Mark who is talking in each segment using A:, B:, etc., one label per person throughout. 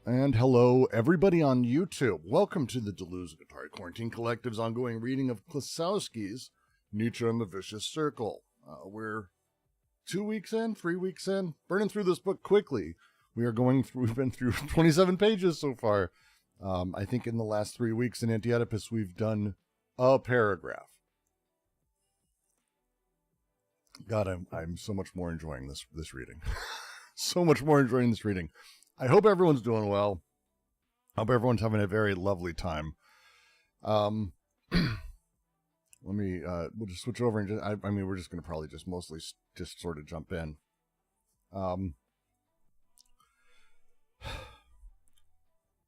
A: And hello, everybody on YouTube. Welcome to the Delusionary Quarantine Collective's ongoing reading of Klossowski's Nietzsche and the Vicious Circle. We're 2 weeks in, 3 weeks in, burning through this book quickly. We've been through 27 pages so far. I think in the last 3 weeks in Anti-Oedipus, we've done a paragraph. God, I'm so much more enjoying this reading. So much more enjoying this reading. I hope everyone's doing well. I hope everyone's having a very lovely time. We'll just switch over and we're just going to probably just mostly just sort of jump in.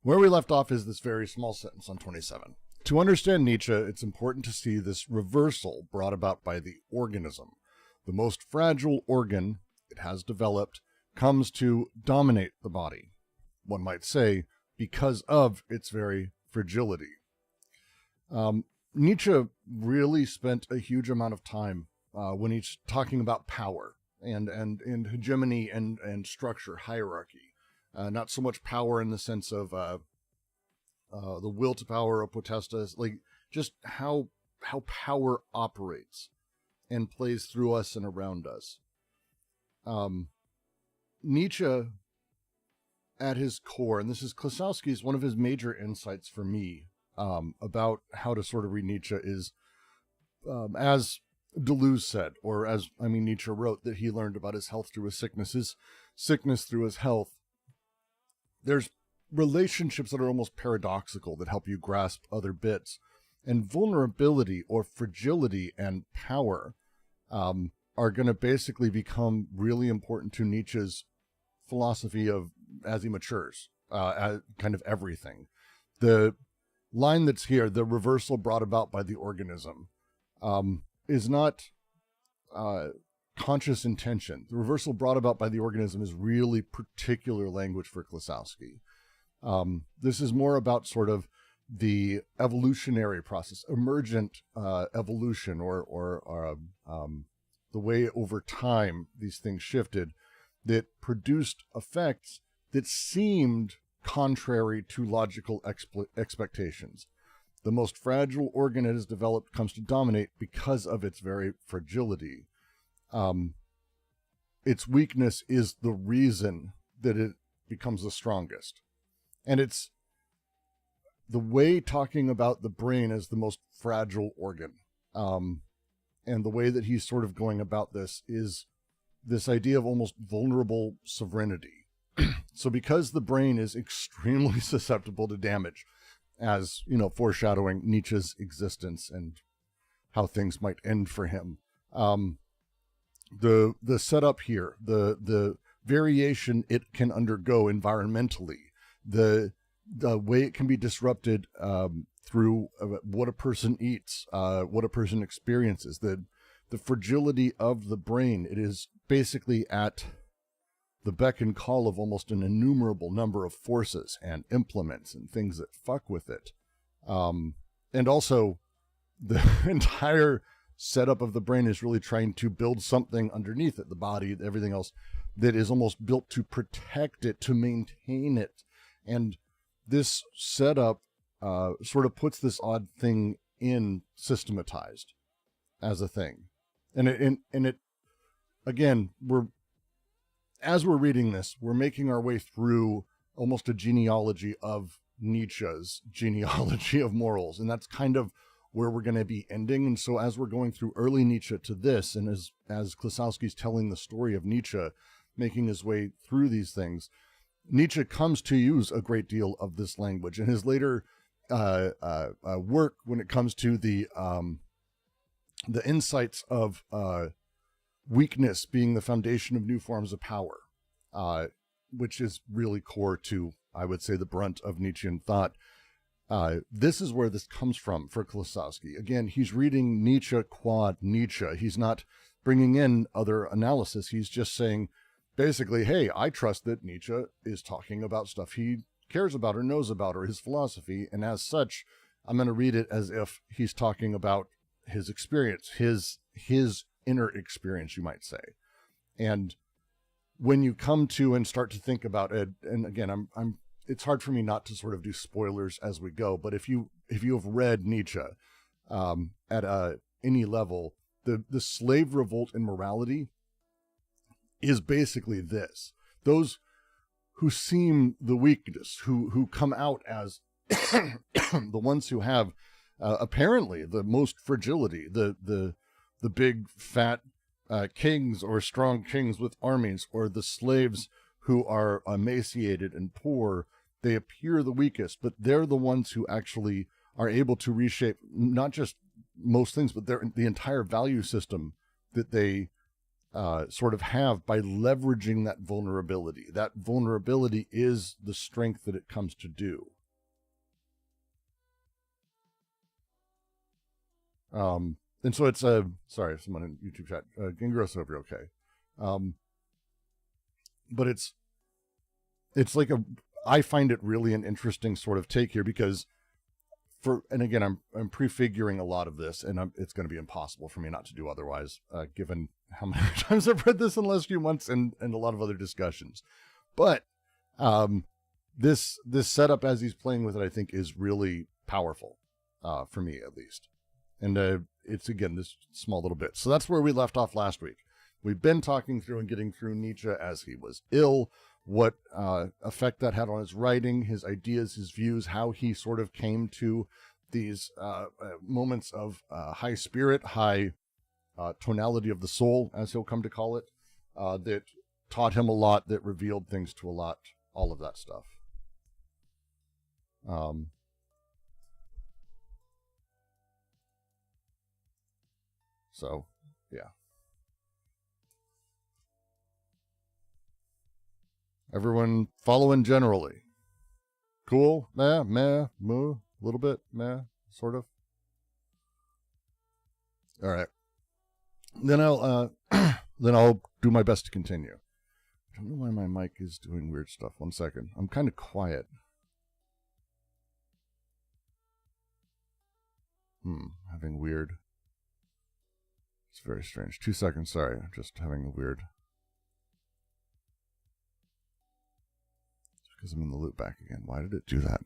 A: Where we left off is this very small sentence on 27. To understand Nietzsche, it's important to see this reversal brought about by the organism. The most fragile organ it has developed comes to dominate the body, one might say, because of its very fragility. Nietzsche really spent a huge amount of time when he's talking about power and hegemony and structure, hierarchy. Not so much power in the sense of the will to power or potestas, like just how power operates and plays through us and around us. Nietzsche at his core, and this is Klossowski's, one of his major insights for me about how to sort of read Nietzsche is, as Deleuze said, or as, Nietzsche wrote, that he learned about his health through his sickness through his health. There's relationships that are almost paradoxical that help you grasp other bits. And vulnerability or fragility and power are going to basically become really important to Nietzsche's philosophy of, as he matures, as kind of everything. The line that's here, the reversal brought about by the organism, is not conscious intention. The reversal brought about by the organism is really particular language for Klossowski. This is more about sort of the evolutionary process, emergent evolution, or the way over time these things shifted that produced effects that seemed contrary to logical expectations. The most fragile organ it has developed comes to dominate because of its very fragility. Its weakness is the reason that it becomes the strongest. And it's the way talking about the brain as the most fragile organ. And the way that he's sort of going about this is this idea of almost vulnerable sovereignty. So because the brain is extremely susceptible to damage, as, foreshadowing Nietzsche's existence and how things might end for him, the setup here, the variation it can undergo environmentally, the way it can be disrupted through what a person eats, what a person experiences, the fragility of the brain. It is basically at the beck and call of almost an innumerable number of forces and implements and things that fuck with it. And also, the entire setup of the brain is really trying to build something underneath it, the body, everything else, that is almost built to protect it, to maintain it. And this setup sort of puts this odd thing in systematized as a thing. And it again, as we're reading this, we're making our way through almost a genealogy of Nietzsche's genealogy of morals. And that's kind of where we're going to be ending. And so as we're going through early Nietzsche to this, and as Klossowski's telling the story of Nietzsche, making his way through these things, Nietzsche comes to use a great deal of this language. In his later work, when it comes to the insights of weakness being the foundation of new forms of power, which is really core to, I would say, the brunt of Nietzschean thought. This is where this comes from for Klossowski. Again, he's reading Nietzsche quad Nietzsche. He's not bringing in other analysis. He's just saying, basically, hey, I trust that Nietzsche is talking about stuff he cares about or knows about, or his philosophy, and as such, I'm going to read it as if he's talking about his experience, his inner experience, you might say. And when you come to and start to think about it, and again, it's hard for me not to sort of do spoilers as we go, but if you have read Nietzsche at any level, the slave revolt in morality is basically this. Those who seem the weakness, who come out as the ones who have apparently the most fragility, the big fat kings or strong kings with armies, or the slaves who are emaciated and poor, they appear the weakest, but they're the ones who actually are able to reshape not just most things, but the entire value system that they sort of have by leveraging that vulnerability. That vulnerability is the strength that it comes to do. And so it's sorry, someone in YouTube chat, Gingroso, if you're okay. But it's like I find it really an interesting sort of take here, because and again, I'm prefiguring a lot of this, and it's going to be impossible for me not to do otherwise, given how many times I've read this in the last few months and a lot of other discussions. But this setup as he's playing with it, I think, is really powerful, for me at least. And it's, again, this small little bit. So that's where we left off last week. We've been talking through and getting through Nietzsche as he was ill. what effect that had on his writing, his ideas, his views, how he sort of came to these moments of high spirit, high tonality of the soul, as he'll come to call it, that taught him a lot, that revealed things to a lot, all of that stuff. So, yeah. Everyone following generally. Cool? Meh, moo, a little bit, meh, sort of. All right. Then I'll do my best to continue. I don't know why my mic is doing weird stuff. 1 second. I'm kind of quiet. Having weird. It's very strange. 2 seconds, sorry. I'm just having a weird. It's because I'm in the loop back again. Why did it do that?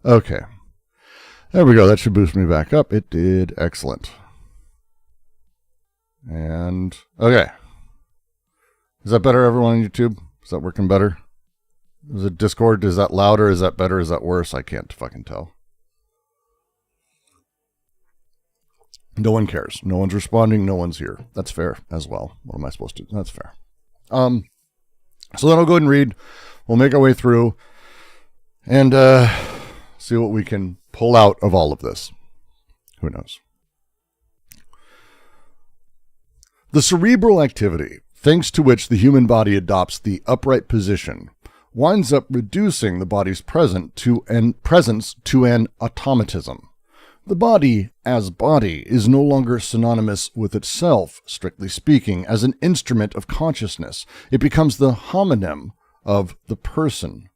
A: Okay. There we go. That should boost me back up. It did. Excellent. And, okay. Is that better, everyone on YouTube? Is that working better? Is it Discord? Is that louder? Is that better? Is that worse? I can't fucking tell. No one cares. No one's responding. No one's here. That's fair as well. What am I supposed to do? That's fair. So then I'll go ahead and read. We'll make our way through and see what we can pull out of all of this. Who knows? The cerebral activity, thanks to which the human body adopts the upright position, winds up reducing the body's presence to an automatism. The body, as body, is no longer synonymous with itself, strictly speaking, as an instrument of consciousness. It becomes the homonym of the person.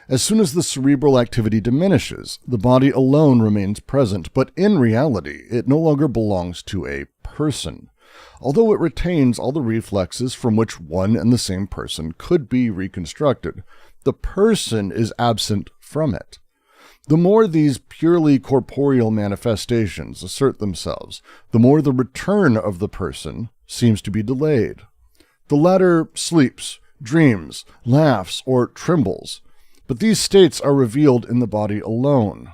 A: As soon as the cerebral activity diminishes, the body alone remains present, but in reality, it no longer belongs to a person, although it retains all the reflexes from which one and the same person could be reconstructed. The person is absent from it. The more these purely corporeal manifestations assert themselves, the more the return of the person seems to be delayed. The latter sleeps, dreams, laughs, or trembles, but these states are revealed in the body alone.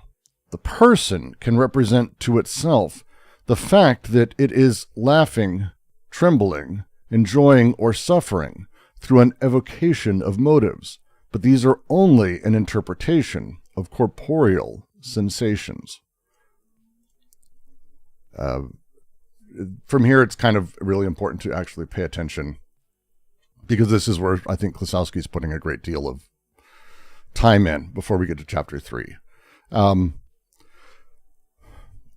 A: The person can represent to itself the fact that it is laughing, trembling, enjoying, or suffering through an evocation of motives, but these are only an interpretation of corporeal sensations. From here, it's kind of really important to actually pay attention, because this is where I think Klossowski is putting a great deal of time in before we get to chapter 3.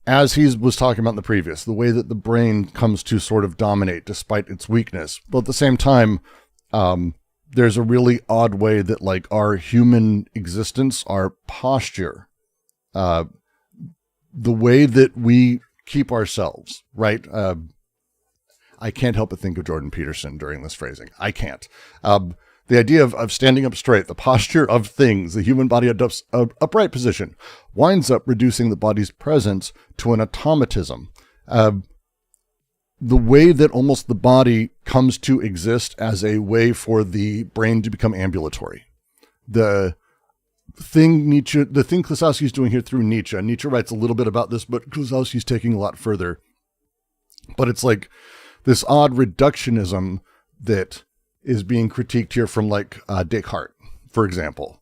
A: As he was talking about in the previous, the way that the brain comes to sort of dominate despite its weakness, but at the same time, there's a really odd way that, like, our human existence, our posture, the way that we keep ourselves, right? I can't help but think of Jordan Peterson during this phrasing. I can't. The idea of standing up straight, the posture of things, the human body adopts an upright position, winds up reducing the body's presence to an automatism. The way that almost the body comes to exist as a way for the brain to become ambulatory. The thing Klossowski is doing here through Nietzsche, and Nietzsche writes a little bit about this, but Klossowski is taking a lot further. But it's like this odd reductionism that is being critiqued here from, like, Descartes, for example.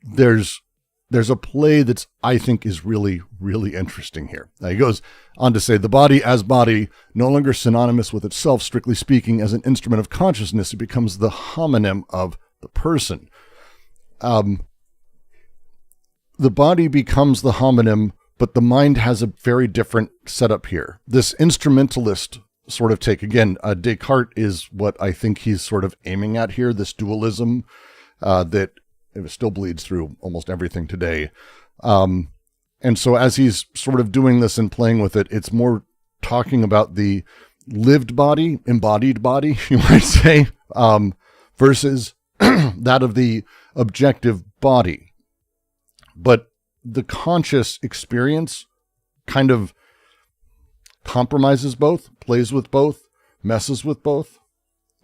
A: There's a play that's, I think, is really, really interesting here. He goes on to say, the body as body, no longer synonymous with itself, strictly speaking, as an instrument of consciousness, it becomes the homonym of the person. The body becomes the homonym, but the mind has a very different setup here. This instrumentalist sort of take, again, Descartes is what I think he's sort of aiming at here, this dualism that it still bleeds through almost everything today. And so as he's sort of doing this and playing with it, it's more talking about the lived body, embodied body, you might say, versus that of the objective body. But the conscious experience kind of compromises both, plays with both, messes with both,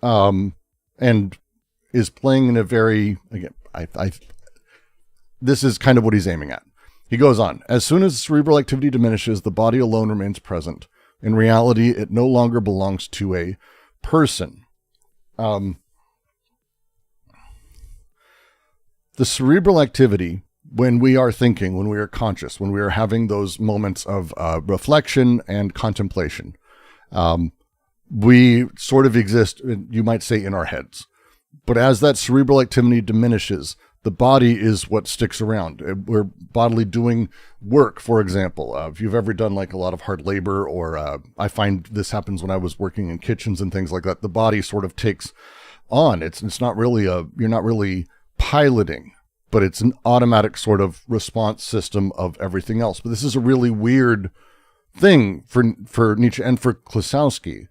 A: and is playing in a very, again, this is kind of what he's aiming at. He goes on, as soon as cerebral activity diminishes, the body alone remains present. In reality, it no longer belongs to a person. The cerebral activity, when we are thinking, when we are conscious, when we are having those moments of reflection and contemplation, we sort of exist, you might say, in our heads. But as that cerebral activity diminishes, the body is what sticks around. We're bodily doing work, for example. If you've ever done like a lot of hard labor, or I find this happens when I was working in kitchens and things like that, the body sort of takes on. It's not really you're not really piloting, but it's an automatic sort of response system of everything else. But this is a really weird thing for Nietzsche and for Klossowski,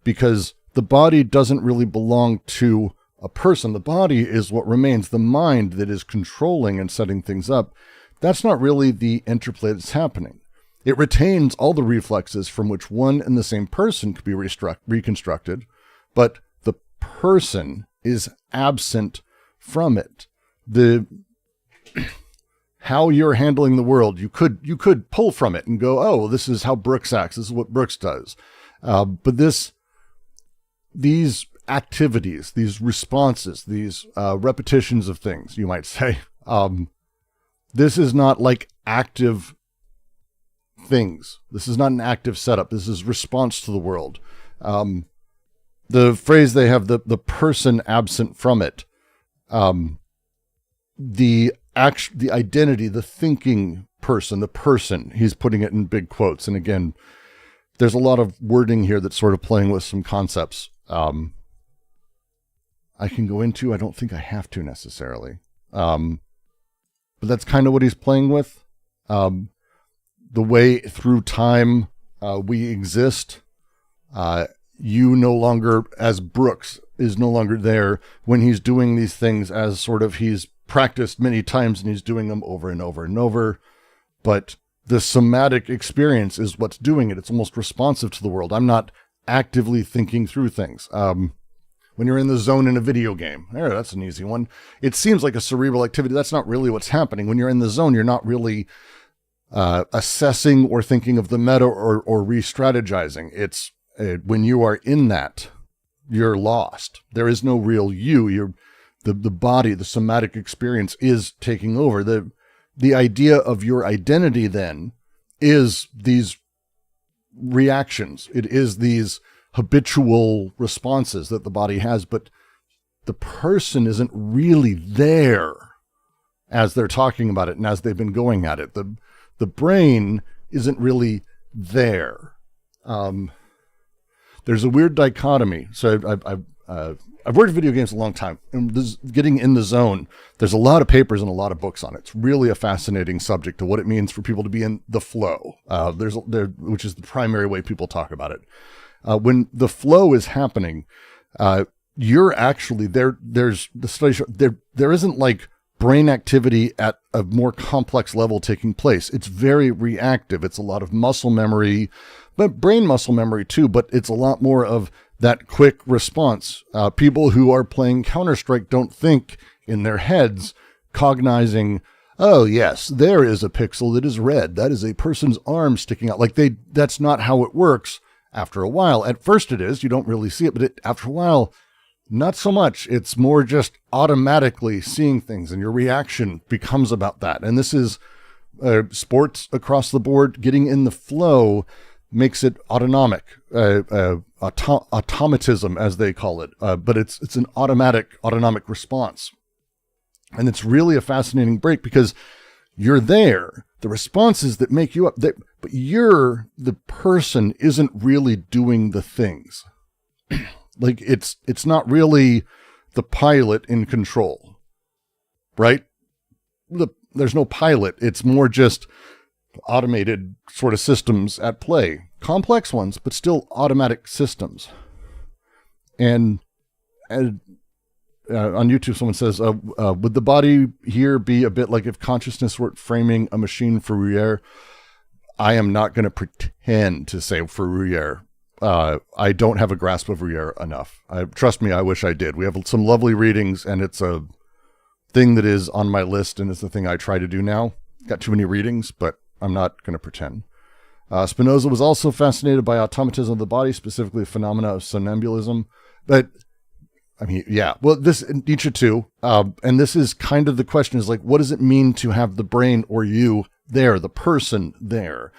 A: because the body doesn't really belong to a person. The body is what remains, the mind that is controlling and setting things up. That's not really the interplay that's happening. It retains all the reflexes from which one and the same person could be reconstructed, but the person is absent from it. How you're handling the world, you could pull from it and go, oh, this is how Brooks acts. This is what Brooks does. But these activities, these responses, these repetitions of things, you might say, this is not like active things. This is not an active setup. This is response to the world. The phrase they have, the person absent from it, the identity, the thinking person, the person, he's putting it in big quotes. And again, there's a lot of wording here that's sort of playing with some concepts. I can go into, I don't think I have to necessarily. But that's kind of what he's playing with. The way through time we exist, you no longer, as Brooks is no longer there when he's doing these things, as sort of he's practiced many times and he's doing them over and over and over. But the somatic experience is what's doing it. It's almost responsive to the world. I'm not actively thinking through things. When you're in the zone in a video game, that's an easy one. It seems like a cerebral activity. That's not really what's happening. When you're in the zone, you're not really assessing or thinking of the meta or re-strategizing. It's when you are in that, you're lost. There is no real you. The body, the somatic experience is taking over. The idea of your identity then is these reactions. It is these habitual responses that the body has, but the person isn't really there as they're talking about it and as they've been going at it. The brain isn't really there. There's a weird dichotomy. So I've worked in video games a long time, and this, getting in the zone, there's a lot of papers and a lot of books on it. It's really a fascinating subject to what it means for people to be in the flow. Which is the primary way people talk about it. When the flow is happening, you're actually there. There's the study show, there isn't like brain activity at a more complex level taking place. It's very reactive. It's a lot of muscle memory, but brain muscle memory too. But it's a lot more of that quick response. People who are playing Counter-Strike don't think in their heads, cognizing, oh yes, there is a pixel that is red. That is a person's arm sticking out. That's not how it works. After a while, at first it is, you don't really see it, but after a while, not so much. It's more just automatically seeing things, and your reaction becomes about that. And this is sports across the board. Getting in the flow makes it autonomic, automatism, as they call it. But it's an autonomic response. And it's really a fascinating break because you're there. The responses that make you up, but the person isn't really doing the things. It's not really the pilot in control, right? There's no pilot. It's more just automated sort of systems at play. Complex ones, but still automatic systems. And on YouTube, someone says, would the body here be a bit like if consciousness were framing a machine for Fourier? I am not going to pretend to say for Rouillère. I don't have a grasp of Rouillère enough. Trust me, I wish I did. We have some lovely readings, and it's a thing that is on my list, and it's the thing I try to do now. Got too many readings, but I'm not going to pretend. Spinoza was also fascinated by automatism of the body, specifically the phenomena of somnambulism. But, I mean, yeah, well, this, Nietzsche too, and this is kind of the question is like, what does it mean to have the brain or you there, the person there?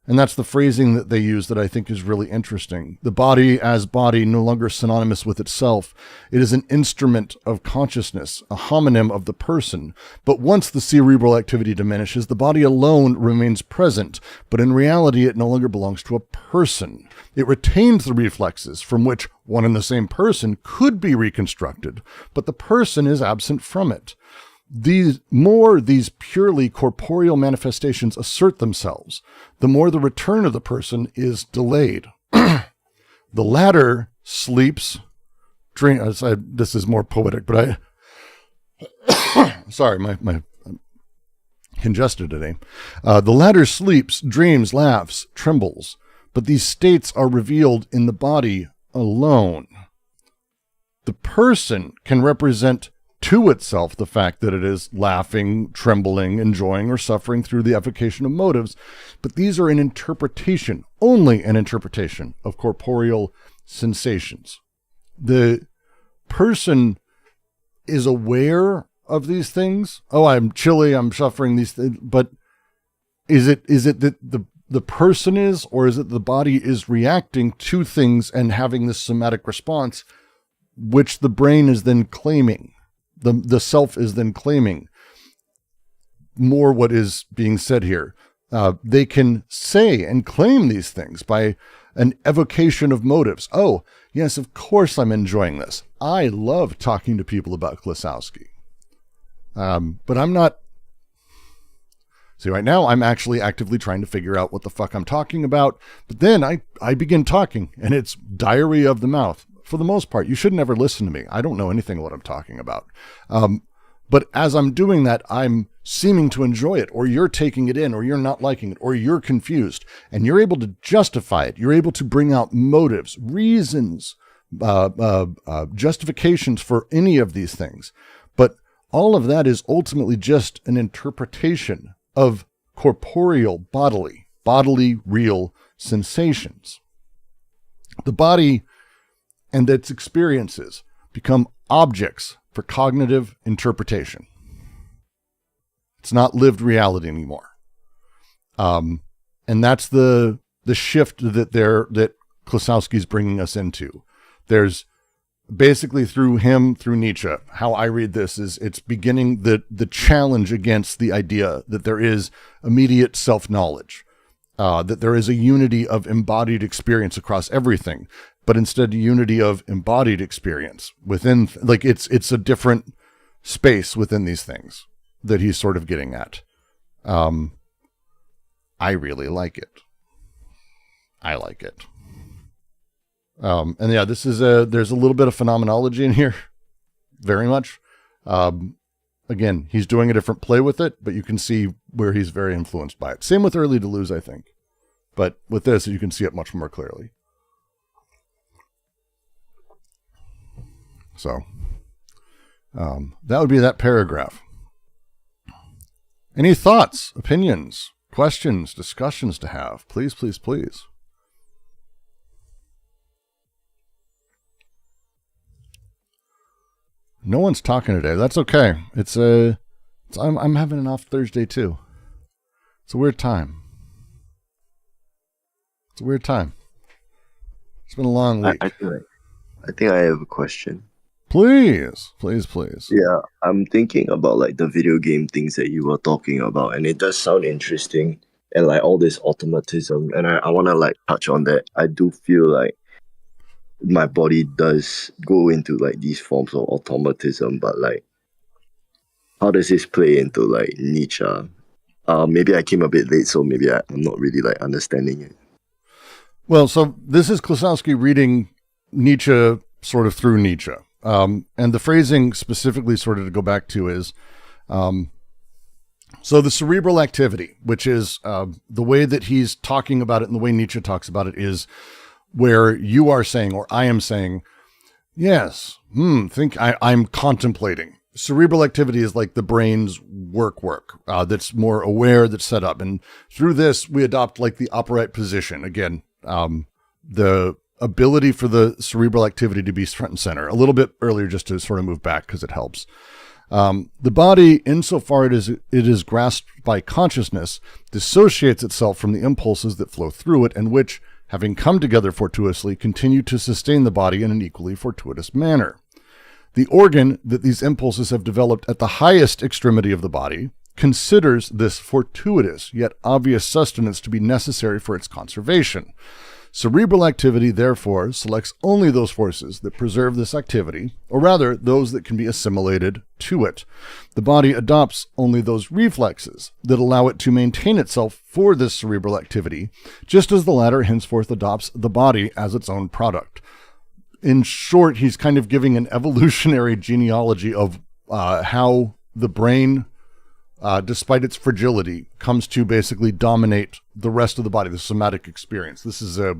A: And that's the phrasing that they use that I think is really interesting. The body as body, no longer synonymous with itself. It is an instrument of consciousness, a homonym of the person. But once the cerebral activity diminishes, the body alone remains present. But in reality, it no longer belongs to a person. It retains the reflexes from which one and the same person could be reconstructed, but the person is absent from it. These purely corporeal manifestations assert themselves, the more the return of the person is delayed. The latter sleeps, this is more poetic, but sorry, my I'm congested today. The latter sleeps, dreams, laughs, trembles, but these states are revealed in the body alone. The person can represent to itself the fact that it is laughing, trembling, enjoying, or suffering through the evocation of motives, but these are an interpretation, only an interpretation of corporeal sensations. The person is aware of these things. Oh, I'm chilly, I'm suffering these things, but is it that the person is, or is it the body is reacting to things and having this somatic response, which the brain is then claiming? The self is then claiming more what is being said here. They can say and claim these things by an evocation of motives. Oh, yes, of course I'm enjoying this. I love talking to people about Klossowski. But I'm not... See, right now I'm actually actively trying to figure out what the fuck I'm talking about. But then I begin talking, and it's diarrhea of the mouth. For the most part, you should never listen to me. I don't know anything what I'm talking about. But as I'm doing that, I'm seeming to enjoy it, or you're taking it in, or you're not liking it, or you're confused, and you're able to justify it. You're able to bring out motives, reasons, justifications for any of these things. But all of that is ultimately just an interpretation of corporeal, bodily, real sensations. The body and its experiences become objects for cognitive interpretation. It's not lived reality anymore. And that's the shift that Klossowski's bringing us into. There's basically through Nietzsche, how I read this is it's beginning the challenge against the idea that there is immediate self-knowledge, that there is a unity of embodied experience across everything, but instead unity of embodied experience within, like it's a different space within these things that he's sort of getting at. I really like it. I like it. And yeah, there's a little bit of phenomenology in here, very much. Again, he's doing a different play with it, but you can see where he's very influenced by it. Same with early Deleuze, I think. But with this, you can see it much more clearly. So, that would be that paragraph. Any thoughts, opinions, questions, discussions to have? Please, please, please. No one's talking today. That's okay. I'm having an off Thursday too. It's a weird time. It's been a long week.
B: I think I have a question.
A: Please, please, please.
B: Yeah, I'm thinking about like the video game things that you were talking about, and it does sound interesting, and like all this automatism, and I want to like touch on that. I do feel like my body does go into like these forms of automatism, but like how does this play into like Nietzsche? Maybe I came a bit late, so maybe I'm not really like understanding it.
A: Well, so this is Klossowski reading Nietzsche sort of through Nietzsche. And the phrasing specifically sort of to go back to is, So the cerebral activity, which is the way that he's talking about it and the way Nietzsche talks about it, is where you are saying, or I am saying, yes, I'm contemplating. Cerebral activity is like the brain's work that's more aware, that's set up. And through this, we adopt like the upright position. Again, the ability for the cerebral activity to be front and center. A little bit earlier just to sort of move back because it helps. The body, insofar it is grasped by consciousness, dissociates itself from the impulses that flow through it and which, having come together fortuitously, continue to sustain the body in an equally fortuitous manner. The organ that these impulses have developed at the highest extremity of the body considers this fortuitous yet obvious sustenance to be necessary for its conservation. Cerebral activity, therefore, selects only those forces that preserve this activity, or rather, those that can be assimilated to it. The body adopts only those reflexes that allow it to maintain itself for this cerebral activity, just as the latter henceforth adopts the body as its own product. In short, he's kind of giving an evolutionary genealogy of how the brain, despite its fragility, comes to basically dominate the rest of the body, the somatic experience. This is a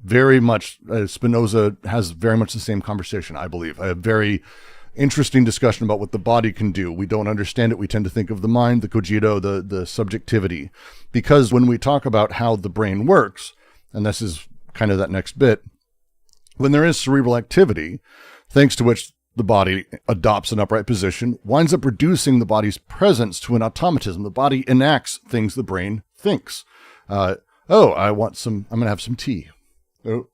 A: very much, Spinoza has very much the same conversation, I believe. A very interesting discussion about what the body can do. We don't understand it. We tend to think of the mind, the cogito, the subjectivity. Because when we talk about how the brain works, and this is kind of that next bit, when there is cerebral activity, thanks to which the body adopts an upright position, winds up reducing the body's presence to an automatism. The body enacts things the brain thinks. I'm going to have some tea. I'm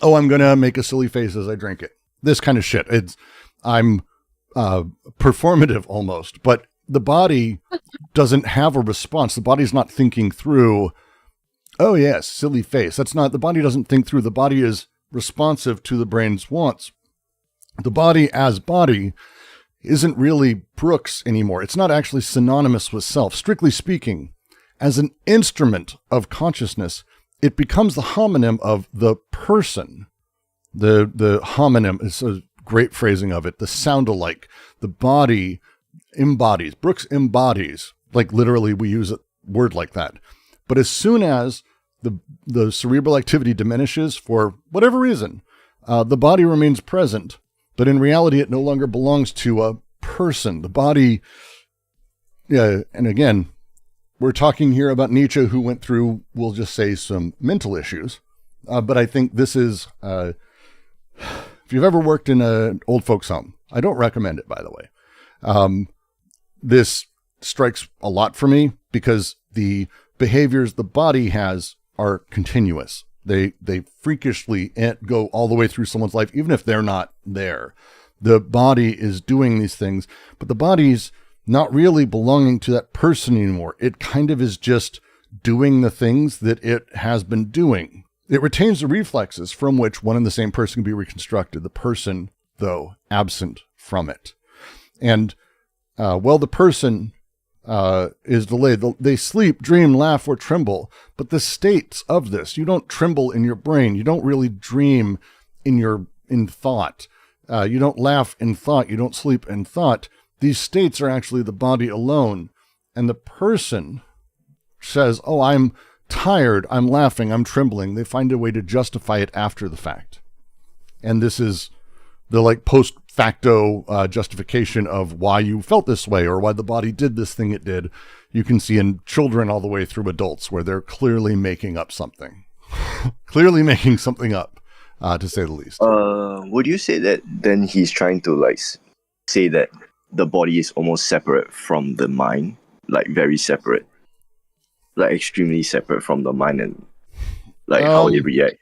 A: going to make a silly face as I drink it. This kind of shit. I'm performative almost, but the body doesn't have a response. The body's not thinking through, oh yes, silly face. The body doesn't think through. The body is responsive to the brain's wants. The body as body isn't really Brooks anymore. It's not actually synonymous with self. Strictly speaking, as an instrument of consciousness, it becomes the homonym of the person. The homonym is a great phrasing of it. The sound alike. The body embodies. Brooks embodies. Like literally we use a word like that. But as soon as the cerebral activity diminishes for whatever reason, the body remains present, but in reality, it no longer belongs to a person. The body, and again, we're talking here about Nietzsche, who went through, we'll just say, some mental issues. But I think this is, if you've ever worked in an old folks home, I don't recommend it, by the way. This strikes a lot for me because the behaviors the body has are continuous. They freakishly go all the way through someone's life, even if they're not there. The body is doing these things, but the body's not really belonging to that person anymore. It kind of is just doing the things that it has been doing. It retains the reflexes from which one and the same person can be reconstructed. The person, though, absent from it. And the person is delayed. They sleep, dream, laugh, or tremble. But the states of this, you don't tremble in your brain. You don't really dream in thought. You don't laugh in thought. You don't sleep in thought. These states are actually the body alone. And the person says, oh, I'm tired. I'm laughing. I'm trembling. They find a way to justify it after the fact. And this is the post facto justification of why you felt this way or why the body did this thing it did. You can see in children all the way through adults where they're clearly making up something. Clearly making something up, to say the least.
B: Would you say that then he's trying to say that the body is almost separate from the mind, very separate, extremely separate from the mind and how it react?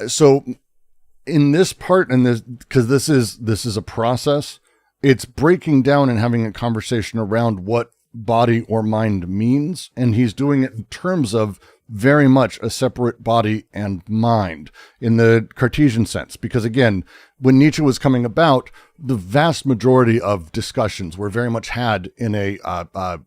A: So in this part, because this is a process, it's breaking down and having a conversation around what body or mind means. And he's doing it in terms of very much a separate body and mind in the Cartesian sense. Because again, when Nietzsche was coming about, the vast majority of discussions were very much had in a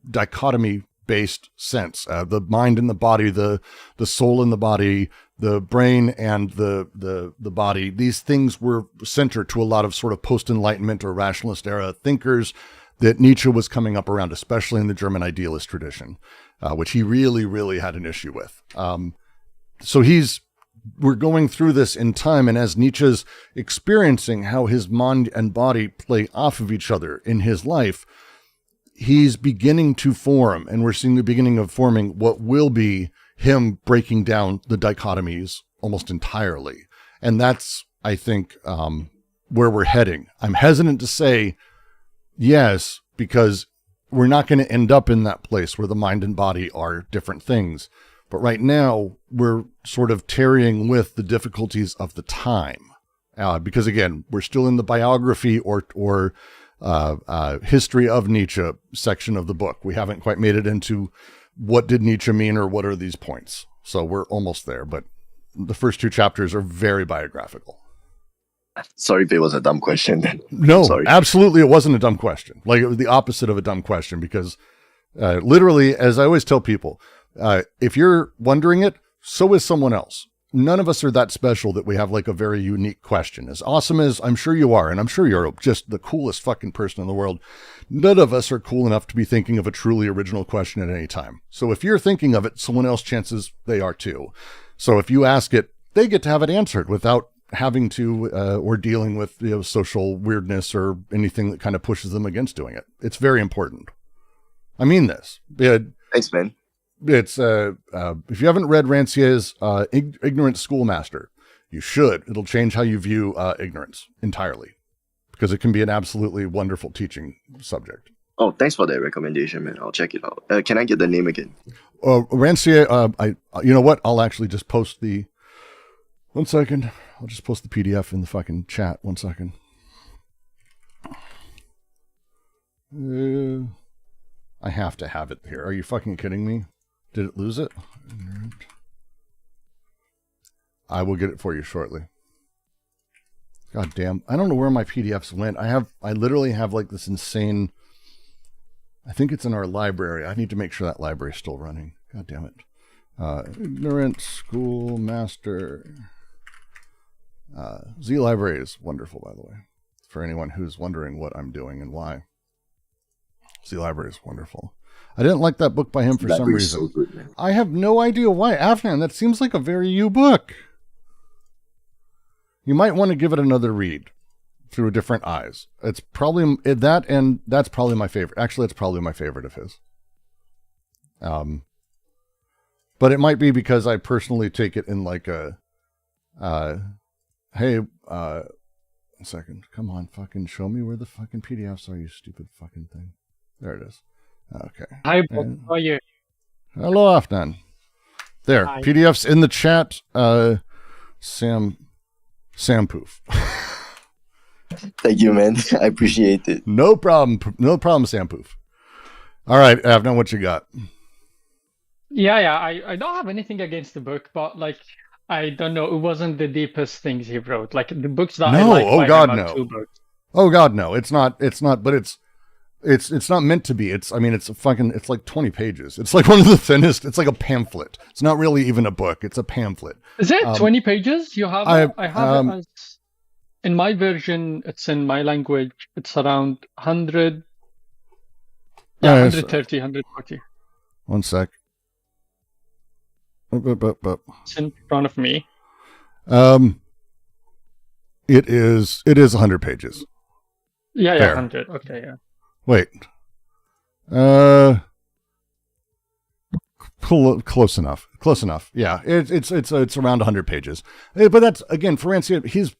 A: dichotomy based sense. The mind and the body, the soul and the body, the brain and the body. These things were centered to a lot of sort of post-Enlightenment or rationalist era thinkers that Nietzsche was coming up around, especially in the German idealist tradition, which he really, really had an issue with. So we're going through this in time, and as Nietzsche's experiencing how his mind and body play off of each other in his life, he's beginning to form, and we're seeing the beginning of forming what will be him breaking down the dichotomies almost entirely. And that's, I think, where we're heading. I'm hesitant to say yes, because we're not going to end up in that place where the mind and body are different things. But right now, we're sort of tarrying with the difficulties of the time. Because again, we're still in the biography or history of Nietzsche section of the book. We haven't quite made it into what did Nietzsche mean or what are these points. So we're almost there, but the first 2 chapters are very biographical.
B: Sorry if it was a dumb question.
A: No,
B: Sorry.
A: Absolutely. It wasn't a dumb question. Like, it was the opposite of a dumb question, because literally, as I always tell people, if you're wondering it, so is someone else. None of us are that special that we have like a very unique question. As awesome as I'm sure you are, and I'm sure you're just the coolest fucking person in the world, none of us are cool enough to be thinking of a truly original question at any time. So if you're thinking of it, someone else, chances they are too. So if you ask it, they get to have it answered without having to or dealing with social weirdness or anything that kind of pushes them against doing it. It's very important. I mean this.
B: Thanks, man.
A: It's if you haven't read Rancière's Ignorant Schoolmaster, you should. It'll change how you view ignorance entirely, because it can be an absolutely wonderful teaching subject.
B: Oh, thanks for that recommendation, man. I'll check it out. Can I get the name again?
A: Rancière, you know what? I'll actually just post the... One second. I'll just post the PDF in the fucking chat. 1 second. I have to have it here. Are you fucking kidding me? Did it lose it? I will get it for you shortly. God damn. I don't know where my PDFs went. I literally have like this insane... I think it's in our library. I need to make sure that library is still running. God damn it. Ignorant Schoolmaster. Z Library is wonderful, by the way, for anyone who's wondering what I'm doing and why. Z Library is wonderful. I didn't like that book by him for some reason. So good, man. I have no idea why. Afnan, that seems like a very you book. You might want to give it another read through different eyes. It's probably that, and that's probably my favorite. Actually, it's probably my favorite of his. But it might be because I personally take it in like a, hey, 1 second. Come on, fucking show me where the fucking PDFs are, you stupid fucking thing. There it is. Okay.
C: Hi, Bob. How are you?
A: Hello, Afnan. There. Hi. PDFs in the chat. Sam Poof.
B: Thank you, man. I appreciate it.
A: No problem. No problem, Sam Poof. All right, Afnan, what you got?
C: Yeah. I don't have anything against the book, but like, I don't know. It wasn't the deepest things he wrote. Like the books that I like.
A: Oh God, no. Oh God, no. It's not. But it's not meant to be. It's like 20 pages. It's like one of the thinnest. It's like a pamphlet. It's not really even a book. It's a pamphlet.
C: Is it 20 pages? You have I have it as, in my version, it's in my language, it's around 100. Yeah, 130, 140.
A: 1 sec.
C: It's in front of me.
A: It is 100 pages.
C: Yeah, 100. Okay, yeah.
A: Wait. Close enough. Yeah, it's around 100 pages. But that's, again, for Rancière,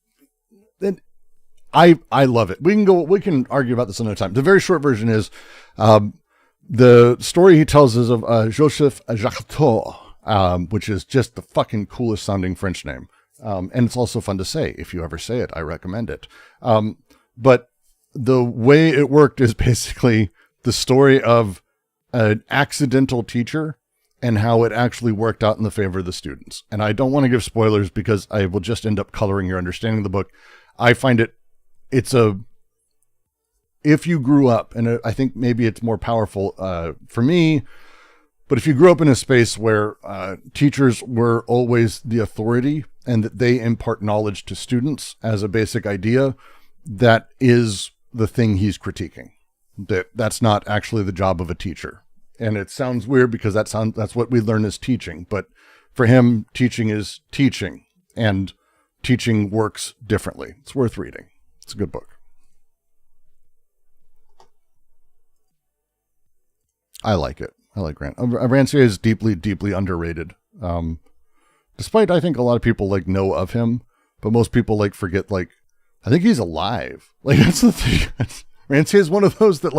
A: I love it. We can argue about this another time. The very short version is the story he tells is of Joseph Jacques, which is just the fucking coolest sounding French name. And it's also fun to say. If you ever say it, I recommend it. But the way it worked is basically the story of an accidental teacher and how it actually worked out in the favor of the students. And I don't want to give spoilers because I will just end up coloring your understanding of the book. I find if you grew up, and I think maybe it's more powerful for me, But if you grew up in a space where teachers were always the authority and that they impart knowledge to students as a basic idea, that is the thing he's critiquing. That's not actually the job of a teacher. And it sounds weird because that's what we learn as teaching. But for him, teaching is teaching, and teaching works differently. It's worth reading. It's a good book. I like it. I like Rancière is deeply, deeply underrated. Despite, I think a lot of people know of him, but most people forget, I think he's alive. That's the thing. Rancière is one of those that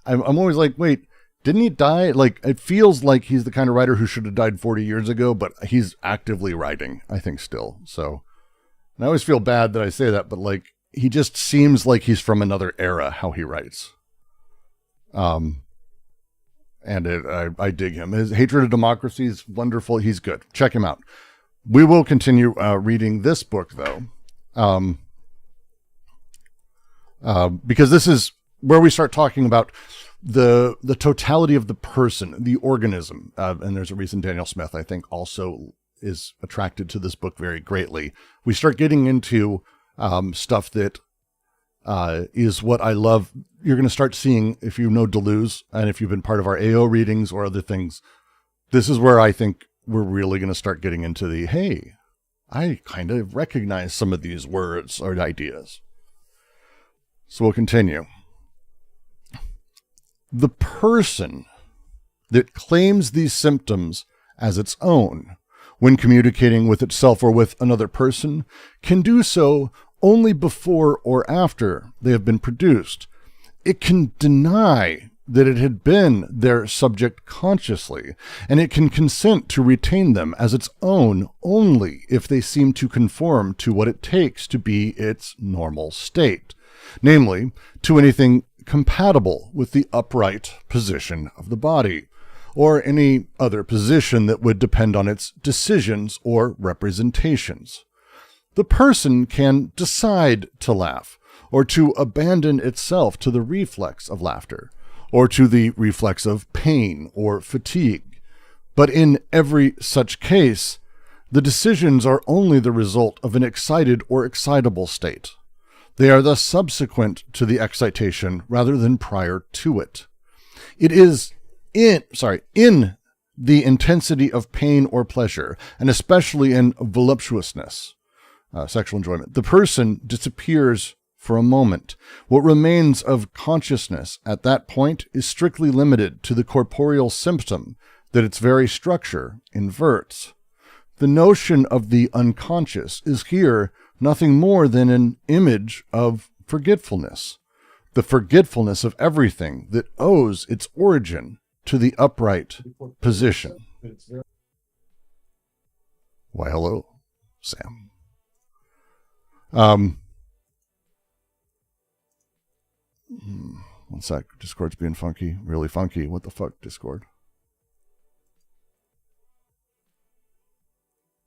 A: I'm always wait, didn't he die? It feels like he's the kind of writer who should have died 40 years ago, but he's actively writing, I think, still. So, and I always feel bad that I say that, but he just seems like he's from another era, how he writes. And I dig him. His Hatred of Democracy is wonderful. He's good. Check him out. We will continue reading this book, though, because this is where we start talking about the totality of the person, the organism. And there's a reason Daniel Smith, I think, also is attracted to this book very greatly. We start getting into stuff that is what I love. You're going to start seeing, if you know Deleuze, and if you've been part of our AO readings or other things, this is where I think we're really going to start getting into hey, I kind of recognize some of these words or ideas. So we'll continue. The person that claims these symptoms as its own when communicating with itself or with another person can do so only before or after they have been produced. It can deny that it had been their subject consciously, and it can consent to retain them as its own only if they seem to conform to what it takes to be its normal state, namely, to anything compatible with the upright position of the body, or any other position that would depend on its decisions or representations. The person can decide to laugh, or to abandon itself to the reflex of laughter, or to the reflex of pain or fatigue. But in every such case, the decisions are only the result of an excited or excitable state. They are thus subsequent to the excitation rather than prior to it. It is in the intensity of pain or pleasure, and especially in voluptuousness, sexual enjoyment, the person disappears for a moment. What remains of consciousness at that point is strictly limited to the corporeal symptom that its very structure inverts. The notion of the unconscious is here nothing more than an image of forgetfulness, the forgetfulness of everything that owes its origin to the upright position. Why, hello, Sam. One sec. Discord's being funky. Really funky. What the fuck, Discord?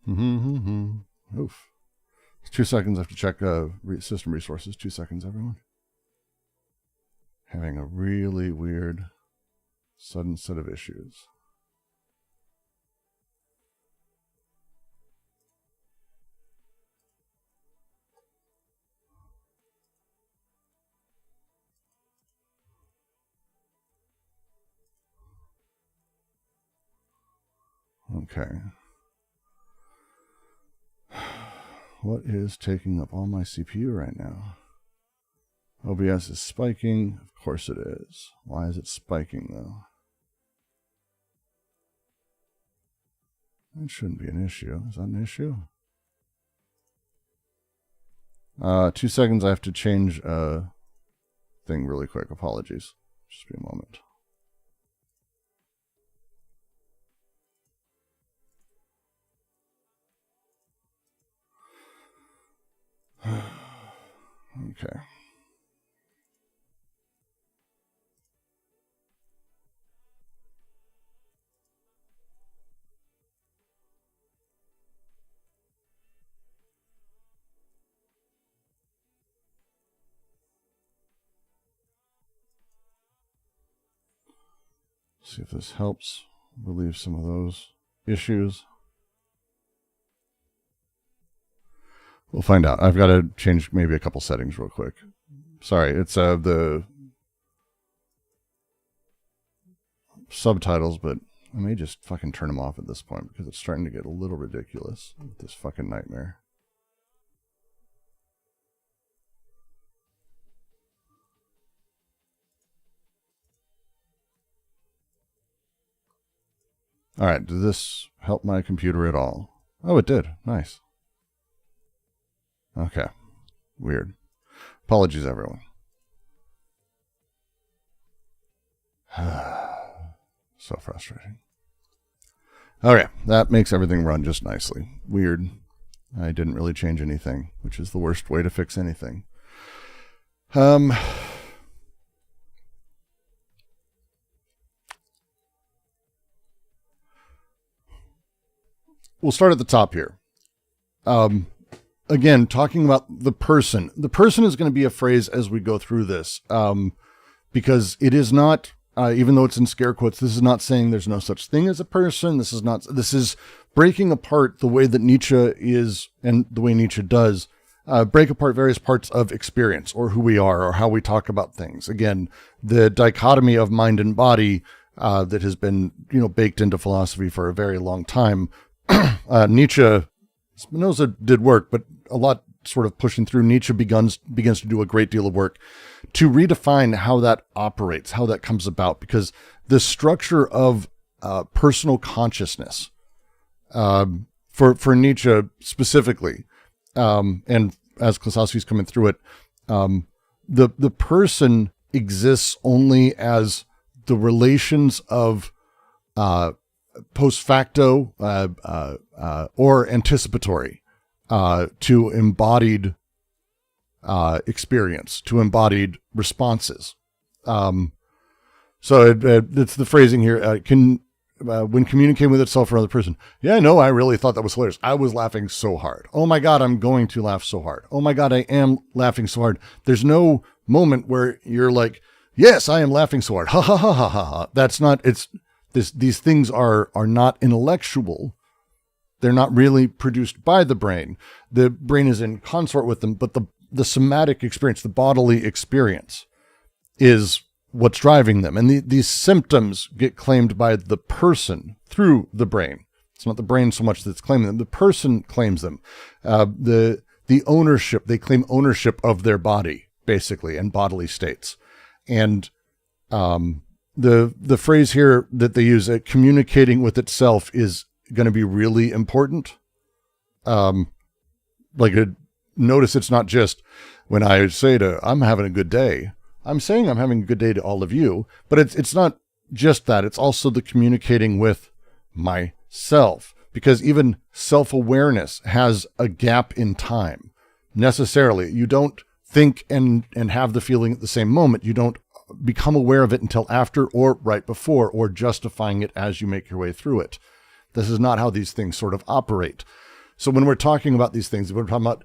A: Oof. It's 2 seconds. I have to check system resources. 2 seconds, everyone. Having a really weird sudden set of issues. Okay. What is taking up all my CPU right now? OBS is spiking. Of course it is. Why is it spiking, though? That shouldn't be an issue. Is that an issue? 2 seconds. I have to change a thing really quick. Apologies. Just be a moment. Okay. See if this helps. relieve some of those issues. We'll find out. I've got to change maybe a couple settings real quick. Sorry, it's the subtitles, but I may just fucking turn them off at this point because it's starting to get a little ridiculous with this fucking nightmare. All right, did this help my computer at all? Oh, it did. Nice. Okay. Weird. Apologies, everyone. So frustrating. Okay, that makes everything run just nicely. Weird. I didn't really change anything, which is the worst way to fix anything. We'll start at the top here. Again, talking about the person. The person is going to be a phrase as we go through this, because it is not, even though it's in scare quotes, this is not saying there's no such thing as a person. This is breaking apart the way that Nietzsche is and the way Nietzsche does break apart various parts of experience or who we are or how we talk about things. Again, the dichotomy of mind and body that has been, baked into philosophy for a very long time. Nietzsche, Spinoza did work, but a lot sort of pushing through. Nietzsche begins to do a great deal of work to redefine how that operates, how that comes about, because the structure of personal consciousness for Nietzsche specifically, and as Klossowski's coming through it, the person exists only as the relations of post facto or anticipatory to embodied experience, to embodied responses. So it's the phrasing here. When communicating with itself or another person. Yeah, no, I really thought that was hilarious. I was laughing so hard. Oh my God, I'm going to laugh so hard. Oh my God, I am laughing so hard. There's no moment where you're like, yes, I am laughing so hard. Ha ha ha ha ha ha. That's not, these things are not intellectual. They're not really produced by the brain. The brain is in consort with them, but the somatic experience, the bodily experience is what's driving them. And these symptoms get claimed by the person through the brain. It's not the brain so much that's claiming them. The person claims them. The ownership, they claim ownership of their body, basically, and bodily states. And the phrase here that they use, communicating with itself, is going to be really important. Notice it's not just when I say I'm having a good day. I'm saying I'm having a good day to all of you, but it's not just that. It's also the communicating with myself, because even self-awareness has a gap in time. Necessarily, you don't think and have the feeling at the same moment. You don't become aware of it until after or right before, or justifying it as you make your way through it. This is not how these things sort of operate. So when we're talking about these things, we're talking about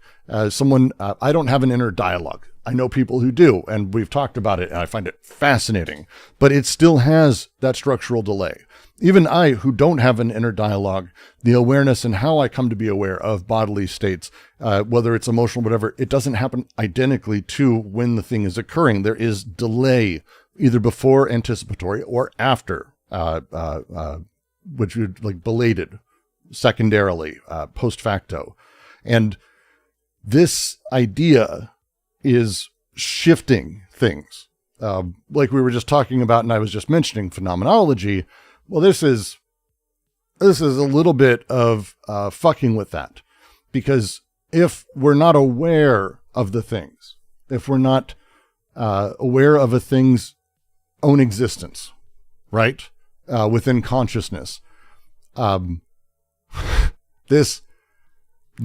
A: someone, I don't have an inner dialogue. I know people who do, and we've talked about it, and I find it fascinating, but it still has that structural delay. Even I, who don't have an inner dialogue, the awareness and how I come to be aware of bodily states, whether it's emotional, whatever, it doesn't happen identically to when the thing is occurring. There is delay, either before anticipatory or after, which would like belated, secondarily, post facto. And this idea is shifting things. Like we were just talking about, and I was just mentioning phenomenology. Well, this is a little bit of fucking with that, because if we're not aware of the things, if we're not aware of a thing's own existence, right, within consciousness, the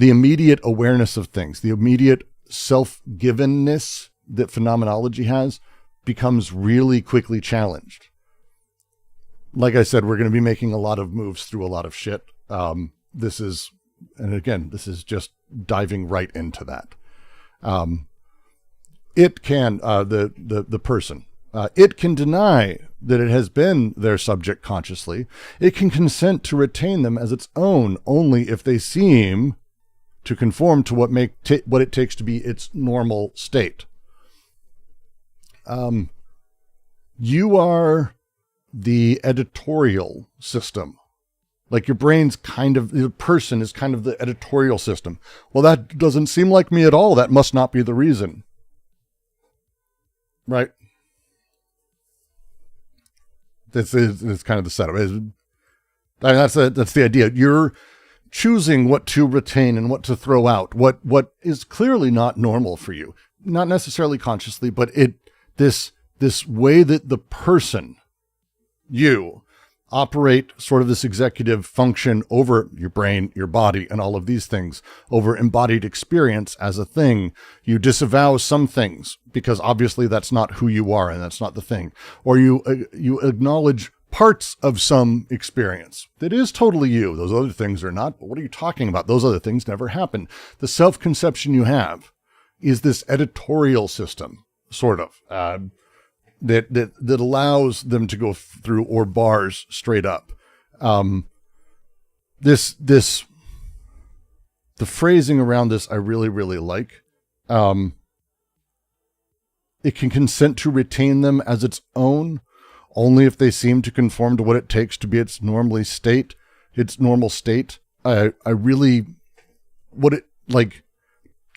A: immediate awareness of things, the immediate self-givenness that phenomenology has, becomes really quickly challenged. Like I said, we're going to be making a lot of moves through a lot of shit. This is just diving right into that. It can, the person, it can deny that it has been their subject consciously, it can consent to retain them as its own only if they seem to conform to what it takes to be its normal state. You are the editorial system. Like your brain's the person is kind of the editorial system. Well, that doesn't seem like me at all. That must not be the reason. Right? This is kind of the setup. That's the idea. You're choosing what to retain and what to throw out. What is clearly not normal for you, not necessarily consciously, but this way that the person, you, operate sort of this executive function over your brain, your body, and all of these things, over embodied experience as a thing. You disavow some things because obviously that's not who you are and that's not the thing. Or you acknowledge parts of some experience that is totally you. Those other things are not. But what are you talking about? Those other things never happen. The self-conception you have is this editorial system, sort of, that allows them to go through, or bars straight up. The phrasing around this I really, really like. It can consent to retain them as its own only if they seem to conform to what it takes to be its normal state. I really, what it like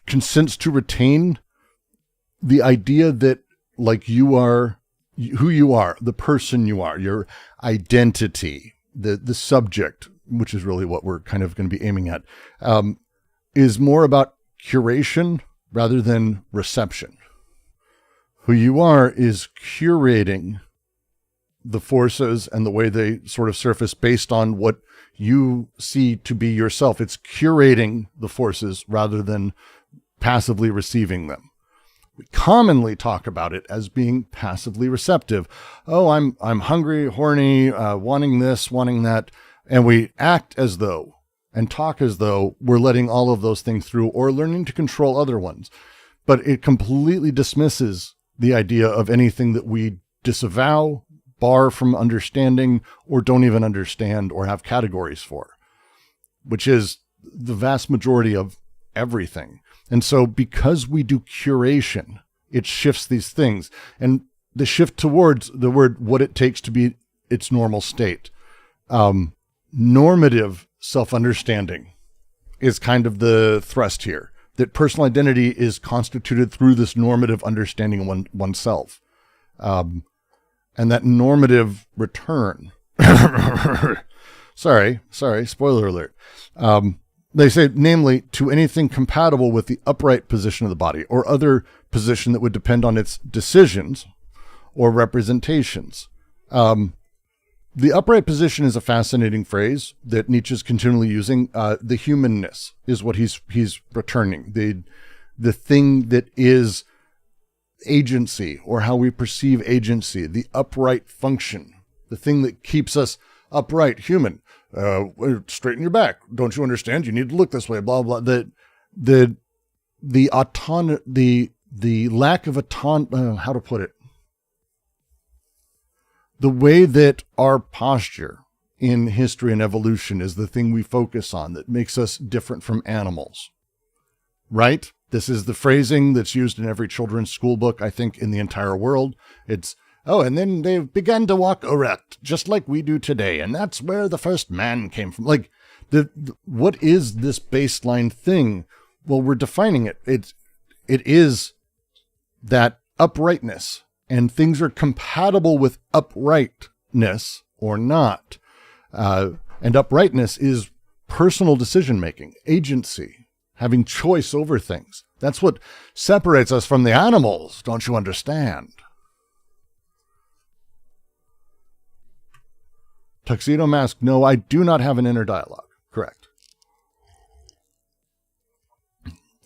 A: consents to retain the idea that like you are who you are, the person you are, your identity, the subject, which is really what we're kind of going to be aiming at, is more about curation rather than reception. Who you are is curating the forces and the way they sort of surface based on what you see to be yourself. It's curating the forces rather than passively receiving them. We commonly talk about it as being passively receptive. Oh, I'm hungry, horny, wanting this, wanting that. And we act as though and talk as though we're letting all of those things through or learning to control other ones. But it completely dismisses the idea of anything that we disavow, bar from understanding, or don't even understand or have categories for, which is the vast majority of everything. And so because we do curation, it shifts these things. And the shift towards the word, what it takes to be its normal state. Normative self-understanding is kind of the thrust here, that personal identity is constituted through this normative understanding of oneself. And that normative return. Sorry, spoiler alert. They say, namely, to anything compatible with the upright position of the body or other position that would depend on its decisions or representations. The upright position is a fascinating phrase that Nietzsche's continually using. The humanness is what he's returning. The thing that is agency, or how we perceive agency, the upright function, the thing that keeps us upright, human. Straighten your back. Don't you understand? You need to look this way. Blah blah. The lack of how to put it. The way that our posture in history and evolution is the thing we focus on that makes us different from animals, right? This is the phrasing that's used in every children's school book, I think, in the entire world. It's, oh, and then they began to walk erect, just like we do today. And that's where the first man came from. Like, what is this baseline thing? Well, we're defining it. It is that uprightness, and things are compatible with uprightness or not. And uprightness is personal decision-making, agency, having choice over things. That's what separates us from the animals, don't you understand? Tuxedo Mask, no, I do not have an inner dialogue. Correct.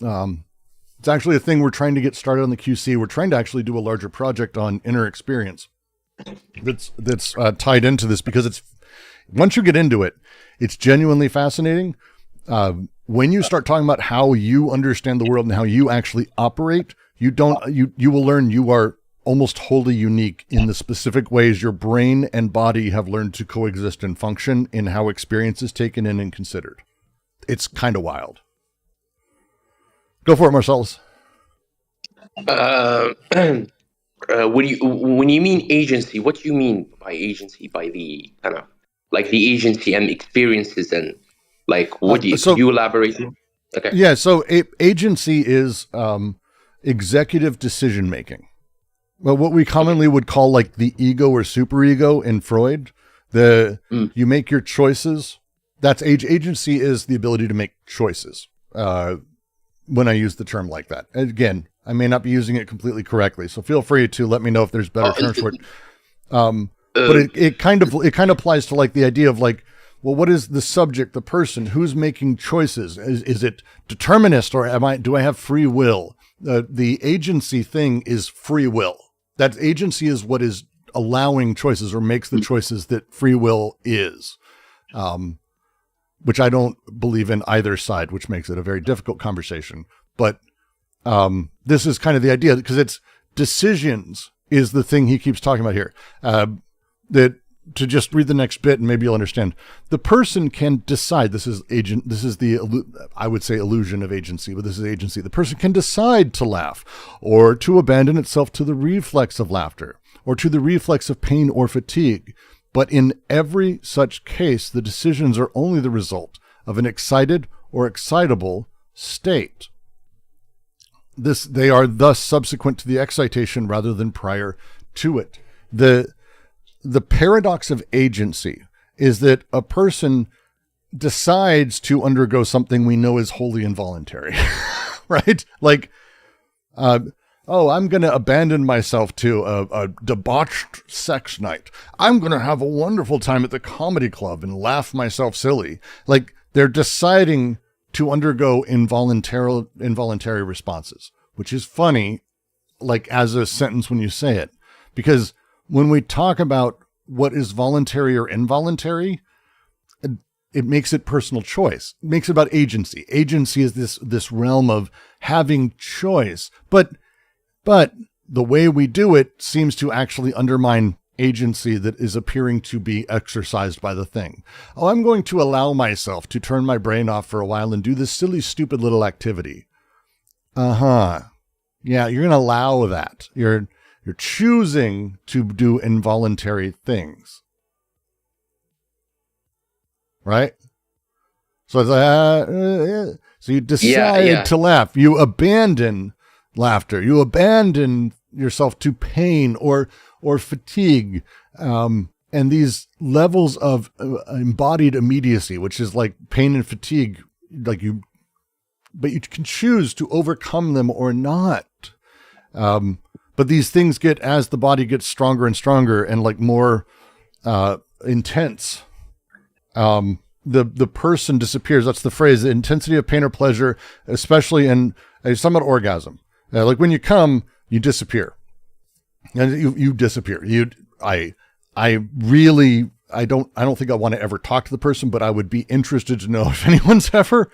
A: It's actually a thing we're trying to get started on the QC. We're trying to actually do a larger project on inner experience that's tied into this, because it's, once you get into it, it's genuinely fascinating. When you start talking about how you understand the world and how you actually operate, you will learn you are almost wholly unique in the specific ways your brain and body have learned to coexist and function in how experience is taken in and considered. It's kind of wild. Go for it, Marcellus.
D: When you mean agency, what do you mean by agency? By the kind of like the agency and experiences, and like what do you, could you elaborate? Okay.
A: Yeah. So agency is executive decision making. Well, what we commonly would call like the ego or superego in Freud. You make your choices. That's agency is the ability to make choices. When I use the term like that, again, I may not be using it completely correctly, so feel free to let me know if there's better terms for it. But it kind of applies to like the idea of like, well, what is the subject, the person, who's making choices? Is it determinist, or do I have free will? The agency thing is free will. That agency is what is allowing choices or makes the choices that free will is. Which I don't believe in either side, which makes it a very difficult conversation. But this is kind of the idea, because it's decisions is the thing he keeps talking about here. That, to just read the next bit and maybe you'll understand. The person can decide. This is the, I would say, illusion of agency, but this is agency. The person can decide to laugh, or to abandon itself to the reflex of laughter, or to the reflex of pain or fatigue. But in every such case, the decisions are only the result of an excited or excitable state. They are thus subsequent to the excitation rather than prior to it. The paradox of agency is that a person decides to undergo something we know is wholly involuntary, right? Like, I'm going to abandon myself to a debauched sex night. I'm going to have a wonderful time at the comedy club and laugh myself silly. Like, they're deciding to undergo involuntary responses, which is funny, like as a sentence when you say it. Because when we talk about what is voluntary or involuntary, it makes it personal choice. It makes it about agency. Agency is this realm of having choice. But the way we do it seems to actually undermine agency that is appearing to be exercised by the thing. Oh, I'm going to allow myself to turn my brain off for a while and do this silly, stupid little activity. Yeah, you're going to allow that. You're choosing to do involuntary things. Right? So it's like, so you decide to laugh. You abandon laughter. You abandon yourself to pain or fatigue. And these levels of embodied immediacy, which is like pain and fatigue, but you can choose to overcome them or not. But these things as the body gets stronger and stronger and like more intense, the person disappears. That's the phrase, the intensity of pain or pleasure, especially in somewhat orgasm. Like when you come, you disappear, and you disappear. I don't think I want to ever talk to the person, but I would be interested to know if anyone's ever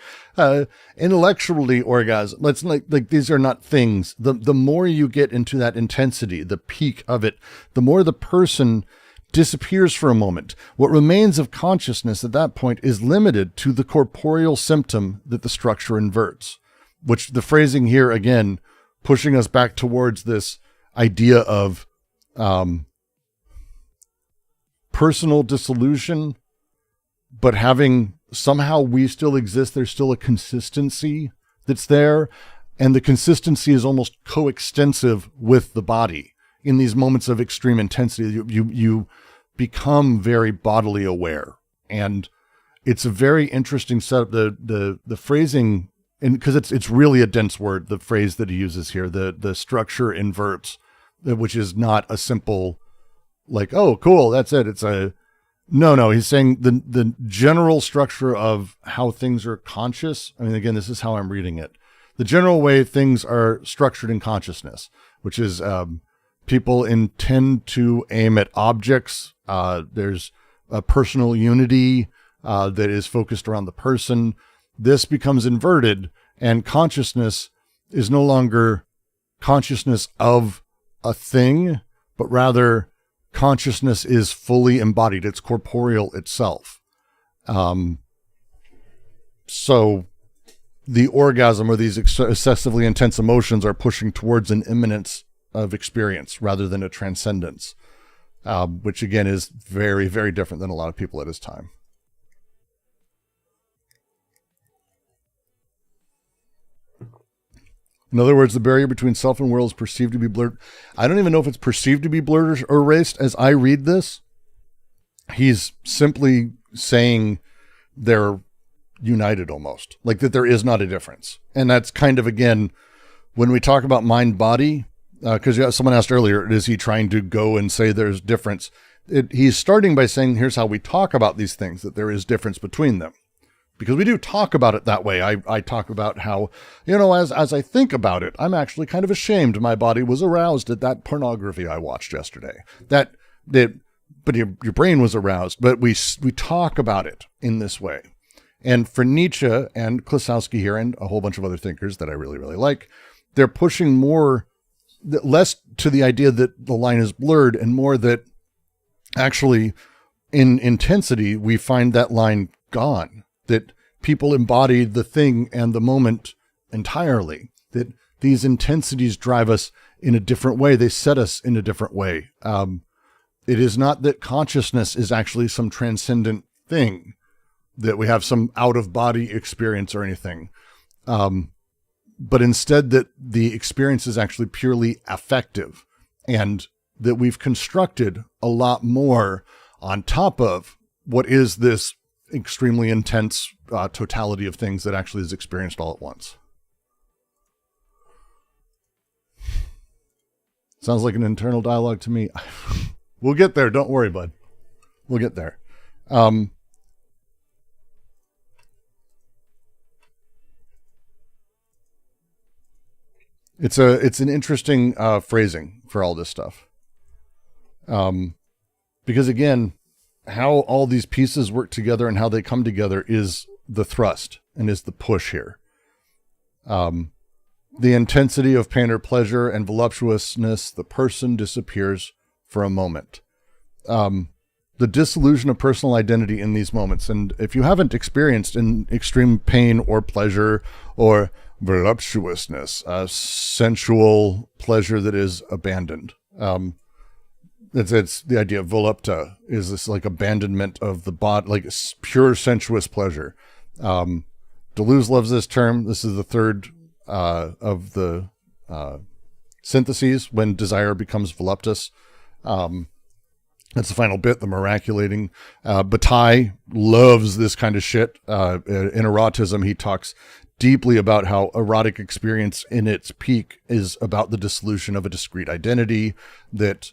A: intellectually orgasm. Let's like these are not things. The more you get into that intensity, the peak of it, the more the person disappears for a moment. What remains of consciousness at that point is limited to the corporeal symptom that the structure inverts, which the phrasing here again, pushing us back towards this idea of personal dissolution, but having somehow we still exist. There's still a consistency that's there. And the consistency is almost coextensive with the body. In these moments of extreme intensity, you become very bodily aware. And it's a very interesting setup. The phrasing, and because it's really a dense word, the phrase that he uses here, the structure inverts, which is not a simple, like, oh, cool, that's it. It's no, he's saying the general structure of how things are conscious. I mean, again, this is how I'm reading it. The general way things are structured in consciousness, which is people intend to aim at objects. There's a personal unity that is focused around the person. This becomes inverted, and consciousness is no longer consciousness of a thing, but rather consciousness is fully embodied. It's corporeal itself. So the orgasm or these excessively intense emotions are pushing towards an immanence of experience rather than a transcendence, which again is very, very different than a lot of people at his time. In other words, the barrier between self and world is perceived to be blurred. I don't even know if it's perceived to be blurred or erased. As I read this, he's simply saying they're united almost, like that there is not a difference. And that's kind of, again, when we talk about mind-body, because someone asked earlier, is he trying to go and say there's difference? He's starting by saying, here's how we talk about these things, that there is difference between them. Because we do talk about it that way. I talk about how, as I think about it, I'm actually kind of ashamed my body was aroused at that pornography I watched yesterday. But your brain was aroused. But we talk about it in this way. And for Nietzsche and Klossowski here and a whole bunch of other thinkers that I really, really like, they're pushing less to the idea that the line is blurred and more that actually in intensity, we find that line gone. That people embody the thing and the moment entirely, that these intensities drive us in a different way. They set us in a different way. It is not that consciousness is actually some transcendent thing, that we have some out-of-body experience or anything, but instead that the experience is actually purely affective, and that we've constructed a lot more on top of what is this extremely intense totality of things that actually is experienced all at once. Sounds like an internal dialogue to me. We'll get there. Don't worry, bud. We'll get there. It's an interesting phrasing for all this stuff. Because again, how all these pieces work together and how they come together is the thrust and is the push here. The intensity of pain or pleasure and voluptuousness, the person disappears for a moment. The dissolution of personal identity in these moments. And if you haven't experienced in extreme pain or pleasure or voluptuousness, sensual pleasure that is abandoned, it's the idea of volupta is this like abandonment of the body, like pure sensuous pleasure. Deleuze loves this term. This is the third of the syntheses when desire becomes voluptus. That's the final bit, the miraculating. Bataille loves this kind of shit. In erotism, he talks deeply about how erotic experience in its peak is about the dissolution of a discrete identity, that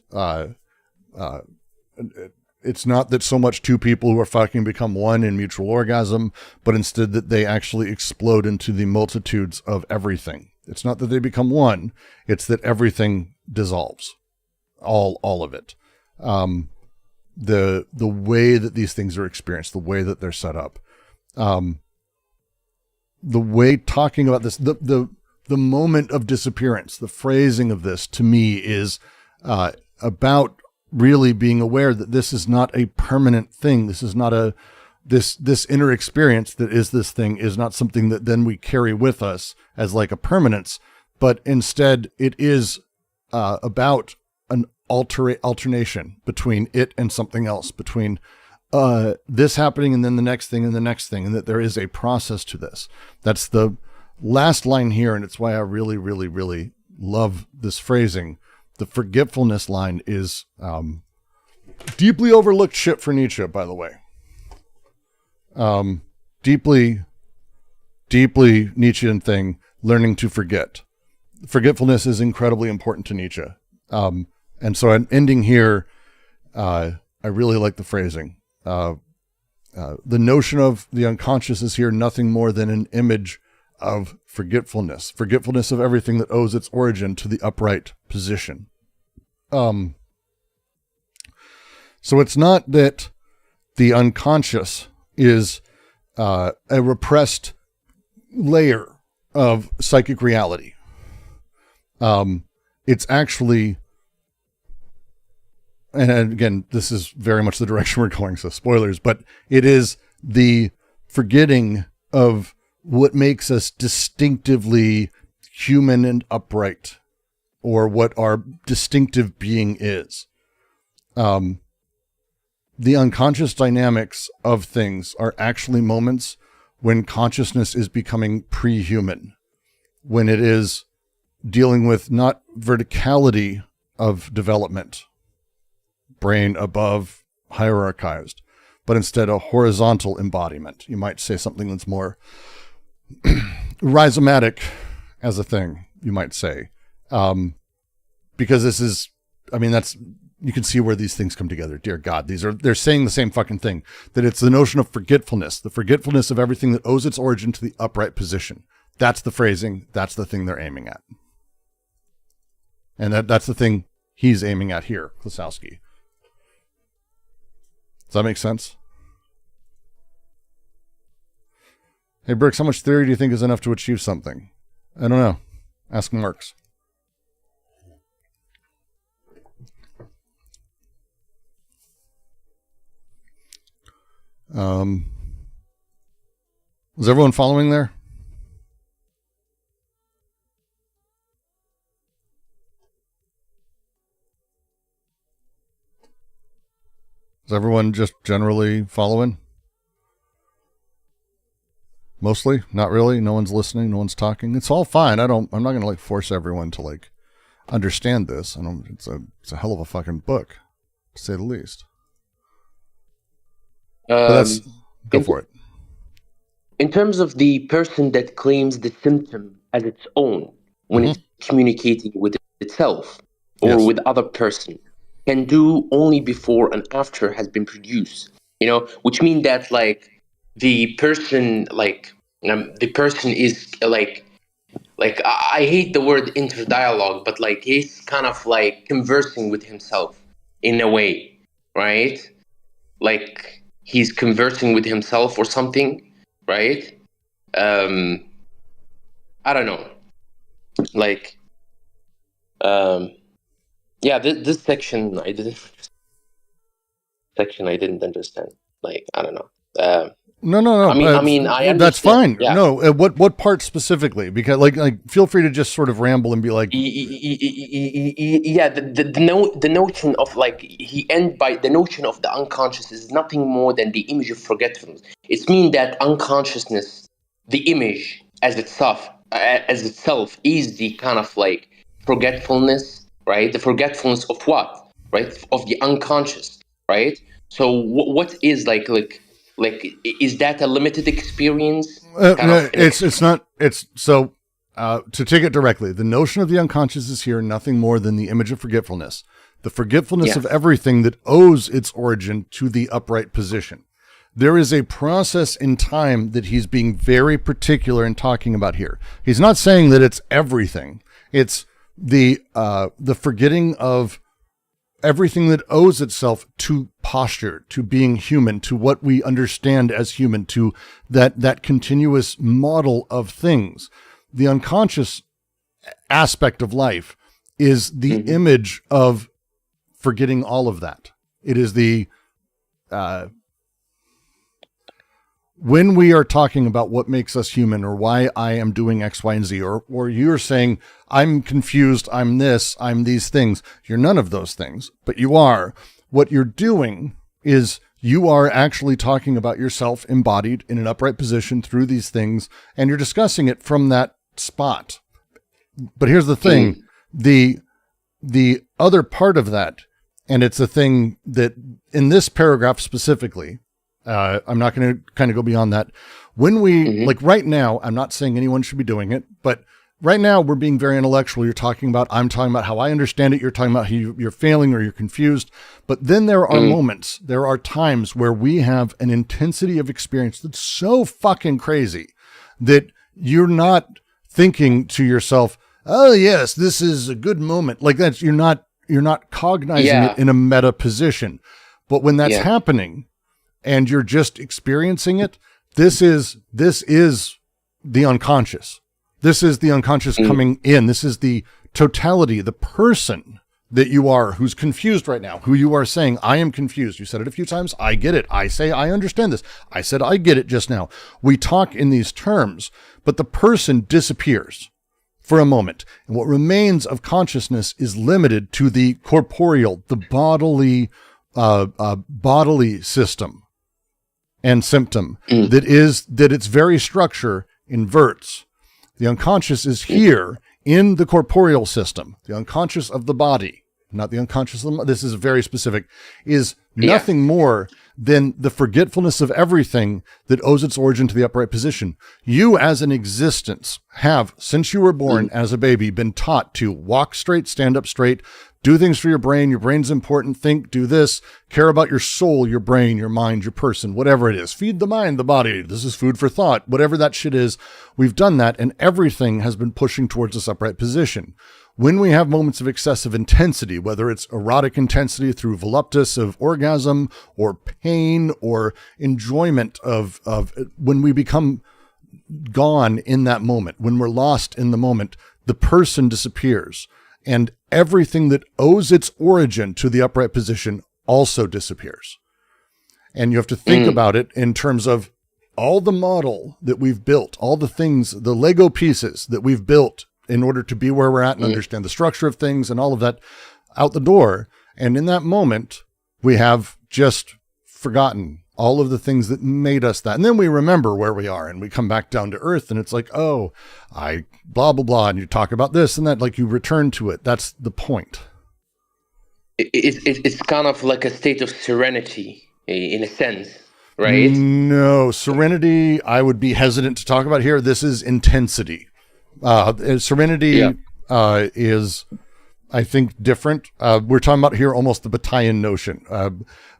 A: it's not that so much two people who are fucking become one in mutual orgasm, but instead that they actually explode into the multitudes of everything. It's not that they become one, it's that everything dissolves. All of it. The way that these things are experienced, the way that they're set up, the way talking about this, the moment of disappearance, the phrasing of this to me is about really being aware that this is not a permanent thing. This is not this inner experience that is this thing is not something that then we carry with us as like a permanence, but instead it is about an alternation between it and something else, between this happening and then the next thing and the next thing, and that there is a process to this. That's the last line here, and it's why I really, really, really love this phrasing. The forgetfulness line is deeply overlooked shit for Nietzsche, by the way. Deeply, deeply Nietzschean thing, learning to forget. Forgetfulness is incredibly important to Nietzsche. And so I'm ending here. I really like the phrasing. The notion of the unconscious is here nothing more than an image of forgetfulness of everything that owes its origin to the upright position. So it's not that the unconscious is a repressed layer of psychic reality. It's actually and again, this is very much the direction we're going, so spoilers, but it is the forgetting of what makes us distinctively human and upright, or what our distinctive being is. The unconscious dynamics of things are actually moments when consciousness is becoming pre-human, when it is dealing with not verticality of development, brain above, hierarchized, but instead a horizontal embodiment. You might say something that's more rhizomatic as a thing, you might say. Because this is, I mean, that's, you can see where these things come together. Dear God, they're saying the same fucking thing, that it's the notion of forgetfulness, the forgetfulness of everything that owes its origin to the upright position. That's the phrasing. That's the thing they're aiming at. And that's the thing he's aiming at here, Klossowski. Does that make sense? Hey, Brooks, how much theory do you think is enough to achieve something? I don't know. Ask Marx. Is everyone following there? Is everyone just generally following? Mostly? Not really? No one's listening? No one's talking? It's all fine. I'm not going to force everyone to understand this. It's a hell of a fucking book, to say the least. Go for it.
D: In terms of the person that claims the symptom as its own when it's communicating with itself or with other person, can do only before and after has been produced, which means that the person is I hate the word interdialogue, but he's kind of conversing with himself in a way, right? He's conversing with himself or something, right? I don't know. This section I didn't understand. I don't know.
A: No.
D: I mean, I understand.
A: That's fine.
D: Yeah.
A: No, what part specifically? Because feel free to just sort of ramble and be like.
D: Yeah, the notion of he end by the notion of the unconscious is nothing more than the image of forgetfulness. It means that unconsciousness, the image as itself is the kind of forgetfulness, right? The forgetfulness of what, right? Of the unconscious, right? So what is is that a limited experience?
A: It's not. It's so. To take it directly, the notion of the unconscious is here nothing more than the image of forgetfulness, the forgetfulness of everything that owes its origin to the upright position. There is a process in time that he's being very particular in talking about here. He's not saying that it's everything. It's the forgetting of everything that owes itself to posture, to being human, to what we understand as human, to that continuous model of things. The unconscious aspect of life is the image of forgetting all of that. It is the when we are talking about what makes us human, or why I am doing X, Y, and Z, or you're saying I'm confused, I'm this, I'm these things. You're none of those things, but you are. What you're doing is you are actually talking about yourself embodied in an upright position through these things, and you're discussing it from that spot. But here's the thing, the other part of that, and it's a thing that in this paragraph specifically, I'm not going to kind of go beyond that. When we, right now, I'm not saying anyone should be doing it, but right now we're being very intellectual. I'm talking about how I understand it. You're talking about how you're failing or you're confused. But then there are moments, there are times where we have an intensity of experience that's so fucking crazy that you're not thinking to yourself, oh yes, this is a good moment. That you're not cognizing it in a meta position. But when that's happening and you're just experiencing it, this is the unconscious. This is the unconscious coming in. This is the totality, the person that you are, who's confused right now, who you are saying, I am confused. You said it a few times. I get it. I say, I understand this. I said, I get it just now. We talk in these terms, but the person disappears for a moment. And what remains of consciousness is limited to the corporeal, the bodily system and symptom that its very structure inverts. The unconscious is here in the corporeal system. The unconscious of the body, not the unconscious of the, this is very specific, is nothing more than the forgetfulness of everything that owes its origin to the upright position. You as an existence have, since you were born as a baby, been taught to walk straight, stand up straight, do things for your brain. Your brain's important. Think, do this, care about your soul, your brain, your mind, your person, whatever it is. Feed the mind, the body. This is food for thought. Whatever that shit is, we've done that, and everything has been pushing towards this upright position. When we have moments of excessive intensity, whether it's erotic intensity through voluptus of orgasm or pain or enjoyment of when we become gone in that moment, when we're lost in the moment, the person disappears, and everything that owes its origin to the upright position also disappears. And you have to think about it in terms of all the model that we've built, all the things, the Lego pieces that we've built in order to be where we're at and understand the structure of things and all of that out the door. And in that moment, we have just forgotten all of the things that made us that. And then we remember where we are and we come back down to earth and it's like, oh, I blah, blah, blah. And you talk about this and that, like you return to it. That's the point.
D: It's kind of like a state of serenity in a sense, right?
A: No, serenity, I would be hesitant to talk about here. This is intensity. Serenity is, I think, different. We're talking about here almost the battalion notion.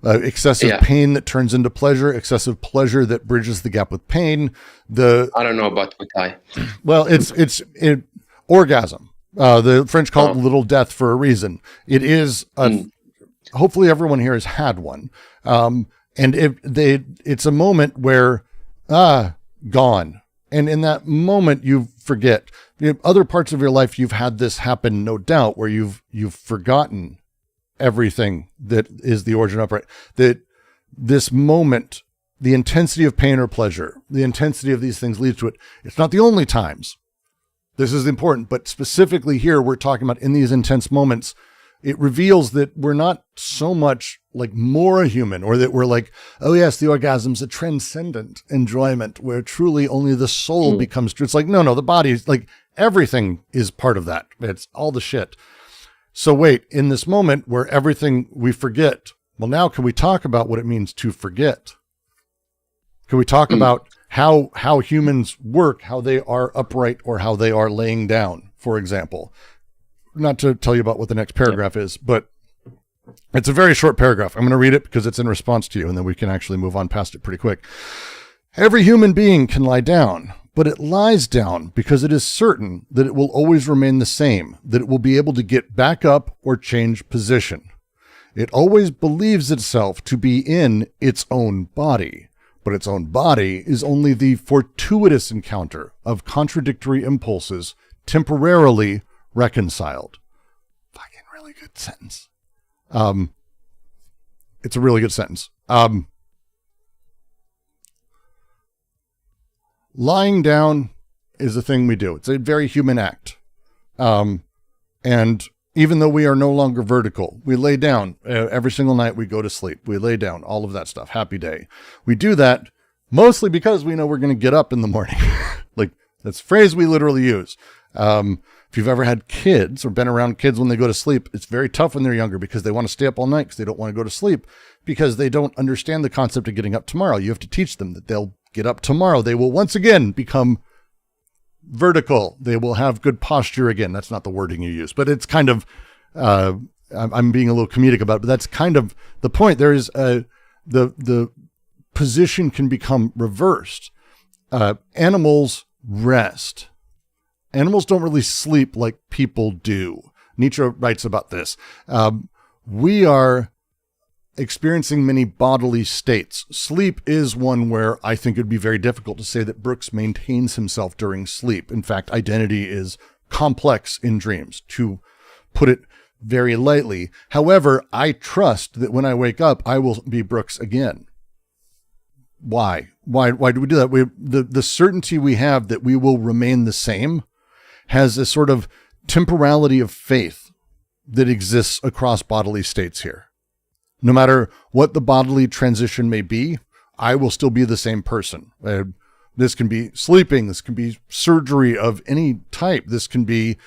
A: Excessive pain that turns into pleasure, excessive pleasure that bridges the gap with pain. I
D: don't know about battalion.
A: Well, it's orgasm. The French call it little death for a reason. It is, hopefully everyone here has had one. And it's a moment where, gone. And in that moment, you forget. Other parts of your life, you've had this happen, no doubt, where you've forgotten everything that is the origin upright. That this moment, the intensity of pain or pleasure, the intensity of these things leads to it. It's not the only times. This is important, but specifically here, we're talking about in these intense moments, it reveals that we're not so much like more human, or that we're like, oh yes, the orgasm's a transcendent enjoyment where truly only the soul becomes true. It's like, no, the body is like, everything is part of that. It's all the shit. So wait, in this moment where everything we forget, well, now can we talk about what it means to forget? Can we talk about how humans work, how they are upright or how they are laying down, for example? Not to tell you about what the next paragraph is, but it's a very short paragraph. I'm going to read it because it's in response to you, and then we can actually move on past it pretty quick. Every human being can lie down, but it lies down because it is certain that it will always remain the same, that it will be able to get back up or change position. It always believes itself to be in its own body, but its own body is only the fortuitous encounter of contradictory impulses temporarily reconciled. Fucking really good sentence. It's a really good sentence. Lying down is a thing we do. It's a very human act. And even though we are no longer vertical, we lay down every single night. We go to sleep. We lay down, all of that stuff. Happy day. We do that mostly because we know we're going to get up in the morning. Like, that's a phrase we literally use. If you've ever had kids or been around kids when they go to sleep, it's very tough when they're younger because they want to stay up all night because they don't want to go to sleep because they don't understand the concept of getting up tomorrow. You have to teach them that they'll get up tomorrow. They will once again become vertical. They will have good posture again. That's not the wording you use, but it's kind of, I'm being a little comedic about it, but that's kind of the point. There is the position can become reversed. Animals rest. Animals don't really sleep like people do. Nietzsche writes about this. We are experiencing many bodily states. Sleep is one where I think it'd be very difficult to say that Brooks maintains himself during sleep. In fact, identity is complex in dreams. To put it very lightly. However, I trust that when I wake up, I will be Brooks again. Why? Why do we do that? The certainty we have that we will remain the same has a sort of temporality of faith that exists across bodily states here. No matter what the bodily transition may be, I will still be the same person. This can be sleeping. This can be surgery of any type. This can be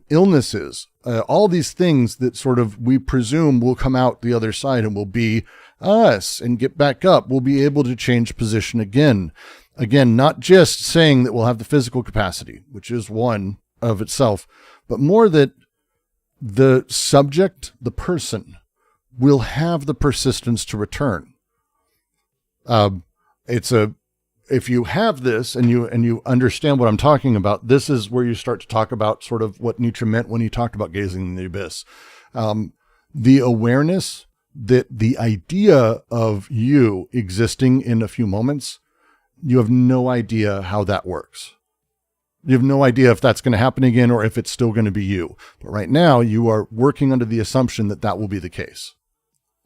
A: illnesses. All these things that sort of we presume will come out the other side and will be us and get back up. We'll be able to change position again. Again, not just saying that we'll have the physical capacity, which is one of itself, but more that the subject, the person, will have the persistence to return. If you have this and you understand what I'm talking about, this is where you start to talk about sort of what Nietzsche meant when he talked about gazing in the abyss. The awareness that the idea of you existing in a few moments, you have no idea how that works. You have no idea if that's going to happen again or if it's still going to be you. But right now you are working under the assumption that that will be the case.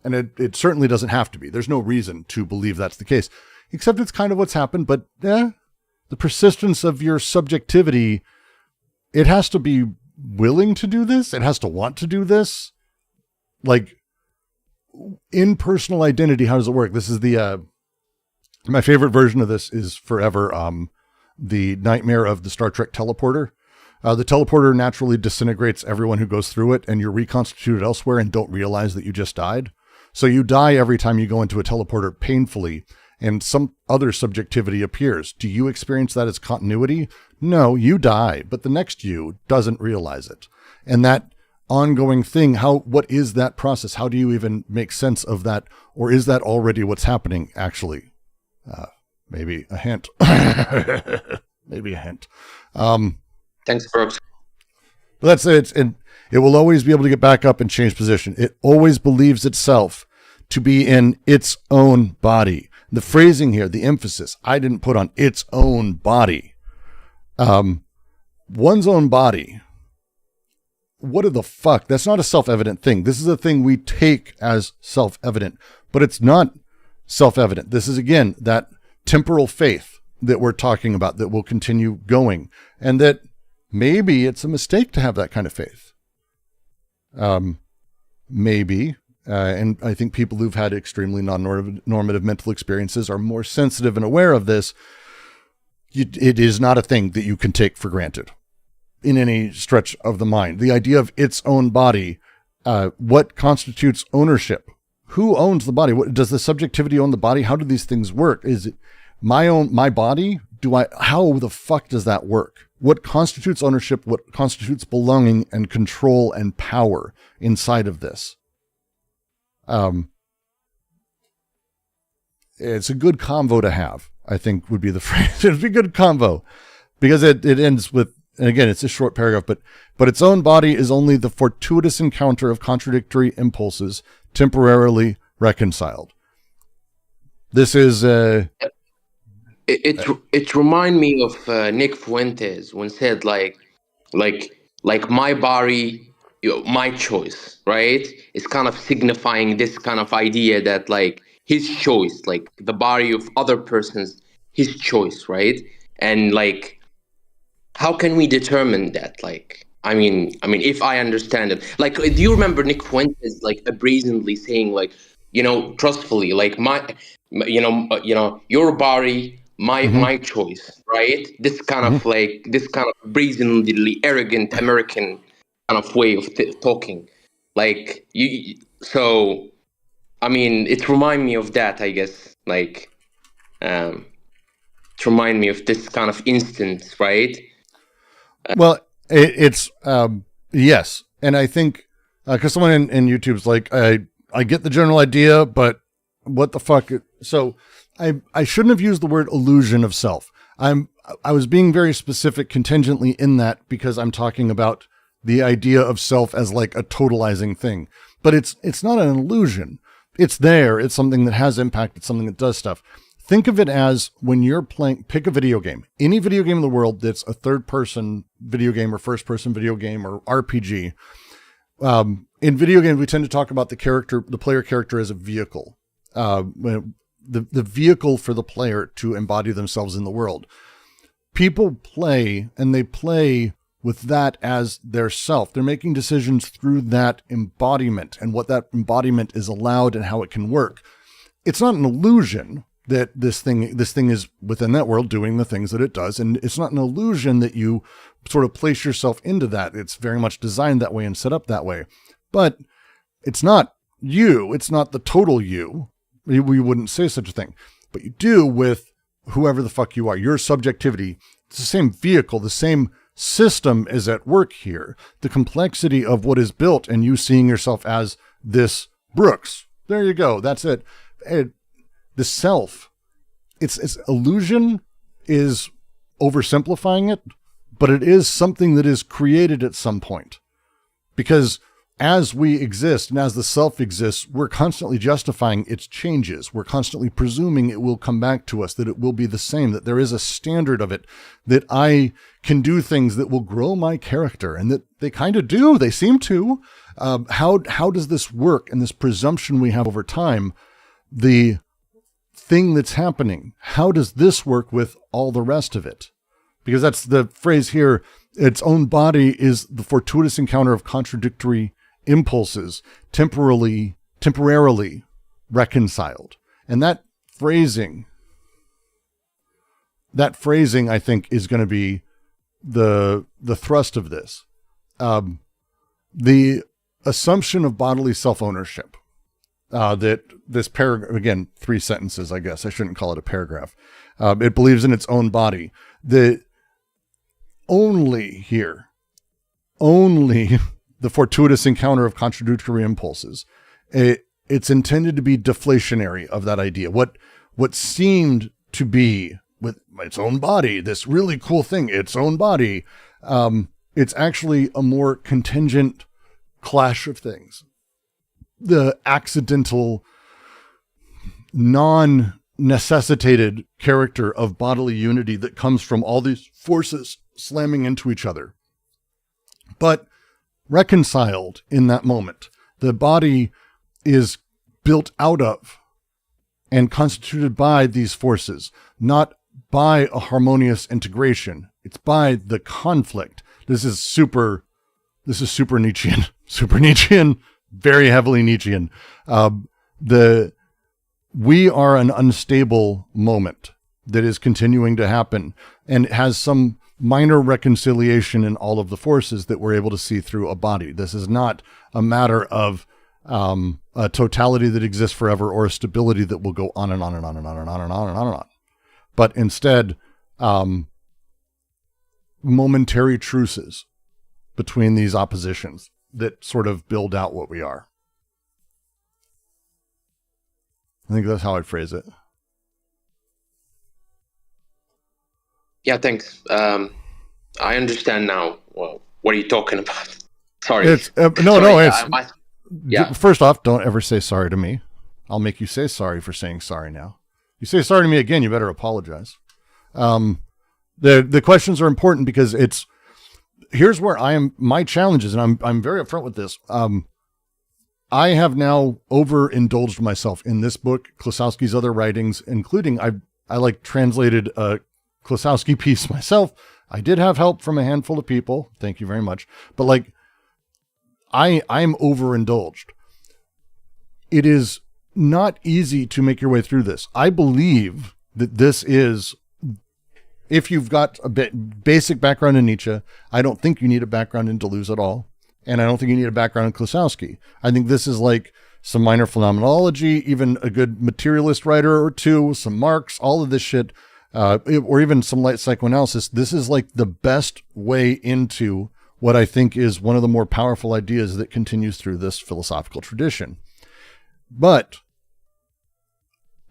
A: And it certainly doesn't have to be. There's no reason to believe that's the case, except it's kind of what's happened. But the persistence of your subjectivity, it has to be willing to do this. It has to want to do this. Like in personal identity, how does it work? This is my favorite version of this is forever the nightmare of the Star Trek teleporter. The teleporter naturally disintegrates everyone who goes through it, and you're reconstituted elsewhere and don't realize that you just died. So you die every time you go into a teleporter painfully, and some other subjectivity appears. Do you experience that as continuity? No, you die, but the next you doesn't realize it. And that ongoing thing, what is that process? How do you even make sense of that? Or is that already what's happening, actually? Maybe a hint. Maybe a hint.
D: Thanks, Brooks.
A: But that's it. And it will always be able to get back up and change position. It always believes itself to be in its own body. The phrasing here, the emphasis, I didn't put on its own body. One's own body. What the fuck? That's not a self-evident thing. This is a thing we take as self-evident, but it's not self-evident. This is, again, that temporal faith that we're talking about that will continue going, and that maybe it's a mistake to have that kind of faith. Maybe, and I think people who've had extremely non-normative mental experiences are more sensitive and aware of this. It is not a thing that you can take for granted in any stretch of the mind. The idea of its own body, what constitutes ownership? Who owns the body? Does the subjectivity own the body? How do these things work? Is it my body? How the fuck does that work? What constitutes ownership? What constitutes belonging and control and power inside of this? It's a good convo to have, I think would be the phrase. It'd be a good convo because it ends with, and again, it's a short paragraph, but its own body is only the fortuitous encounter of contradictory impulses temporarily reconciled. This is
D: it remind me of Nick Fuentes when said like my body, my choice, right? It's kind of signifying this kind of idea that like his choice, like the body of other persons, his choice, right? And like, how can we determine that? Like, I mean, if I understand it, like, do you remember Nick Fuentes like brazenly saying like, trustfully, like your body, my choice, right? This kind of brazenly arrogant American kind of way of talking, like you. So, I mean, it remind me of that, I guess. Like, it remind me of this kind of instance, right?
A: Well, it's yes, and I think because someone in YouTube's like, I get the general idea, but what the fuck? So I shouldn't have used the word illusion of self. I was being very specific contingently in that because I'm talking about the idea of self as like a totalizing thing, but it's not an illusion. It's there. It's something that has impact. It's something that does stuff. Think of it as when you're pick a video game, any video game in the world that's a third-person video game or first-person video game or RPG. in video games, we tend to talk about the player character as a vehicle, the vehicle for the player to embody themselves in the world. People play, and they play with that as their self. They're making decisions through that embodiment and what that embodiment is allowed and how it can work. It's not an illusion that this thing is within that world doing the things that it does. And it's not an illusion that you sort of place yourself into that. It's very much designed that way and set up that way. But it's not you. It's not the total you. We wouldn't say such a thing. But you do with whoever the fuck you are. Your subjectivity. It's the same vehicle, the same system is at work here. The complexity of what is built and you seeing yourself as this Brooks. There you go. That's it. The self, its illusion is oversimplifying it, but it is something that is created at some point. Because as we exist and as the self exists, we're constantly justifying its changes. We're constantly presuming it will come back to us, that it will be the same, that there is a standard of it, that I can do things that will grow my character, and that they kind of do. They seem to. How does this work? And this presumption we have over time, the thing that's happening, how does this work with all the rest of it? Because that's the phrase here. Its own body is the fortuitous encounter of contradictory impulses, temporarily reconciled. And that phrasing, I think, is going to be the thrust of this. The assumption of bodily self-ownership, that this paragraph, again, 3 sentences, I guess, I shouldn't call it a paragraph. It believes in its own body. The fortuitous encounter of contradictory impulses. It's intended to be deflationary of that idea. What seemed to be with its own body, this really cool thing, its own body, it's actually a more contingent clash of things. The accidental, non-necessitated character of bodily unity that comes from all these forces slamming into each other. But reconciled in that moment. The body is built out of and constituted by these forces, not by a harmonious integration. It's by the conflict. This is super Nietzschean, very heavily Nietzschean. We are an unstable moment that is continuing to happen, and it has some minor reconciliation in all of the forces that we're able to see through a body. This is not a matter of a totality that exists forever or a stability that will go on and on and on and on and on and on and on and on. But instead, momentary truces between these oppositions that sort of build out what we are. I think that's how I'd phrase it.
D: Yeah, thanks. I understand now. Well, what are you talking about? Sorry.
A: First off, don't ever say sorry to me. I'll make you say sorry for saying sorry now. You say sorry to me again, you better apologize. The questions are important because here's where my challenges, and I'm very upfront with this. I have now overindulged myself in this book, Klossowski's other writings, including I translated a Klossowski piece myself. I did have help from a handful of people. Thank you very much. But I'm overindulged. It is not easy to make your way through this. I believe that this is, if you've got a basic background in Nietzsche, I don't think you need a background in Deleuze at all. And I don't think you need a background in Klossowski. I think this is like some minor phenomenology, even a good materialist writer or two, some Marx, all of this shit, or even some light psychoanalysis. This is like the best way into what I think is one of the more powerful ideas that continues through this philosophical tradition. But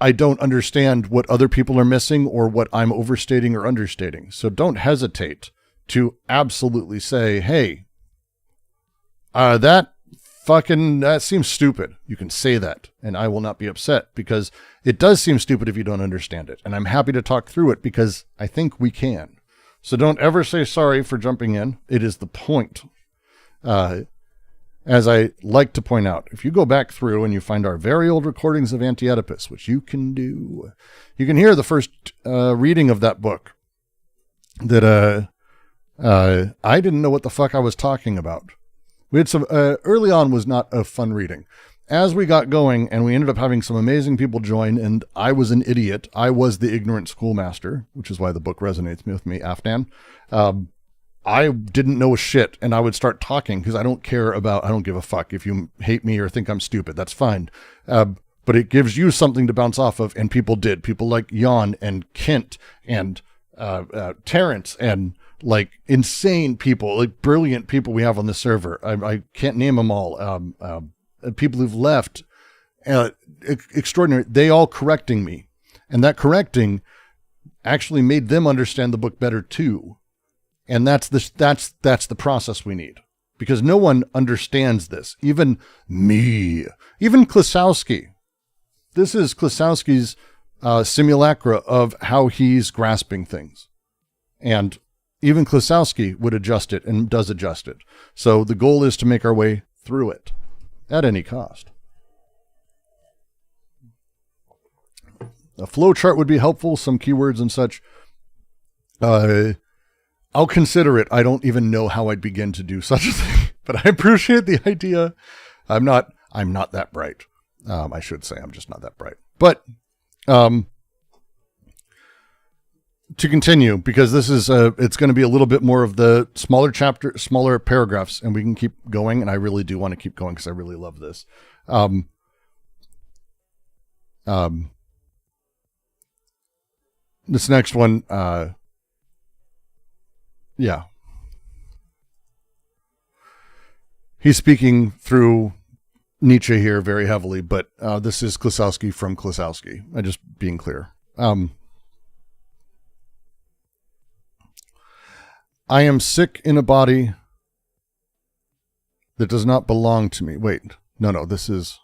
A: I don't understand what other people are missing or what I'm overstating or understating. So don't hesitate to absolutely say, hey, that seems stupid. You can say that and I will not be upset because it does seem stupid if you don't understand it. And I'm happy to talk through it because I think we can. So don't ever say sorry for jumping in. It is the point. as I like to point out, if you go back through and you find our very old recordings of Anti-Oedipus, which you can do, you can hear the first reading of that book that I didn't know what the fuck I was talking about. We had some, early on was not a fun reading. As we got going and we ended up having some amazing people join, and I was an idiot. I was the ignorant schoolmaster, which is why the book resonates with me, Afnan. I didn't know a shit, and I would start talking because I don't give a fuck if you hate me or think I'm stupid. That's fine. But it gives you something to bounce off of, and people did. People like Jan and Kent and Terrence and like insane people, like brilliant people we have on the server. I can't name them all. People who've left, extraordinary. They all correcting me, and that correcting actually made them understand the book better too. And that's the process we need, because no one understands this. Even me, even Klossowski. This is Klossowski's simulacra of how he's grasping things. And even Klossowski would adjust it and does adjust it. So the goal is to make our way through it at any cost. A flow chart would be helpful, some keywords and such. I'll consider it. I don't even know how I'd begin to do such a thing, but I appreciate the idea. I'm not that bright. I should say I'm just not that bright. But to continue, because this is it's going to be a little bit more of the smaller paragraphs, and we can keep going. And I really do want to keep going because I really love this. This next one, yeah. He's speaking through Nietzsche here very heavily, but this is Klossowski from Klossowski. I'm just being clear. I am sick in a body that does not belong to me. Wait, no, this is...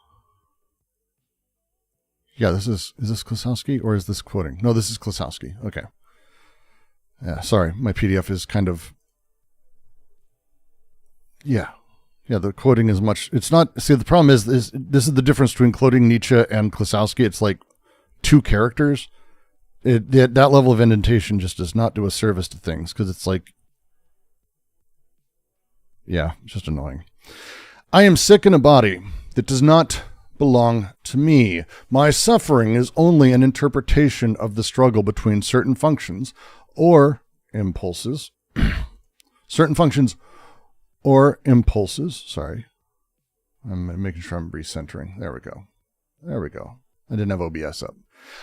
A: Yeah, is this Klossowski or is this quoting? No, this is Klossowski. Okay. Yeah, sorry, my PDF is kind of... Yeah, the quoting is much... It's not... See, the problem is this is the difference between quoting Nietzsche and Klossowski. It's like two characters. That level of indentation just does not do a service to things, because it's like... Yeah, it's just annoying. I am sick in a body that does not belong to me. My suffering is only an interpretation of the struggle between certain functions or impulses. Certain functions or impulses. Sorry. I'm making sure I'm recentering. There we go. I didn't have OBS up.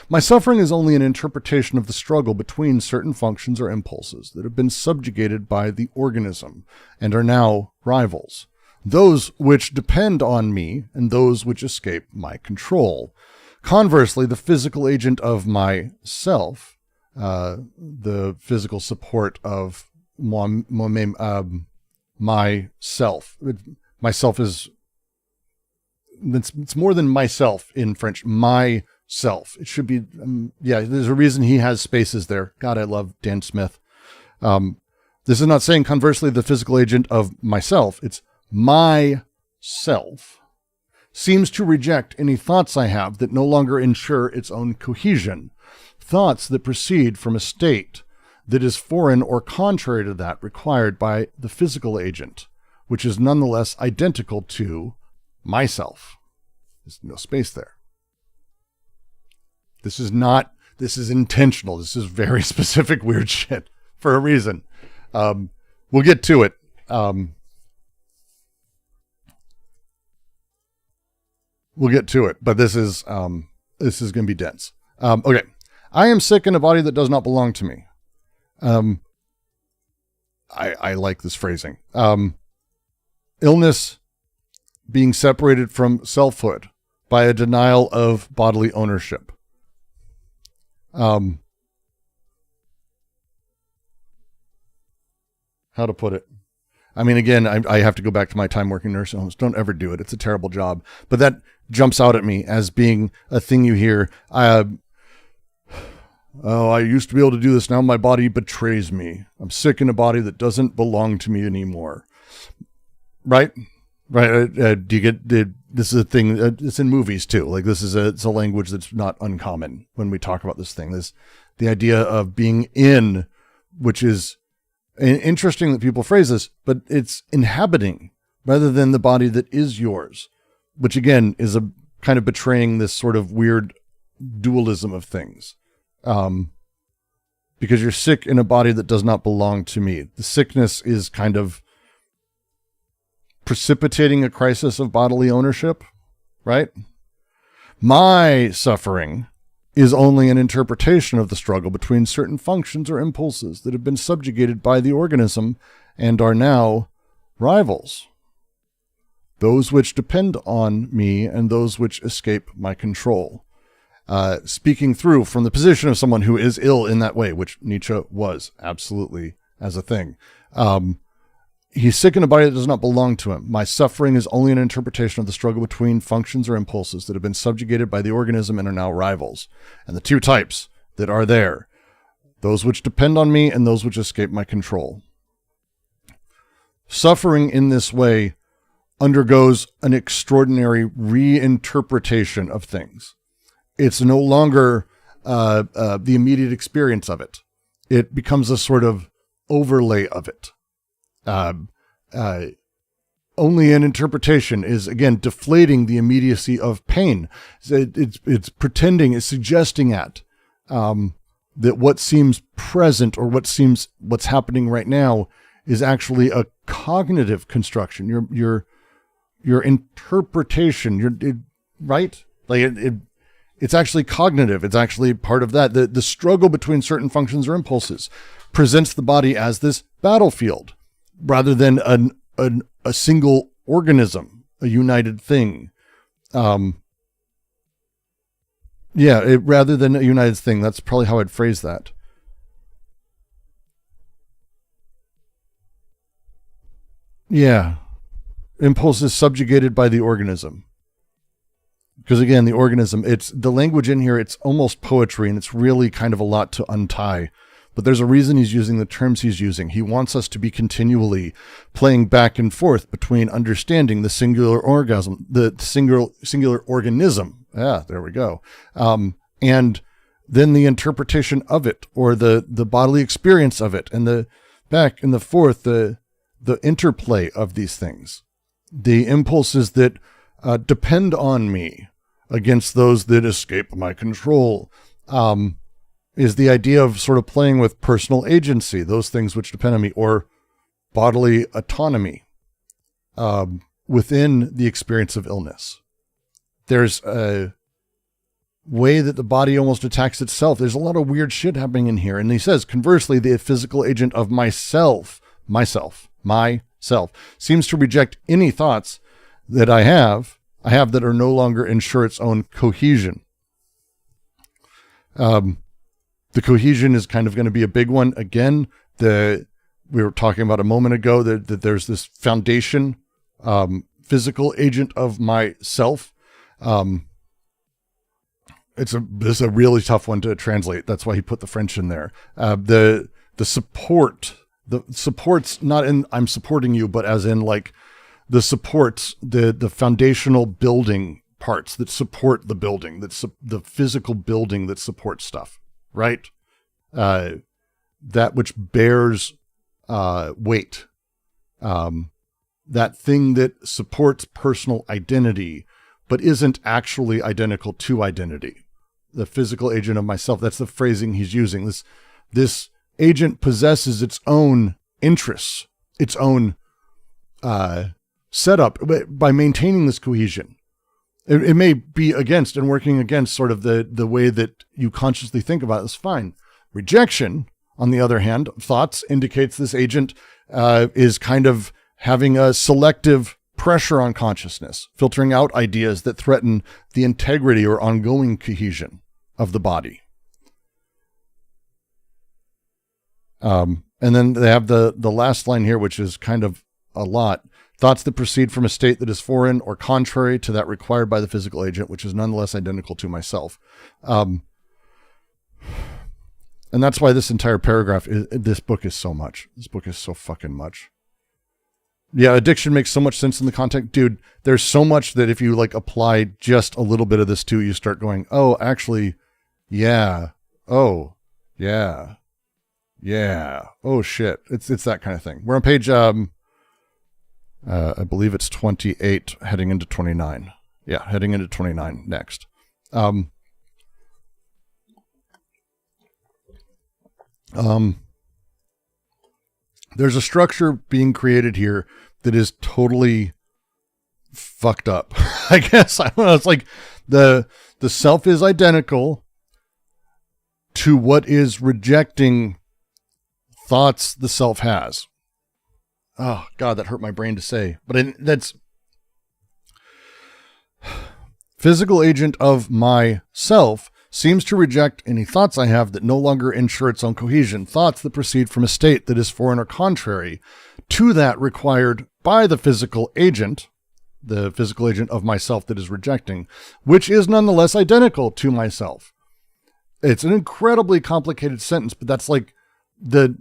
A: My suffering is only an interpretation of the struggle between certain functions or impulses that have been subjugated by the organism and are now rivals. Those which depend on me and those which escape my control. Conversely, the physical agent of myself, the physical support of myself. Myself is, it's more than myself in French. Myself. It should be, there's a reason he has spaces there. God, I love Dan Smith. This is not saying conversely the physical agent of myself. It's myself seems to reject any thoughts I have that no longer ensure its own cohesion. Thoughts that proceed from a state that is foreign or contrary to that required by the physical agent, which is nonetheless identical to myself. There's no space there. This is intentional. This is very specific weird shit for a reason. We'll get to it. We'll get to it, but this is going to be dense. Okay. I am sick in a body that does not belong to me. I like this phrasing. Illness being separated from selfhood by a denial of bodily ownership. How to put it? I mean, again, I have to go back to my time working nursing homes. Don't ever do it. It's a terrible job. But that jumps out at me as being a thing you hear. I used to be able to do this. Now my body betrays me. I'm sick in a body that doesn't belong to me anymore. Right? Right. Do you get this is a thing. It's in movies too. Like it's a language that's not uncommon when we talk about this thing. The idea of being in, which is interesting that people phrase this, but it's inhabiting rather than the body that is yours, which again is a kind of betraying this sort of weird dualism of things. Because you're sick in a body that does not belong to me. The sickness is kind of precipitating a crisis of bodily ownership, right? My suffering is only an interpretation of the struggle between certain functions or impulses that have been subjugated by the organism and are now rivals. Those which depend on me and those which escape my control. Speaking through from the position of someone who is ill in that way, which Nietzsche was absolutely as a thing. He's sick in a body that does not belong to him. My suffering is only an interpretation of the struggle between functions or impulses that have been subjugated by the organism and are now rivals. And the two types that are there, those which depend on me and those which escape my control. Suffering in this way undergoes an extraordinary reinterpretation of things. It's no longer the immediate experience of it. It becomes a sort of overlay of it. Only an interpretation is, again, deflating the immediacy of pain. It's pretending, it's suggesting that what seems present or what's happening right now is actually a cognitive construction. Your interpretation, right? Like it's actually cognitive. It's actually part of that. The struggle between certain functions or impulses presents the body as this battlefield rather than a single organism, a united thing. Rather than a united thing. That's probably how I'd phrase that. Yeah. Impulse is subjugated by the organism. Because again, the organism, it's the language in here, it's almost poetry and it's really kind of a lot to untie. But there's a reason he's using the terms he's using. He wants us to be continually playing back and forth between understanding the singular orgasm, the singular organism. Yeah, there we go. And then the interpretation of it, or the bodily experience of it, and the back and the forth, the interplay of these things. The impulses that depend on me against those that escape my control. Is the idea of sort of playing with personal agency, those things which depend on me, or bodily autonomy within the experience of illness. There's a way that the body almost attacks itself. There's a lot of weird shit happening in here. And he says, conversely, the physical agent of myself, seems to reject any thoughts that I have that are no longer ensure its own cohesion. The cohesion is kind of going to be a big one. Again, we were talking about a moment ago that there's this foundation, physical agent of myself. This is a really tough one to translate. That's why he put the French in there. The supports not in I'm supporting you, but as in like the supports, the foundational building parts that support the building, that's the physical building that supports stuff. Right? That which bears weight. That thing that supports personal identity, but isn't actually identical to identity. The physical agent of myself, that's the phrasing he's using. This agent possesses its own interests, its own setup by maintaining this cohesion. It may be against and working against sort of the way that you consciously think about it is fine. Rejection, on the other hand, thoughts indicates this agent is kind of having a selective pressure on consciousness, filtering out ideas that threaten the integrity or ongoing cohesion of the body. And then they have the last line here, which is kind of a lot. Thoughts that proceed from a state that is foreign or contrary to that required by the physical agent, which is nonetheless identical to myself. And that's why this entire paragraph, this book is so much. This book is so fucking much. Yeah, addiction makes so much sense in the context. Dude, there's so much that if you like apply just a little bit of this to, you start going, oh, actually, yeah. Oh, yeah. Yeah. Oh, shit. It's that kind of thing. We're on page, I believe it's 28, heading into 29. Yeah, heading into 29 next. There's a structure being created here that is totally fucked up. I guess, I don't know. It's like the self is identical to what is rejecting thoughts the self has. Oh God, that hurt my brain to say, but that's physical agent of myself seems to reject any thoughts I have that no longer ensure its own cohesion, thoughts that proceed from a state that is foreign or contrary to that required by the physical agent of myself that is rejecting, which is nonetheless identical to myself. It's an incredibly complicated sentence, but that's like the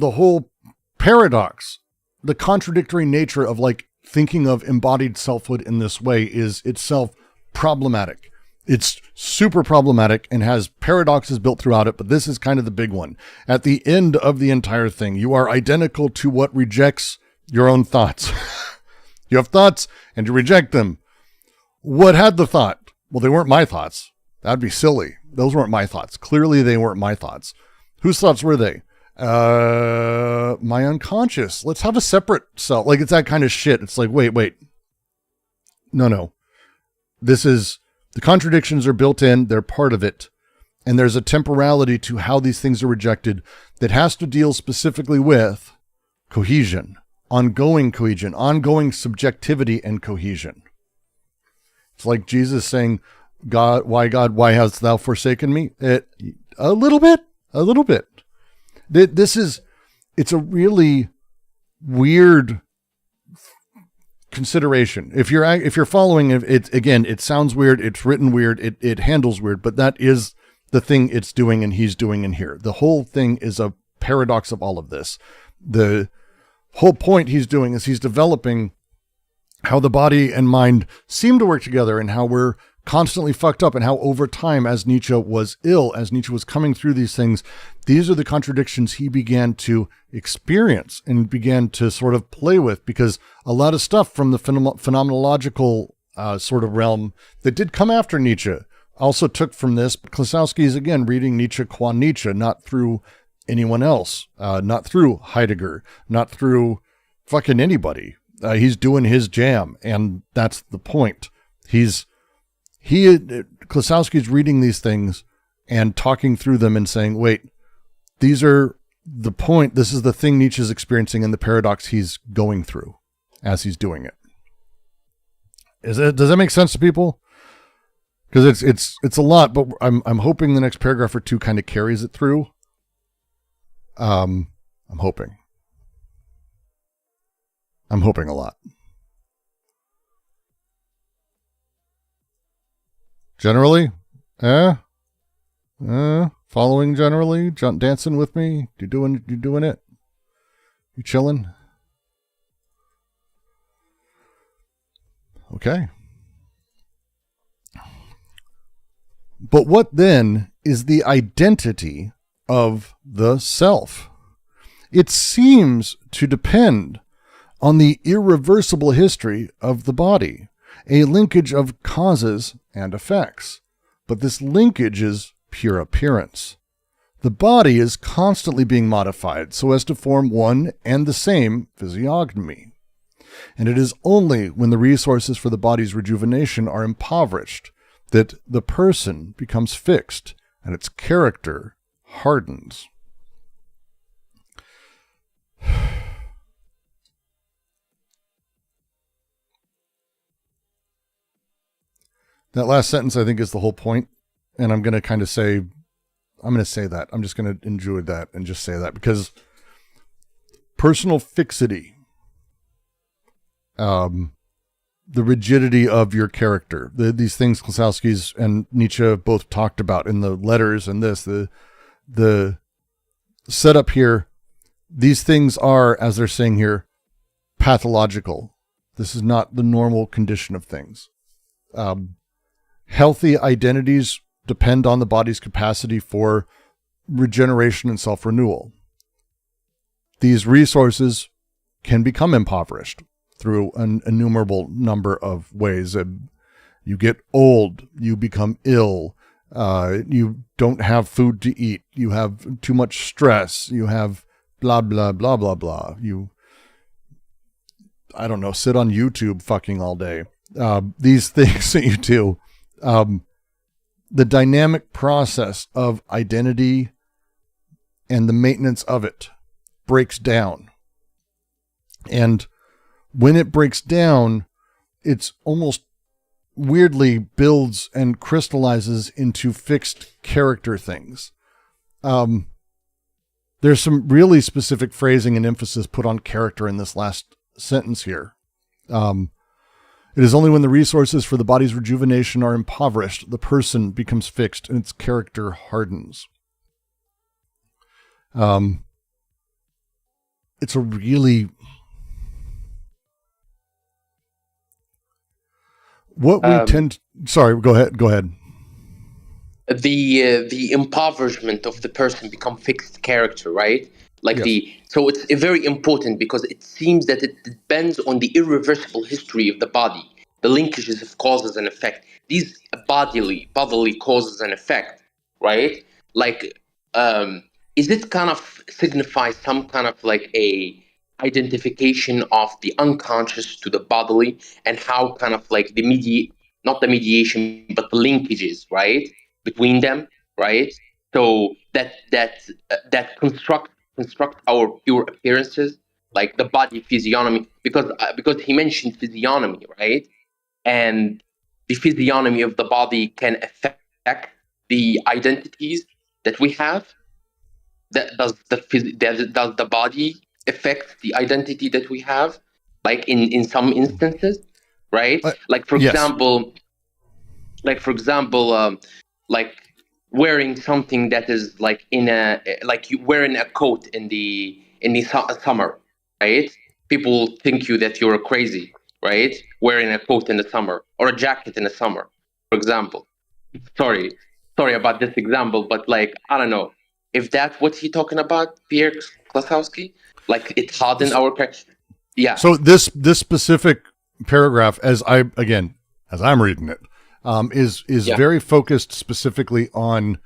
A: whole paradox, the contradictory nature of like thinking of embodied selfhood in this way is itself problematic. It's super problematic and has paradoxes built throughout it, but this is kind of the big one. At the end of the entire thing, you are identical to what rejects your own thoughts. You have thoughts and you reject them. What had the thought? Well, they weren't my thoughts. That'd be silly. Those weren't my thoughts. Clearly, they weren't my thoughts. Whose thoughts were they? My unconscious. Let's have a separate self. Like, it's that kind of shit. It's like, wait. No. The contradictions are built in. They're part of it. And there's a temporality to how these things are rejected that has to deal specifically with cohesion, ongoing subjectivity and cohesion. It's like Jesus saying, God, why hast thou forsaken me? A little bit. It's a really weird consideration. If you're following it, again, it sounds weird. It's written weird. It handles weird, but that is the thing it's doing and he's doing in here. The whole thing is a paradox of all of this. The whole point he's doing is he's developing how the body and mind seem to work together and how we're constantly fucked up and how over time, as Nietzsche was ill, as Nietzsche was coming through these things, these are the contradictions he began to experience and began to sort of play with, because a lot of stuff from the phenomenological sort of realm that did come after Nietzsche also took from this. Klossowski is again reading Nietzsche qua Nietzsche, not through anyone else, not through Heidegger, not through fucking anybody. He's doing his jam, and that's the point. Klossowski's reading these things and talking through them and saying, wait, these are the point. This is the thing Nietzsche's experiencing and the paradox he's going through as he's doing it. Does that make sense to people? Because it's a lot, but I'm hoping the next paragraph or two kind of carries it through. I'm hoping a lot. Generally, following generally, dancing with me. You doing it? You chilling? Okay. But what then is the identity of the self? It seems to depend on the irreversible history of the body, a linkage of causes and effects. But this linkage is pure appearance. The body is constantly being modified so as to form one and the same physiognomy. And it is only when the resources for the body's rejuvenation are impoverished that the person becomes fixed and its character hardens. That last sentence, I think, is the whole point. And I'm going to kind of say, I'm just going to enjoy that and just say that, because personal fixity, the rigidity of your character, these things Klossowski's and Nietzsche both talked about in the letters and the setup here, these things are, as they're saying here, pathological. This is not the normal condition of things. Healthy identities depend on the body's capacity for regeneration and self-renewal. These resources can become impoverished through an innumerable number of ways. You get old, you become ill, you don't have food to eat, you have too much stress, you have blah, blah, blah, blah, blah. I don't know, sit on YouTube fucking all day. These things that you do, the dynamic process of identity and the maintenance of it breaks down. And when it breaks down, it's almost weirdly builds and crystallizes into fixed character things. There's some really specific phrasing and emphasis put on character in this last sentence here. It is only when the resources for the body's rejuvenation are impoverished, the person becomes fixed and its character hardens. It's a really... What we tend... Sorry, go ahead.
D: The impoverishment of the person become fixed character, right? Like
A: yes.
D: So it's very important because it seems that it depends on the irreversible history of the body, the linkages of causes and effect. These bodily causes and effect, right? Like, is it kind of signify some kind of like a identification of the unconscious to the bodily, and how kind of like not the mediation, but the linkages, right, between them, right? So that construct our pure appearances, like the body physiognomy, because he mentioned physiognomy, right? And the physiognomy of the body can affect the identities that we have. Does the body affect the identity that we have, like in some instances, right? Like for example, like wearing something that is like like you wearing a coat in the summer, right? People think that you're crazy, right? Wearing a coat in the summer or a jacket in the summer, for example. Sorry about this example, but like, I don't know if that's what he's talking about, Pierre Klossowski. Like it hardened our character. Yeah.
A: So this specific paragraph, as I'm reading it, is very focused specifically on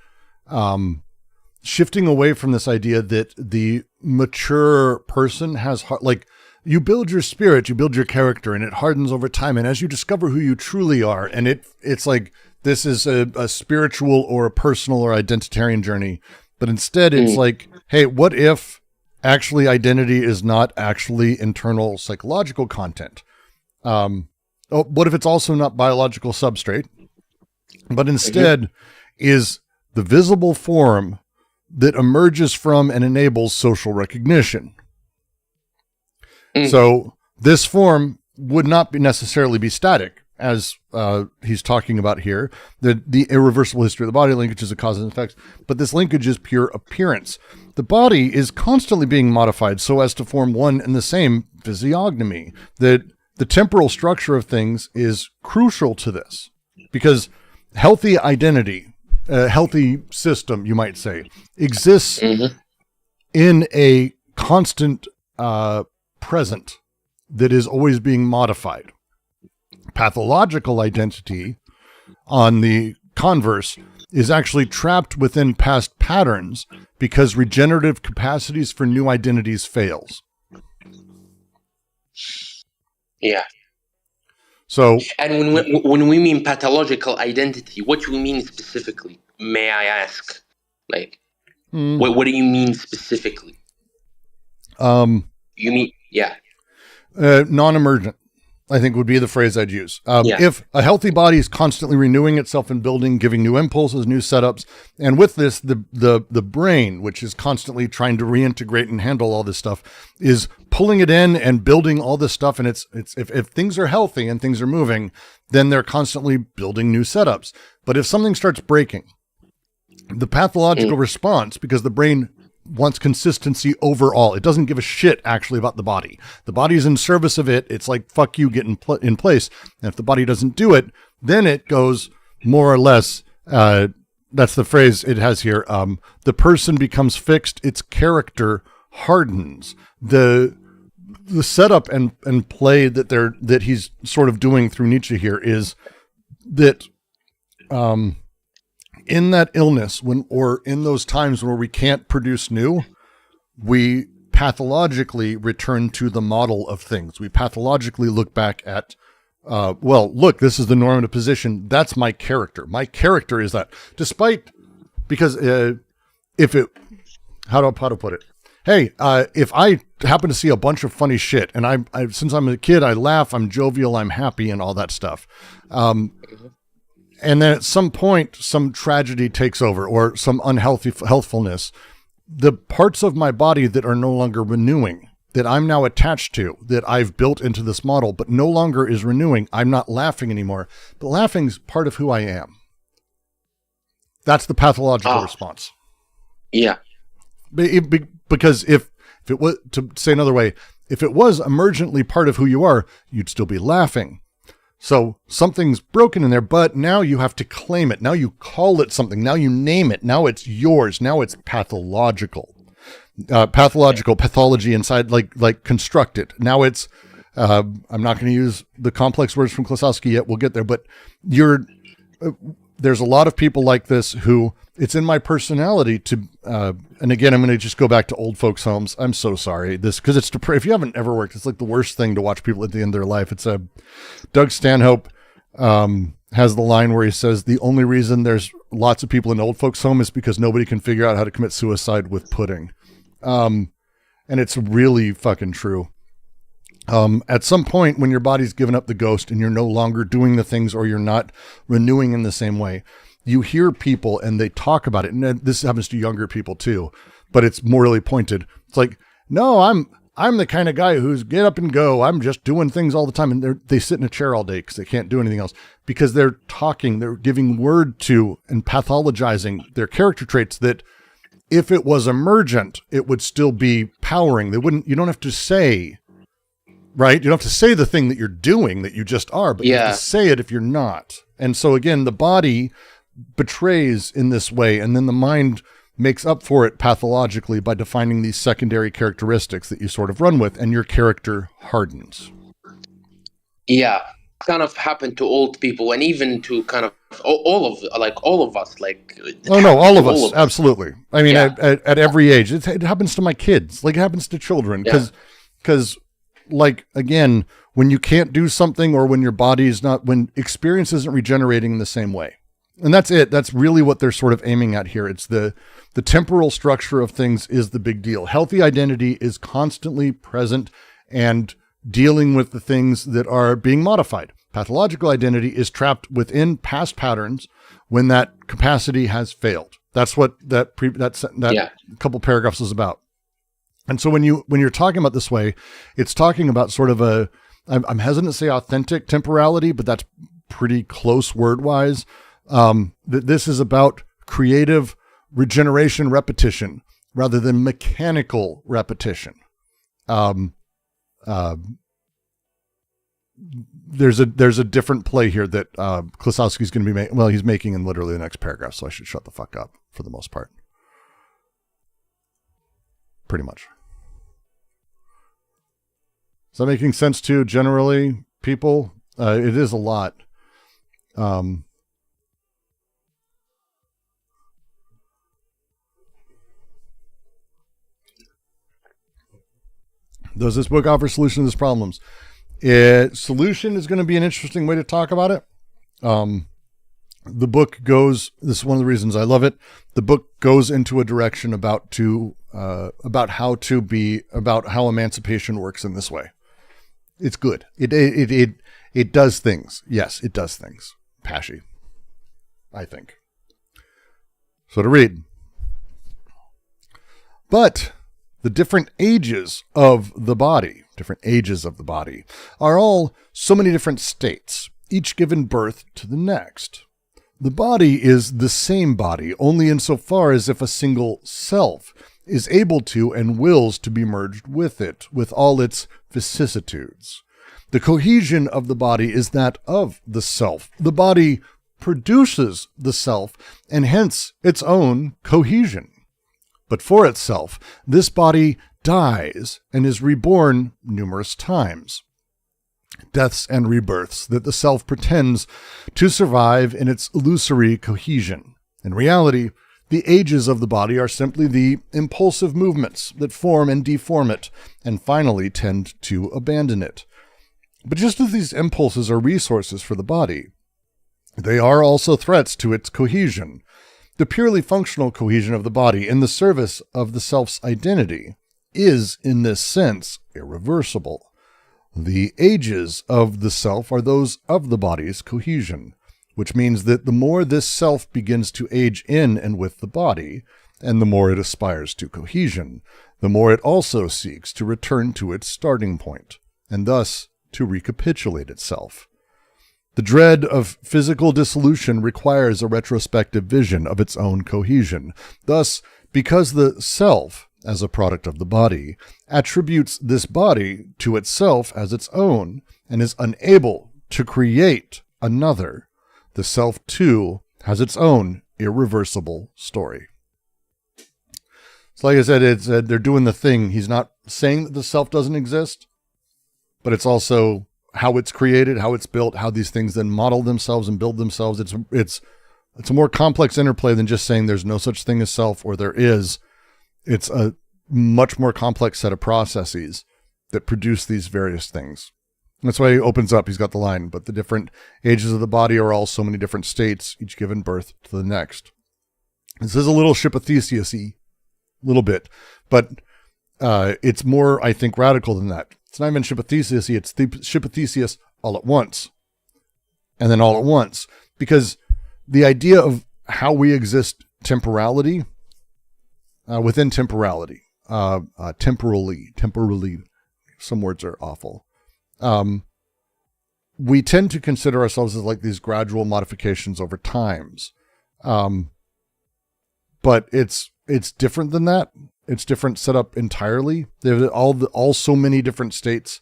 A: shifting away from this idea that the mature person has like, you build your spirit, you build your character, and it hardens over time. And as you discover who you truly are, and it's like this is a spiritual or a personal or identitarian journey, but instead it's like, hey, what if actually identity is not actually internal psychological content? What if it's also not biological substrate, but instead is the visible form that emerges from and enables social recognition? So this form would not necessarily be static, as he's talking about here, the irreversible history of the body, linkages of causes and effects, but this linkage is pure appearance. The body is constantly being modified so as to form one and the same physiognomy. The temporal structure of things is crucial to this, because healthy identity, a healthy system, you might say, exists in a constant present that is always being modified. Pathological identity, on the converse, is actually trapped within past patterns because regenerative capacities for new identities fails.
D: Yeah.
A: So,
D: and when we mean pathological identity, what do we mean specifically? May I ask? Like, what do you mean specifically? You mean,
A: non-emergent, I think, would be the phrase I'd use. If a healthy body is constantly renewing itself and building, giving new impulses, new setups, and with this, the brain, which is constantly trying to reintegrate and handle all this stuff, is pulling it in and building all this stuff. And it's if things are healthy and things are moving, then they're constantly building new setups. But if something starts breaking, the pathological response, because the brain wants consistency overall. It doesn't give a shit actually about the body. The body is in service of it. It's like, fuck you, get in place. And if the body doesn't do it, then it goes more or less, that's the phrase it has here. The person becomes fixed. Its character hardens. The setup and play that he's sort of doing through Nietzsche here is that, in that illness or in those times where we can't produce new, we pathologically return to the model of things. We pathologically look back at, look, this is the normative position. That's my character. My character is that, because how to put it? Hey, if I happen to see a bunch of funny shit, and I since I'm a kid, I laugh, I'm jovial, I'm happy, and all that stuff. And then at some point, some tragedy takes over or some unhealthy healthfulness. The parts of my body that are no longer renewing, that I'm now attached to, that I've built into this model, but no longer is renewing. I'm not laughing anymore. But laughing's part of who I am. That's the pathological response.
D: Yeah.
A: Because if it was, to say another way, if it was emergently part of who you are, you'd still be laughing. So something's broken in there, but now you have to claim it. Now you call it something. Now you name it. Now it's yours. Now it's pathological. Pathology inside, like constructed. Now it's, I'm not going to use the complex words from Klossowski yet. We'll get there, but there's a lot of people like this who it's in my personality to, and again, I'm going to just go back to old folks' homes. I'm so sorry. Because it's if you haven't ever worked, it's like the worst thing to watch people at the end of their life. It's Doug Stanhope has the line where he says, the only reason there's lots of people in old folks' home is because nobody can figure out how to commit suicide with pudding. And it's really fucking true. At some point when your body's given up the ghost and you're no longer doing the things or you're not renewing in the same way, you hear people and they talk about it. And this happens to younger people too, but it's morally pointed. It's like, no, I'm the kind of guy who's get up and go. I'm just doing things all the time. And they sit in a chair all day because they can't do anything else, because they're talking, they're giving word to and pathologizing their character traits that if it was emergent, it would still be powering. You don't have to say, right? You don't have to say the thing that you're doing that you just are, but you have to say it if you're not. And so again, the body betrays in this way, and then the mind makes up for it pathologically by defining these secondary characteristics that you sort of run with, and your character hardens.
D: Yeah, kind of happened to old people, and even to kind of all of us.
A: All of us, absolutely. I mean, at every age, it happens to my kids, like it happens to children, because like, again, when you can't do something, or when your body is not, when experience isn't regenerating in the same way. And that's it. That's really what they're sort of aiming at here. It's the temporal structure of things is the big deal. Healthy identity is constantly present and dealing with the things that are being modified. Pathological identity is trapped within past patterns when that capacity has failed. That's what that couple paragraphs is about. And so when you're talking about this way, it's talking about sort of I'm hesitant to say authentic temporality, but that's pretty close word wise. This is about creative regeneration repetition rather than mechanical repetition. There's a different play here that Klossowski's going to be he's making in literally the next paragraph, so I should shut the fuck up for the most part. Pretty much. Is that making sense to generally people? It is a lot. Does this book offer solution to these problems? Solution is going to be an interesting way to talk about it. The book goes, this is one of the reasons I love it. The book goes into a direction about how emancipation works in this way. It's good. It does things. Yes, it does things. Pashy, I think. So to read. But the different ages of the body are all so many different states, each given birth to the next. The body is the same body, only insofar as if a single self is able to and wills to be merged with it, with all its vicissitudes. The cohesion of the body is that of the self. The body produces the self, and hence its own cohesion. But for itself, this body dies and is reborn numerous times. Deaths and rebirths that the self pretends to survive in its illusory cohesion. In reality, the ages of the body are simply the impulsive movements that form and deform it, and finally tend to abandon it. But just as these impulses are resources for the body, they are also threats to its cohesion. The purely functional cohesion of the body in the service of the self's identity is, in this sense, irreversible. The ages of the self are those of the body's cohesion, which means that the more this self begins to age in and with the body, and the more it aspires to cohesion, the more it also seeks to return to its starting point, and thus to recapitulate itself. The dread of physical dissolution requires a retrospective vision of its own cohesion. Thus, because the self, as a product of the body, attributes this body to itself as its own, and is unable to create another, the self, too, has its own irreversible story. So like I said, they're doing the thing. He's not saying that the self doesn't exist, but it's also how it's created, how it's built, how these things then model themselves and build themselves. It's a more complex interplay than just saying there's no such thing as self or there is. It's a much more complex set of processes that produce these various things. That's why he opens up. He's got the line, but the different ages of the body are all so many different states, each given birth to the next. This is a little Ship of Theseus-y, a little bit, but it's more, I think, radical than that. It's not even Ship of Theseus-y, it's the Ship of Theseus all at once. And then all at once. Because the idea of how we exist temporality, within temporality, temporally, some words are awful. We tend to consider ourselves as like these gradual modifications over times. But it's different than that. It's different set up entirely. There's all so many different states,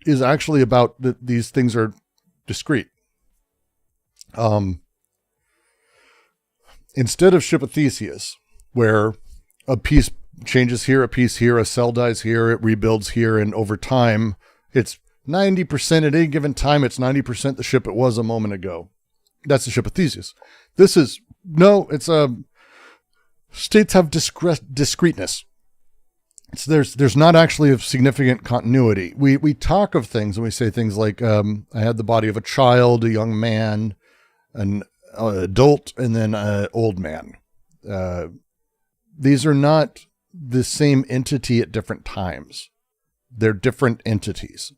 A: is actually about that these things are discrete. Instead of Ship of Theseus, where a piece changes here, a piece here, a cell dies here, it rebuilds here, and over time, it's 90% at any given time, it's 90% the ship it was a moment ago. That's the Ship of Theseus. This is, no, it's states have discreteness. There's not actually a significant continuity. We talk of things and we say things like, I had the body of a child, a young man, an adult, and then an old man. These are not the same entity at different times. They're different entities.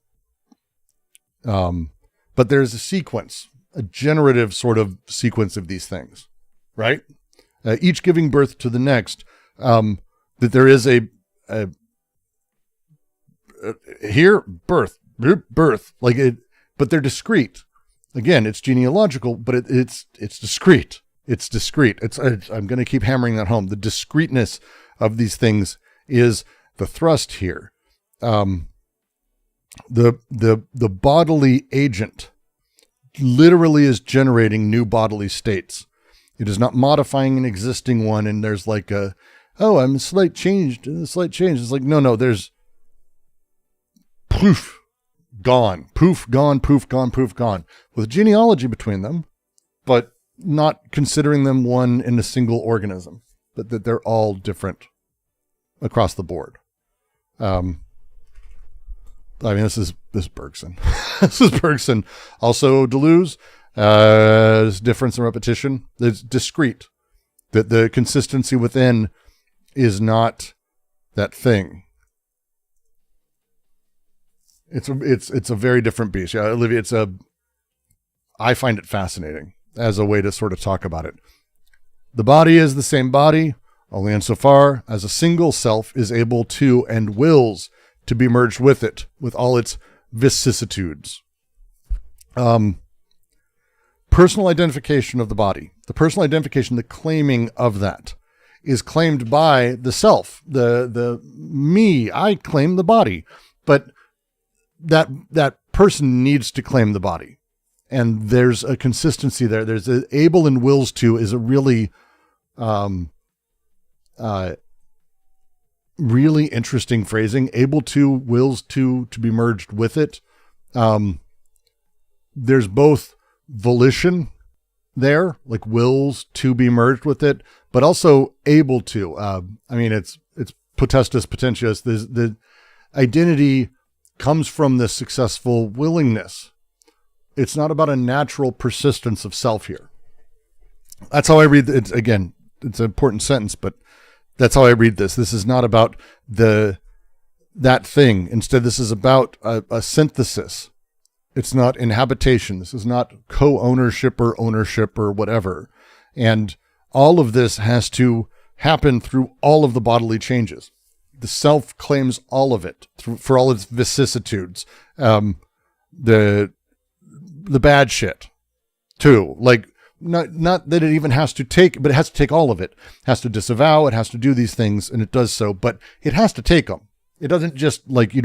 A: But there's a sequence, a generative sort of sequence of these things, right? Each giving birth to the next, that there is a here, birth, like it, but they're discrete. Again, it's genealogical, but it's discrete. It's discrete. I'm going to keep hammering that home. The discreteness of these things is the thrust here. The bodily agent literally is generating new bodily states. It is not modifying an existing one, and there's like I'm a slight change. It's like, no, there's poof, gone, poof, gone, poof, gone, poof, gone. With genealogy between them, but not considering them one in a single organism, but that they're all different across the board. This is Bergson. This is Bergson. Also Deleuze. There's difference and repetition. It's discrete. That the consistency within is not that thing. It's a very different beast. Yeah, Olivia, I find it fascinating as a way to sort of talk about it. The body is the same body, only insofar as a single self is able to and wills to be merged with it, with all its vicissitudes. Personal identification of the body, the personal identification, the claiming of that, is claimed by the self, the me. I claim the body, but that person needs to claim the body. And there's a consistency there. There's able and wills to is a really, really interesting phrasing. Able to, wills to be merged with it. There's both volition there, like wills to be merged with it, but also able to. I mean, it's potestas potentius. The identity comes from the successful willingness. It's not about a natural persistence of self here. That's how I read it. Again, it's an important sentence, but that's how I read this. This is not about that thing. Instead, this is about a synthesis. It's not inhabitation. This is not co-ownership or ownership or whatever. And all of this has to happen through all of the bodily changes. The self claims all of it for all its vicissitudes. The bad shit too. Like not that it even has to take, but it has to take all of it. It has to disavow. It has to do these things, and it does so, but it has to take them. It doesn't just like, you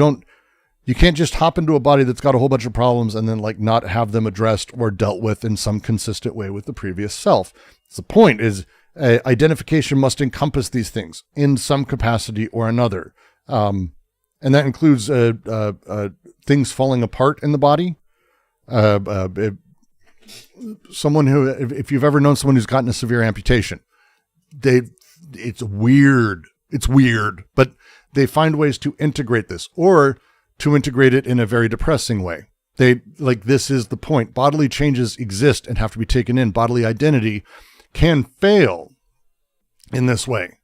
A: can't just hop into a body that's got a whole bunch of problems and then like not have them addressed or dealt with in some consistent way with the previous self. The point is identification must encompass these things in some capacity or another. And that includes things falling apart in the body. Someone who, if you've ever known someone who's gotten a severe amputation, it's weird, but they find ways to integrate this or to integrate it in a very depressing way. This is the point. Bodily changes exist and have to be taken in. Bodily identity can fail in this way.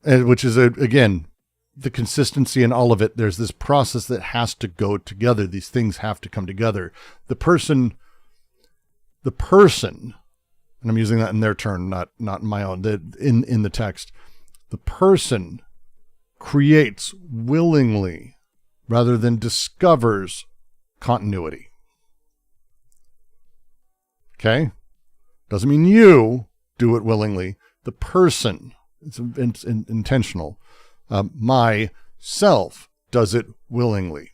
A: Which is, again, the consistency in all of it. There's this process that has to go together. These things have to come together. The person, and I'm using that in their turn, not in my own, in the text, the person creates willingly rather than discovers continuity. Okay? Doesn't mean you do it willingly. The person, it's intentional. Myself does it willingly.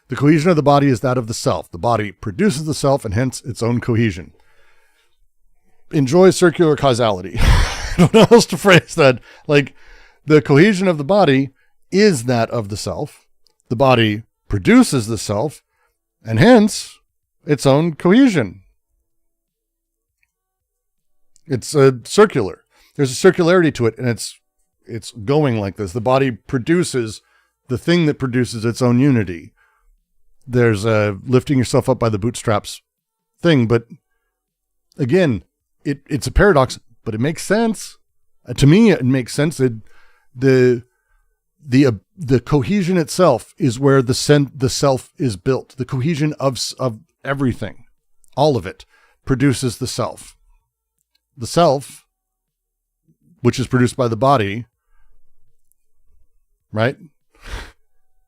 A: The cohesion of the body is that of the self. The body produces the self and hence its own cohesion. Enjoy circular causality. I don't know how else to phrase that. Like, the cohesion of the body is that of the self. The body produces the self and hence its own cohesion. It's circular. There's a circularity to it, and it's going like this. The body produces the thing that produces its own unity. There's a lifting yourself up by the bootstraps thing, but again, it's a paradox, but it makes sense. To me, it makes sense. The cohesion itself is where the self is built. The cohesion of everything, all of it, produces the self. The self, which is produced by the body, right?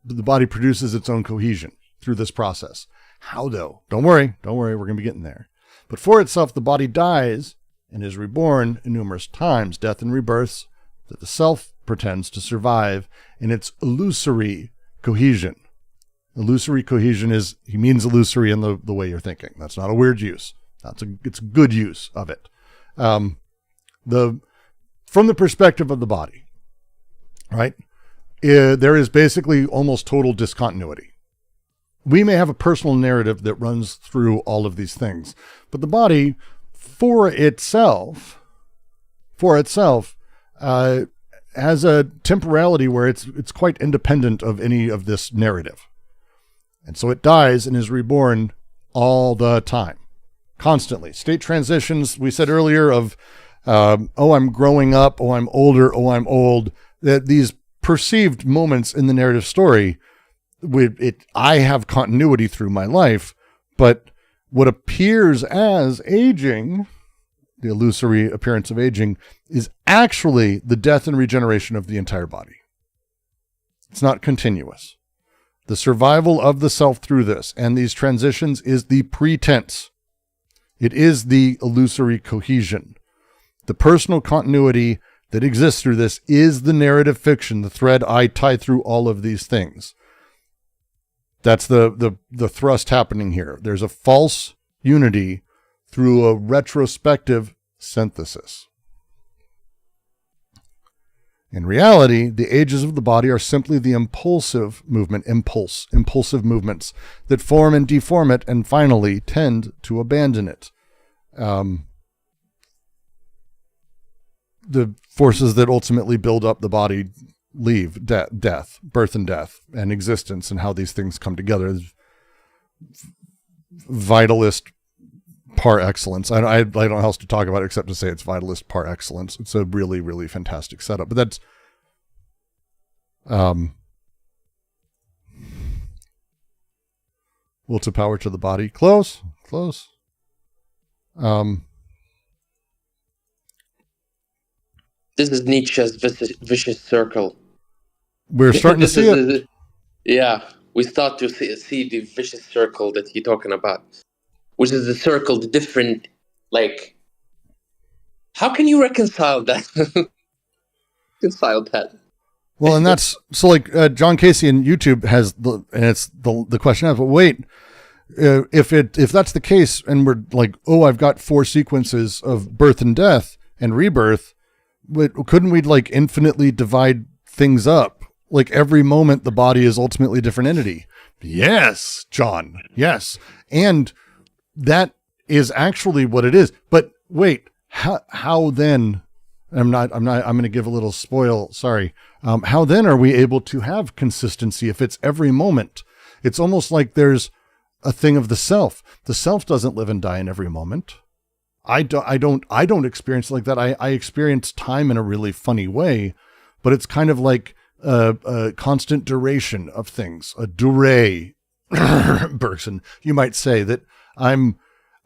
A: The body produces its own cohesion through this process. How though? Don't worry, we're going to be getting there. But for itself, the body dies and is reborn in numerous times, death and rebirths, that the self pretends to survive in its illusory cohesion. Illusory cohesion he means illusory in the way you're thinking. That's not a weird use. It's a good use of it. From the perspective of the body, right? There is basically almost total discontinuity. We may have a personal narrative that runs through all of these things, but the body for itself has a temporality where it's quite independent of any of this narrative. And so it dies and is reborn all the time, constantly. State transitions, we said earlier, of, I'm growing up, I'm older, I'm old, that these perceived moments in the narrative story, I have continuity through my life, but what appears as aging, the illusory appearance of aging, is actually the death and regeneration of the entire body. It's not continuous. The survival of the self through this and these transitions is the pretense. It is the illusory cohesion. The personal continuity that exists through this is the narrative fiction, the thread I tie through all of these things. That's the thrust happening here. There's a false unity through a retrospective synthesis. In reality, the ages of the body are simply the impulsive movements that form and deform it and finally tend to abandon it. The forces that ultimately build up the body leave death, birth and death, and existence, and how these things come together. Vitalist par excellence. I don't know how else to talk about it except to say it's vitalist par excellence. It's a really, really fantastic setup. But that's will to power to the body. Close.
D: This is Nietzsche's vicious circle.
A: We're starting to see it.
D: Yeah, we start to see the vicious circle that you're talking about, which is the circle, the different, like, how can you reconcile that?
A: Well, and that's, so like John Casey on YouTube has the question of, but wait, if that's the case, and we're like, oh, I've got 4 sequences of birth and death and rebirth, but couldn't we like infinitely divide things up? Like every moment the body is ultimately a different entity. Yes, John. Yes. And that is actually what it is. But wait, how then, I'm going to give a little spoil. Sorry. How then are we able to have consistency if it's every moment? It's almost like there's a thing of the self. The self doesn't live and die in every moment. I don't experience it like that. I experience time in a really funny way, but it's kind of like a constant duration of things, a durée, Bergson. You might say that I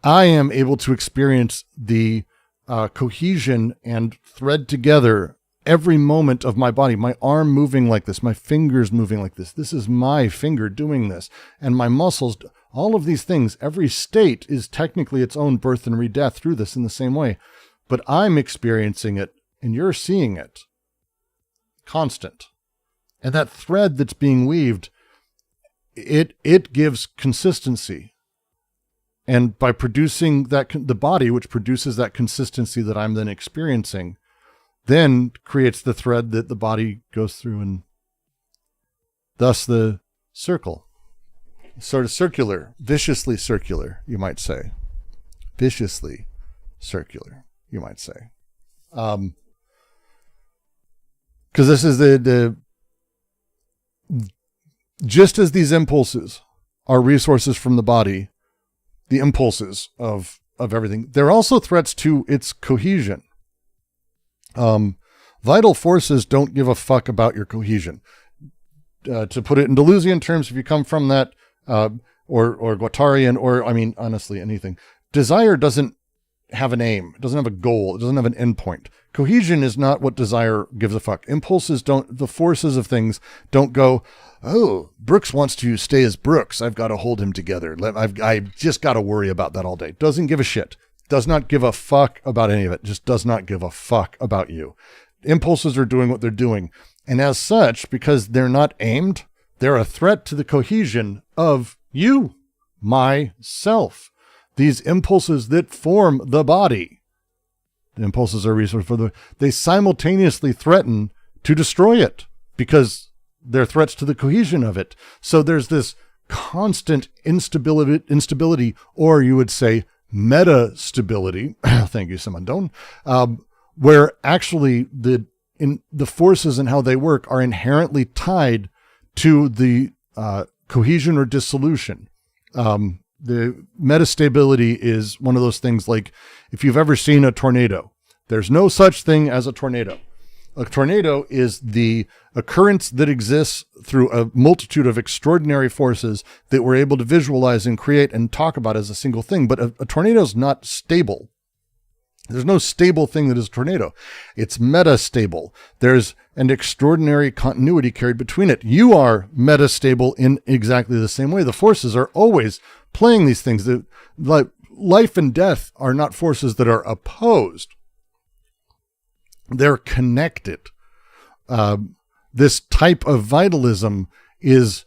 A: am able to experience the cohesion and thread together every moment of my body, my arm moving like this, my fingers moving like this. This is my finger doing this, and my muscles, all of these things, every state is technically its own birth and re-death through this in the same way. But I'm experiencing it and you're seeing it. Constant. And that thread that's being weaved, it gives consistency. And by producing that, the body, which produces that consistency that I'm then experiencing, then creates the thread that the body goes through, and thus the circle. Sort of circular, viciously circular, you might say. Viciously circular, you might say. Because this is the just as these impulses are resources from the body, the impulses of everything, they're also threats to its cohesion. Vital forces don't give a fuck about your cohesion. To put it in Deleuzian terms, if you come from that, or Guattarian, or, I mean, honestly, anything. Desire doesn't have an aim. It doesn't have a goal. It doesn't have an endpoint. Cohesion is not what desire gives a fuck. Impulses don't, the forces of things don't go, oh, Brooks wants to stay as Brooks. I've got to hold him together. I've just got to worry about that all day. Doesn't give a shit. Does not give a fuck about any of it. Just does not give a fuck about you. Impulses are doing what they're doing. And as such, because they're not aimed, they're a threat to the cohesion of you, myself. These impulses that form the body. The impulses are a resource for they simultaneously threaten to destroy it because they're threats to the cohesion of it. So there's this constant instability, or you would say meta-stability. Thank you, Simondon. Where actually the forces and how they work are inherently tied to the cohesion or dissolution. The metastability is one of those things, like if you've ever seen a tornado, there's no such thing as a tornado. A tornado is the occurrence that exists through a multitude of extraordinary forces that we're able to visualize and create and talk about as a single thing. But a tornado is not stable. There's no stable thing that is a tornado. It's metastable. There's an extraordinary continuity carried between it. You are metastable in exactly the same way. The forces are always playing these things. Like life and death are not forces that are opposed. They're connected. This type of vitalism is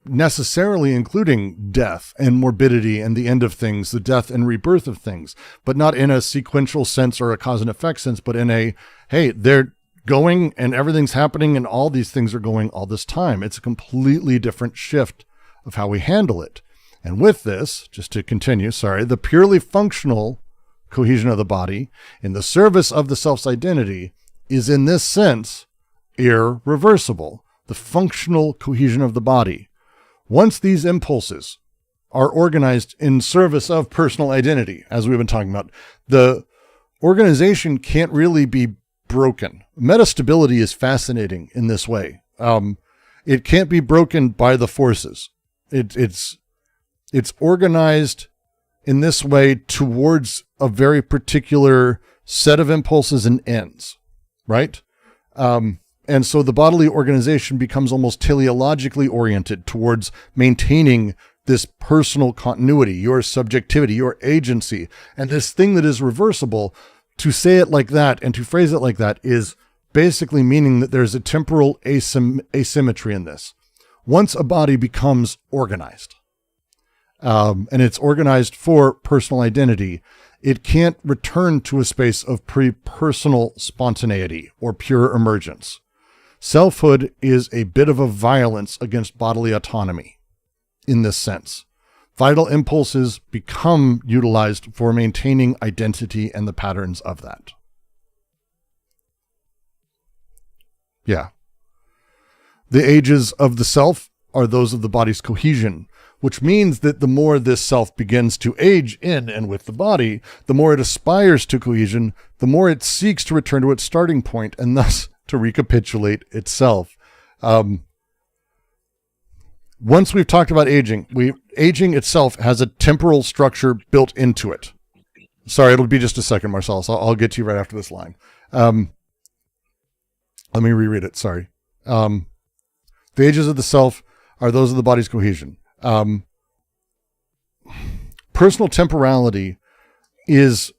A: necessarily including death and morbidity and the end of things, the death and rebirth of things, but not in a sequential sense or a cause and effect sense, but in a, hey, they're going and everything's happening and all these things are going all this time. It's a completely different shift of how we handle it. And with this, just to continue, the purely functional cohesion of the body in the service of the self's identity is in this sense irreversible. The functional cohesion of the body. Once these impulses are organized in service of personal identity, as we've been talking about, the organization can't really be broken. Metastability is fascinating in this way. It can't be broken by the forces. It's organized in this way towards a very particular set of impulses and ends, right? And so the bodily organization becomes almost teleologically oriented towards maintaining this personal continuity, your subjectivity, your agency, and this thing that is reversible. To say it like that and to phrase it like that is basically meaning that there's a temporal asymmetry in this. Once a body becomes organized, and it's organized for personal identity, it can't return to a space of pre-personal spontaneity or pure emergence. Selfhood is a bit of a violence against bodily autonomy in this sense. Vital impulses become utilized for maintaining identity and the patterns of that. Yeah. The ages of the self are those of the body's cohesion, which means that the more this self begins to age in and with the body, the more it aspires to cohesion, the more it seeks to return to its starting point and thus to recapitulate itself. Once we've talked about aging, aging itself has a temporal structure built into it. Sorry, it'll be just a second, Marcellus. I'll get to you right after this line. Let me reread it. Sorry. The ages of the self are those of the body's cohesion. Personal temporality is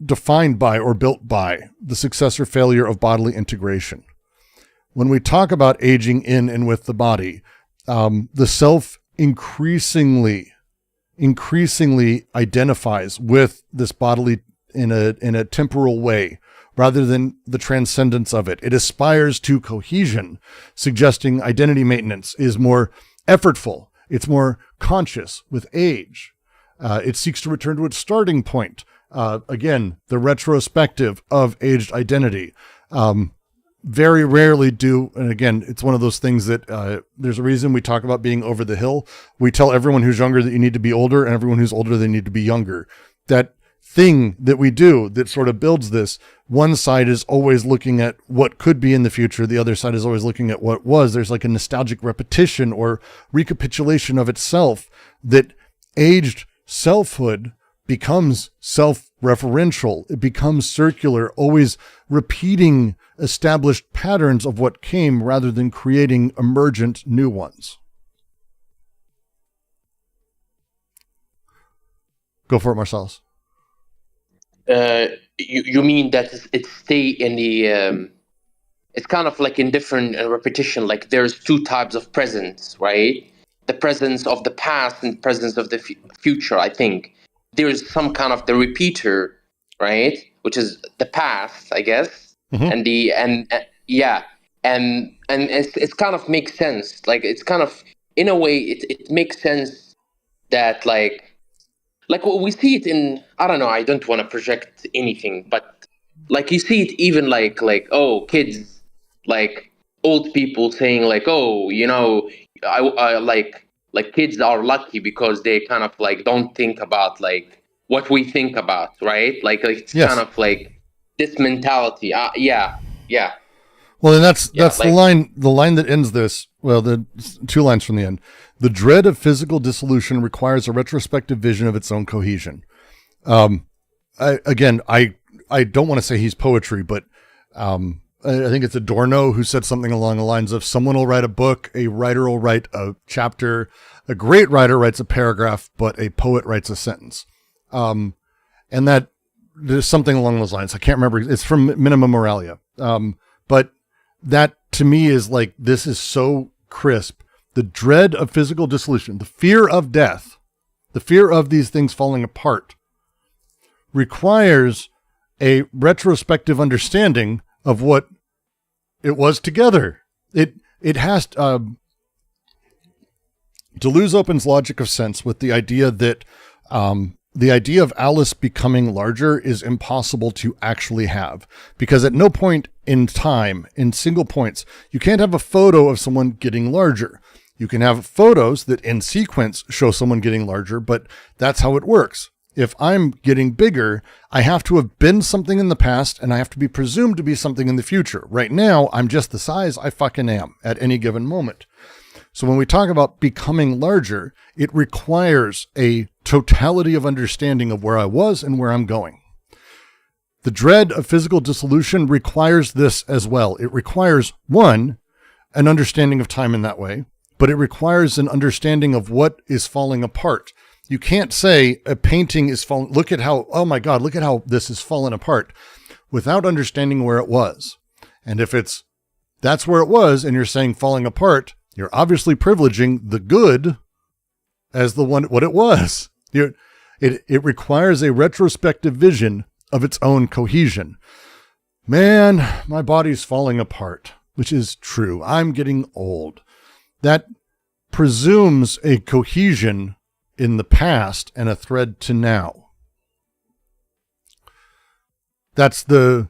A: defined by or built by the success or failure of bodily integration. When we talk about aging in and with the body, the self increasingly identifies with this bodily in a temporal way rather than the transcendence of it. It aspires to cohesion, suggesting identity maintenance is more effortful. It's more conscious with age. It seeks to return to its starting point. Again, the retrospective of aged identity. Very rarely do, and again, it's one of those things that there's a reason we talk about being over the hill. We tell everyone who's younger that you need to be older, and everyone who's older, they need to be younger. That thing that we do that sort of builds this, one side is always looking at what could be in the future. The other side is always looking at what was. There's like a nostalgic repetition or recapitulation of itself that aged selfhood becomes self-referential. It becomes circular, always repeating established patterns of what came rather than creating emergent new ones. Go for it, Marcellus.
D: You mean that it stay in the it's kind of like in different repetition, like there's two types of presence, right? The presence of the past and presence of the future. I think there's some kind of the repeater, right, which is the past, I guess. Mm-hmm. and it's kind of makes sense, like it's kind of in a way it makes sense that like we see it in, I don't know, I don't want to project anything, but like you see it even like oh, kids, like old people saying like, oh, you know, I like kids are lucky because they kind of like don't think about like what we think about, right? Like it's yes. Kind of like this mentality. Yeah.
A: Well, and that's like, the line that ends this. Well, the two lines from the end. The dread of physical dissolution requires a retrospective vision of its own cohesion. I don't want to say he's poetry, but I think it's Adorno who said something along the lines of someone will write a book, a writer will write a chapter, a great writer writes a paragraph, but a poet writes a sentence. And that there's something along those lines. I can't remember. It's from Minima Moralia. But that to me is like, this is so crisp. The dread of physical dissolution, the fear of death, the fear of these things falling apart requires a retrospective understanding of what it was together. It has Deleuze opens logic of sense with the idea that the idea of Alice becoming larger is impossible to actually have, because at no point in time, in single points, you can't have a photo of someone getting larger. You can have photos that in sequence show someone getting larger, but that's how it works. If I'm getting bigger, I have to have been something in the past, and I have to be presumed to be something in the future. Right now, I'm just the size I fucking am at any given moment. So when we talk about becoming larger, it requires a totality of understanding of where I was and where I'm going. The dread of physical dissolution requires this as well. It requires, one, an understanding of time in that way, but it requires an understanding of what is falling apart. You can't say a painting is falling, look at how, oh my God, look at how this is fallen apart, without understanding where it was. And if that's where it was and you're saying falling apart, you're obviously privileging the good as the one, what it was. It requires a retrospective vision of its own cohesion. Man, my body's falling apart, which is true. I'm getting old. That presumes a cohesion in the past and a thread to now. That's the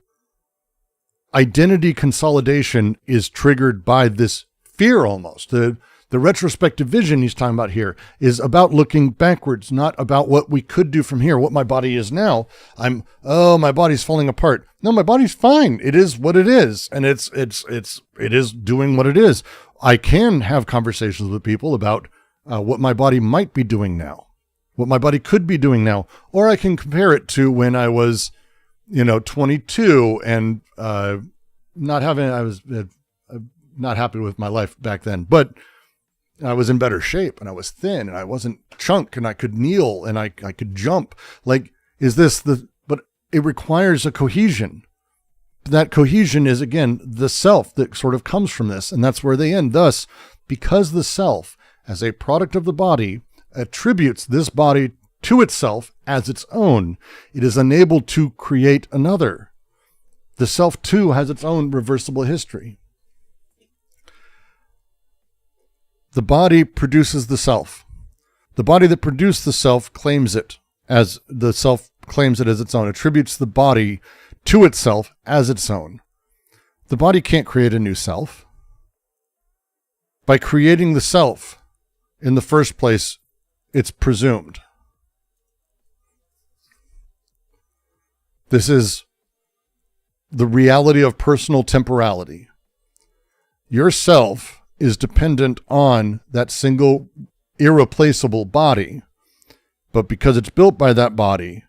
A: identity consolidation is triggered by this fear almost. The retrospective vision he's talking about here is about looking backwards, not about what we could do from here, what my body is now. My body's falling apart. No, my body's fine. It is what it is. And it is doing what it is. I can have conversations with people about what my body might be doing now, what my body could be doing now, or I can compare it to when I was, 22 and I was not happy with my life back then, but I was in better shape and I was thin and I wasn't chunk and I could kneel and I could jump. Like, but it requires a cohesion. That cohesion is, again, the self that sort of comes from this, and that's where they end. Thus, because the self, as a product of the body, attributes this body to itself as its own, it is unable to create another. The self, too, has its own reversible history. The body produces the self. The body that produced the self claims it as the self claims it as its own, attributes the body to itself as its own. The body can't create a new self. By creating the self, in the first place, it's presumed. This is the reality of personal temporality. Your self is dependent on that single irreplaceable body, but because it's built by that body,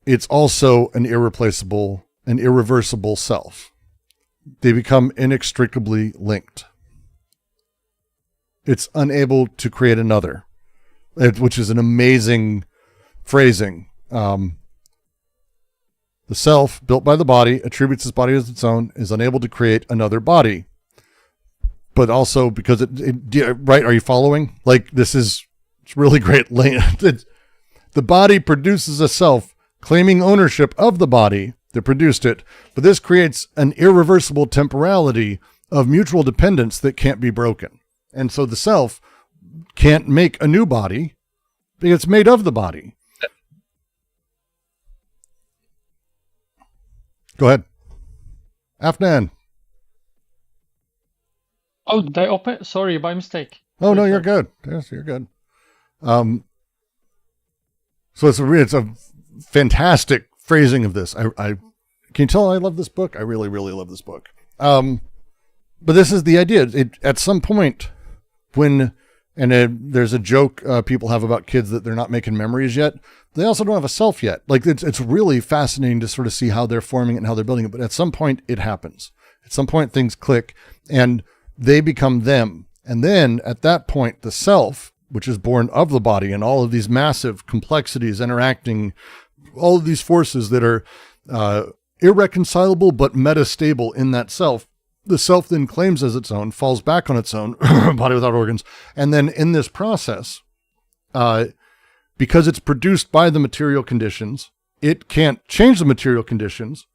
A: it's also an irreplaceable, an irreversible self. They become inextricably linked. It's unable to create another, which is an amazing phrasing. The self, built by the body, attributes its body as its own, is unable to create another body. But also because right? Are you following? Like, it's really great. The body produces a self claiming ownership of the body that produced it, but this creates an irreversible temporality of mutual dependence that can't be broken. And so the self can't make a new body because it's made of the body. Go ahead. Afnan.
C: Oh, did I open? Sorry, by mistake.
A: Oh, no, you're good. Yes, you're good. So it's a fantastic phrasing of this. I can you tell I love this book? I really, really love this book. But this is the idea. At some point when, there's a joke people have about kids that they're not making memories yet. They also don't have a self yet. Like, it's really fascinating to sort of see how they're forming it and how they're building it. But at some point it happens. At some point things click and they become them. And then at that point, the self, which is born of the body and all of these massive complexities interacting all of these forces that are irreconcilable but metastable in that self. The self then claims as its own, falls back on its own, body without organs. And then in this process, because it's produced by the material conditions, it can't change the material conditions,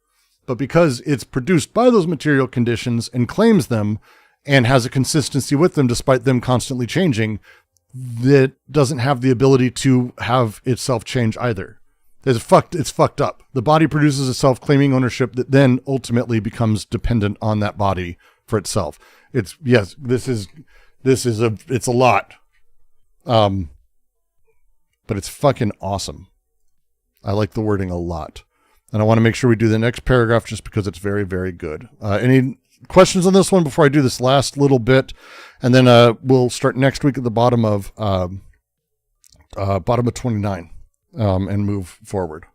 A: but because it's produced by those material conditions and claims them and has a consistency with them despite them constantly changing, that doesn't have the ability to have itself change either. It's fucked up. The body produces a self-claiming ownership that then ultimately becomes dependent on that body for itself. It's a lot. But it's fucking awesome. I like the wording a lot. And I want to make sure we do the next paragraph just because it's very, very good. Any questions on this one before I do this last little bit? And then we'll start next week at the bottom of 29. And move forward.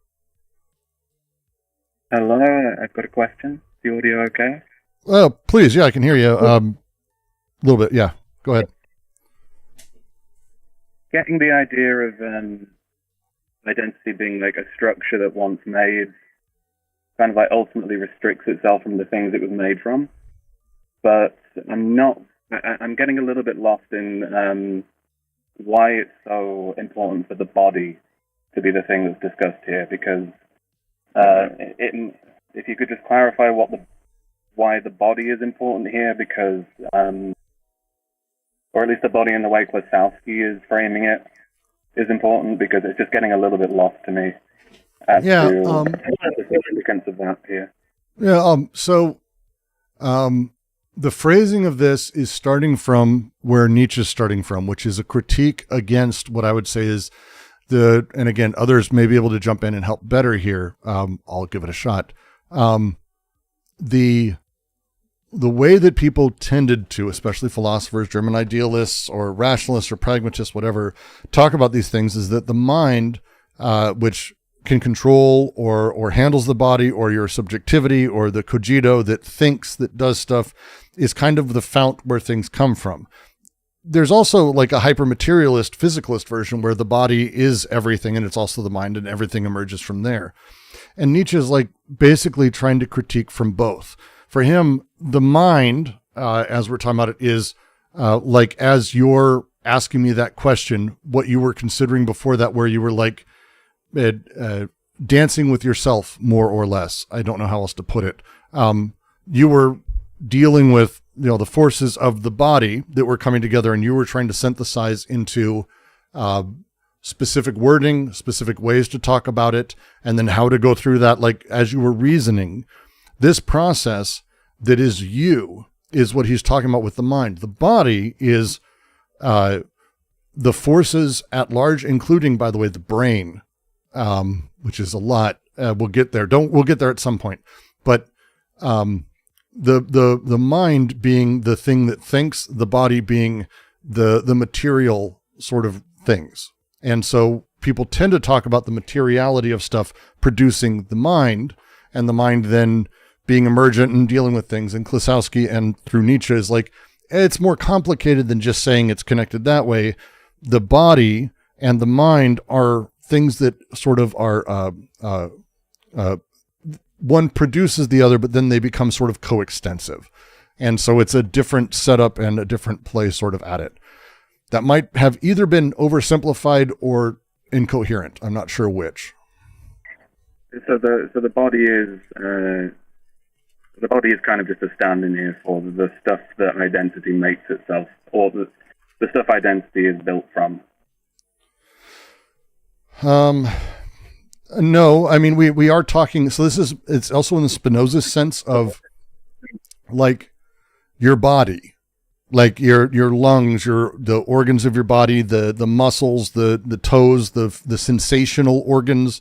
E: Hello, I've got a question. Is the audio okay?
A: Please, yeah, I can hear you. A little bit, yeah. Go ahead.
E: Getting the idea of identity being like a structure that once made kind of like ultimately restricts itself from the things it was made from. But I'm getting a little bit lost in why it's so important for the body to be the thing that's discussed here, because if you could just clarify why the body is important here, because or at least the body in the way Klossowski is framing it is important, because it's just getting a little bit lost to me as to the significance of that here.
A: Yeah. The phrasing of this is starting from where Nietzsche is starting from, which is a critique against what I would say is and again, others may be able to jump in and help better here. I'll give it a shot. The way that people tended to, especially philosophers, German idealists or rationalists or pragmatists, whatever, talk about these things is that the mind, which can control or handles the body or your subjectivity or the cogito that thinks, that does stuff, is kind of the fount where things come from. There's also like a hyper-materialist, physicalist version where the body is everything and it's also the mind and everything emerges from there. And Nietzsche is like basically trying to critique from both. For him, the mind, as we're talking about it, is like as you're asking me that question, what you were considering before that, where you were like dancing with yourself more or less. I don't know how else to put it. You were dealing with the forces of the body that were coming together, and you were trying to synthesize into specific wording, specific ways to talk about it, and then how to go through that. Like as you were reasoning, this process that is you is what he's talking about with the mind. The body is the forces at large, including, by the way, the brain, which is a lot. We'll get there. We'll get there at some point, but the mind being the thing that thinks, the body being the material sort of things. And so people tend to talk about the materiality of stuff producing the mind, and the mind then being emergent and dealing with things. And Klossowski and through Nietzsche is like, it's more complicated than just saying it's connected that way. The body and the mind are things that sort of are, one produces the other, but then they become sort of coextensive. And so it's a different setup and a different play sort of at it. That might have either been oversimplified or incoherent. I'm not sure which.
E: So the body is kind of just a stand-in here for the stuff that identity makes itself, or the stuff identity is built from.
A: No, I mean, we are talking, so it's also in the Spinoza's sense of like your body, like your lungs, the organs of your body, the muscles, the toes, the sensational organs,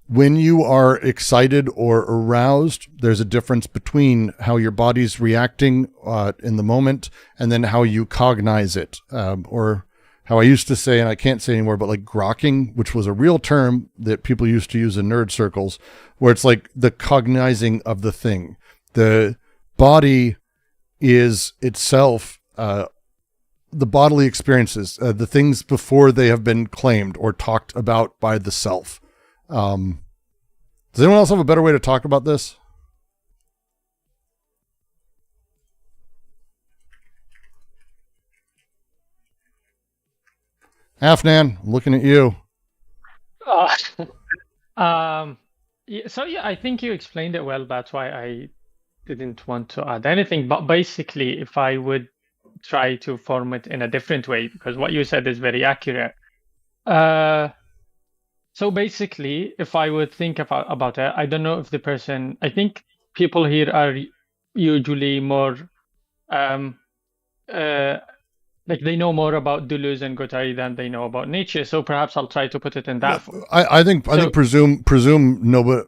A: when you are excited or aroused, there's a difference between how your body's reacting in the moment and then how you cognize it, or how I used to say, and I can't say anymore, but like grokking, which was a real term that people used to use in nerd circles, where it's like the cognizing of the thing. The body is itself the bodily experiences, the things before they have been claimed or talked about by the self. Does anyone else have a better way to talk about this? Afnan, I'm looking at you.
C: I think you explained it well. That's why I didn't want to add anything. But basically, if I would try to form it in a different way, because what you said is very accurate. So basically, if I would think about it, I don't know if I think people here are usually more, like they know more about Deleuze and Guattari than they know about Nietzsche. So perhaps I'll try to put it in that form.
A: I think presume no, but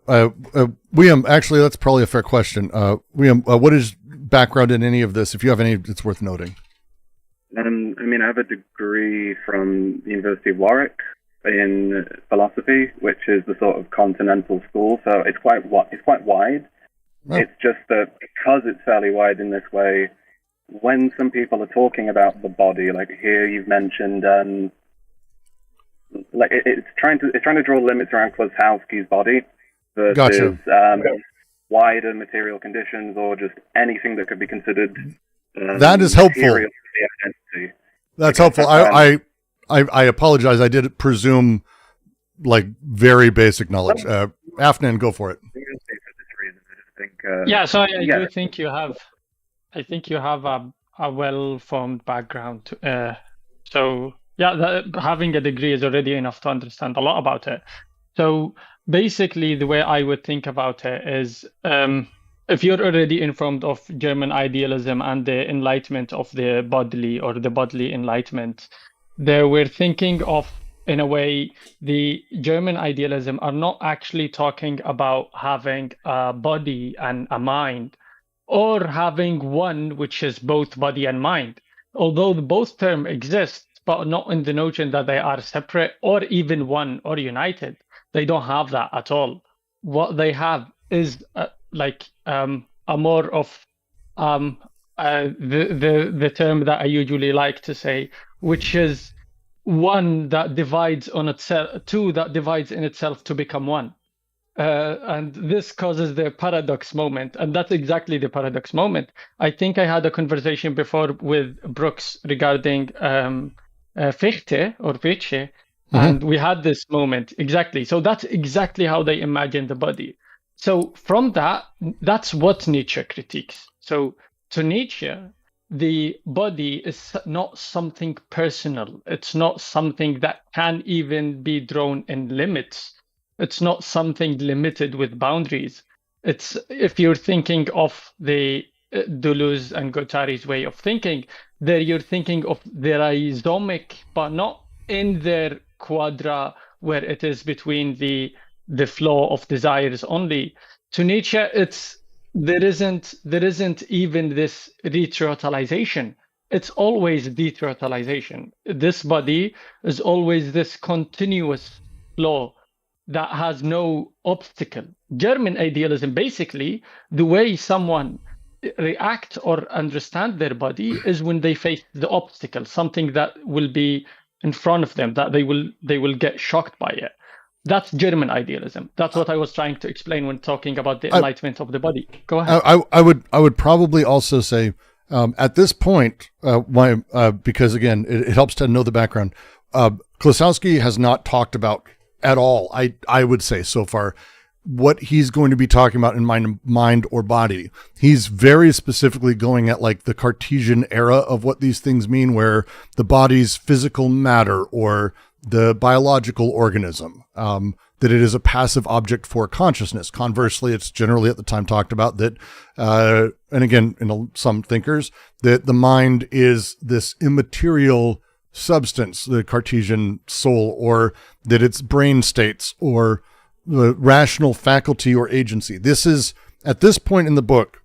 A: William, actually, that's probably a fair question. William, what is background in any of this? If you have any, it's worth noting.
E: I mean, I have a degree from the University of Warwick in philosophy, which is the sort of continental school. So it's quite wide. Oh. It's just that because it's fairly wide in this way, when some people are talking about the body, like here you've mentioned, like it's trying to draw limits around Klossowski's body versus wider material conditions or just anything that could be considered.
A: That is helpful. That's helpful. I apologize. I did presume like very basic knowledge. Afnan, go for it.
C: I do think you have. I think you have a well-formed background. Having a degree is already enough to understand a lot about it. So basically, the way I would think about it is, if you're already informed of German idealism and the enlightenment of the bodily or the bodily enlightenment, they were thinking of, in a way, the German idealism are not actually talking about having a body and a mind, or having one which is both body and mind, although both terms exist, but not in the notion that they are separate or even one or united. They don't have that at all. What they have is a more of the term that I usually like to say, which is one that divides on itself, two that divides in itself to become one. And this causes the paradox moment. And that's exactly the paradox moment. I think I had a conversation before with Brooks regarding Fichte or Fichte, and we had this moment. Exactly. So that's exactly how they imagine the body. So from that, that's what Nietzsche critiques. So to Nietzsche, the body is not something personal. It's not something that can even be drawn in limits. It's not something limited with boundaries. It's, if you're thinking of the Deleuze and Guattari's way of thinking, there you're thinking of the rhizomic, but not in their quadra where it is between the flow of desires only. To Nietzsche, there isn't even this retotalization. It's always detotalization. This body is always this continuous flow that has no obstacle. German idealism, basically, the way someone react or understand their body is when they face the obstacle, something that will be in front of them, that they will get shocked by it. That's German idealism. That's what I was trying to explain when talking about the enlightenment of the body. Go ahead.
A: I would probably also say at this point, because again, it helps to know the background. Klossowski has not talked about at all, I would say so far, what he's going to be talking about in mind or body. He's very specifically going at like the Cartesian era of what these things mean, where the body's physical matter or the biological organism, that it is a passive object for consciousness. Conversely, it's generally at the time talked about that, and again, in some thinkers, that the mind is this immaterial substance, the Cartesian soul, or that it's brain states or the rational faculty or agency. This is, at this point in the book,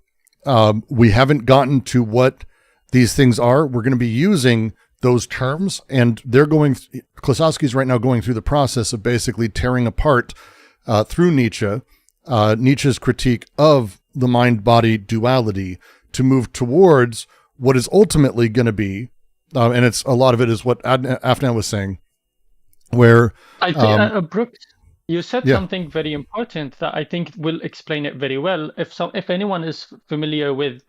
A: we haven't gotten to what these things are. We're going to be using those terms, and Klossowski's right now going through the process of basically tearing apart through Nietzsche's critique of the mind-body duality to move towards what is ultimately going to be and it's a lot of it is what Afnan was saying, where
C: I think, Brooks, you said
A: Yeah.
C: something very important that I think will explain it very well. If anyone is familiar with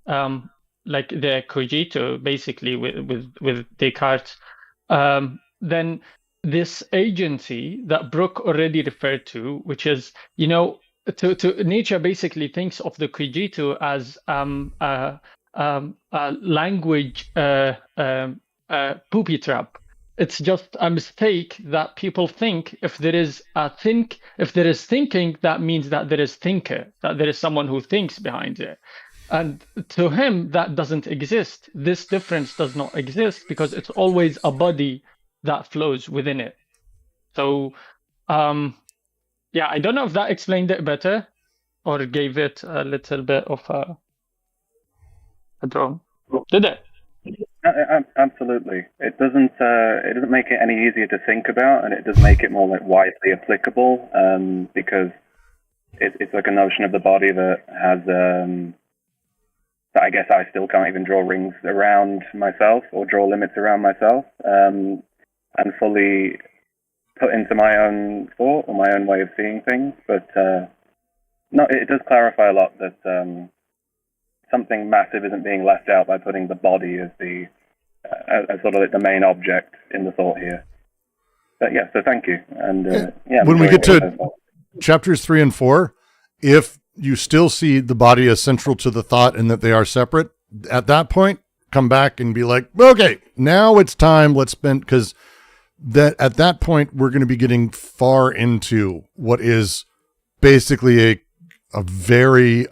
C: like the cogito, basically with Descartes, then this agency that Brooke already referred to, which is, to Nietzsche basically thinks of the cogito as a language booby trap. It's just a mistake that people think if there is thinking, that means that there is thinker, that there is someone who thinks behind it. And to him, that doesn't exist. This difference does not exist because it's always a body that flows within it. So, yeah, I don't know if that explained it better or gave it a little bit of a draw. Did it?
E: Absolutely. It doesn't make it any easier to think about, and it does make it more like widely applicable, because it's like a notion of the body that has that I guess I still can't even draw rings around myself or draw limits around myself, and fully put into my own thought or my own way of seeing things. But no, it does clarify a lot that something massive isn't being left out by putting the body as as sort of like the main object in the thought here. But yeah, so thank you. And yeah,
A: when we get to chapters 3 and 4, if you still see the body as central to the thought and that they are separate, at that point, come back and be like, okay, now it's time. Let's spend, because at that point, we're going to be getting far into what is basically a very,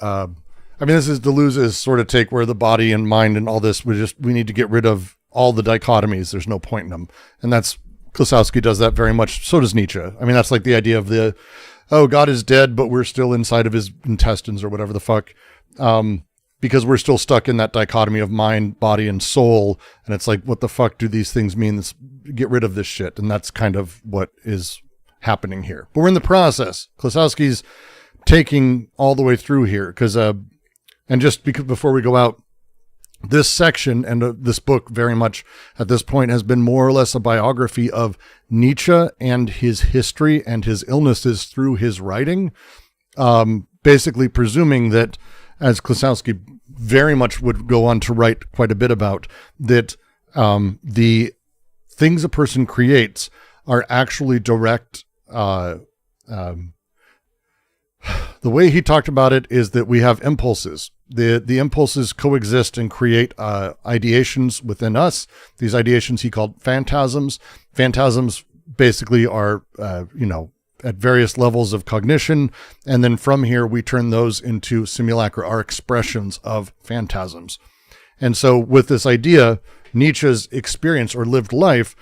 A: this is Deleuze's sort of take where the body and mind and all this, we need to get rid of all the dichotomies. There's no point in them. And Klossowski does that very much. So does Nietzsche. I mean, that's like the idea of God is dead, but we're still inside of his intestines or whatever the fuck. Because we're still stuck in that dichotomy of mind, body, and soul. And it's like, what the fuck do these things mean? Let's get rid of this shit. And that's kind of what is happening here. But we're in the process. Klossowski's taking all the way through here because, and just because before we go out, this section and this book very much at this point has been more or less a biography of Nietzsche and his history and his illnesses through his writing. Basically presuming that, as Klossowski very much would go on to write quite a bit about, that the things a person creates are actually direct. The way he talked about it is that we have impulses. The impulses coexist and create ideations within us. These ideations he called phantasms. Phantasms basically are, at various levels of cognition. And then from here, we turn those into simulacra, our expressions of phantasms. And so with this idea, Nietzsche's experience or lived life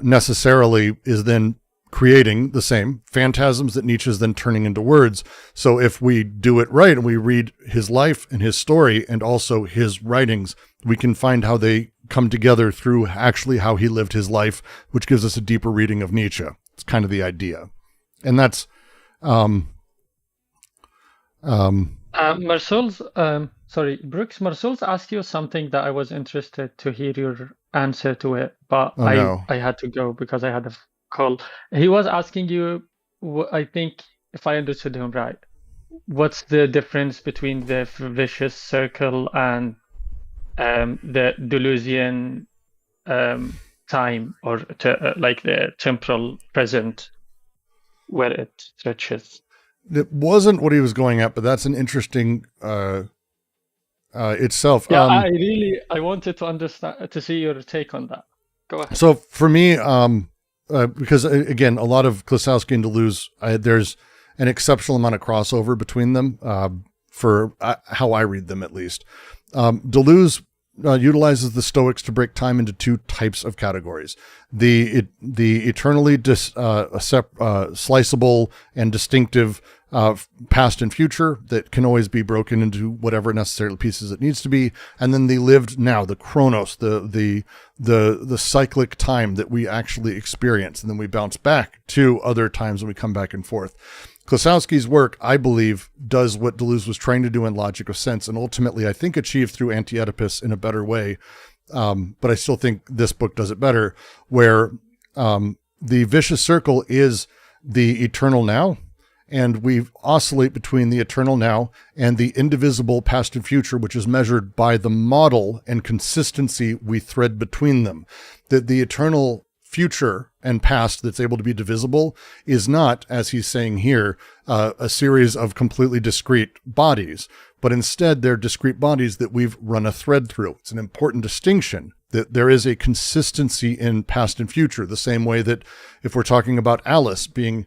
A: necessarily is then creating the same phantasms that Nietzsche is then turning into words. So if we do it right and we read his life and his story and also his writings, we can find how they come together through actually how he lived his life, which gives us a deeper reading of Nietzsche. It's kind of the idea. And that's
C: Brooks, Marcel's asked you something that I was interested to hear your answer to it, but
A: no.
C: I had to go because I had a call. He was asking you, I think, if I understood him right, what's the difference between the vicious circle and the Deleuzian time, or like the temporal present where it stretches?
A: It wasn't what he was going at, but that's an interesting itself.
C: Yeah, I wanted to understand, to see your take on that. Go ahead.
A: So for me, because again, a lot of Klossowski and Deleuze, there's an exceptional amount of crossover between them for how I read them, at least. Deleuze utilizes the Stoics to break time into two types of categories: the eternally sliceable and distinctive past and future that can always be broken into whatever necessary pieces it needs to be, and then the lived now, the chronos, the cyclic time that we actually experience, and then we bounce back to other times when we come back and forth. Klossowski's work, I believe, does what Deleuze was trying to do in Logic of Sense, and ultimately, I think, achieved through Anti-Oedipus in a better way, but I still think this book does it better, where the vicious circle is the eternal now, and we oscillate between the eternal now and the indivisible past and future, which is measured by the model and consistency we thread between them. That the eternal future and past that's able to be divisible is not, as he's saying here, a series of completely discrete bodies, but instead they're discrete bodies that we've run a thread through. It's an important distinction that there is a consistency in past and future, the same way that if we're talking about Alice being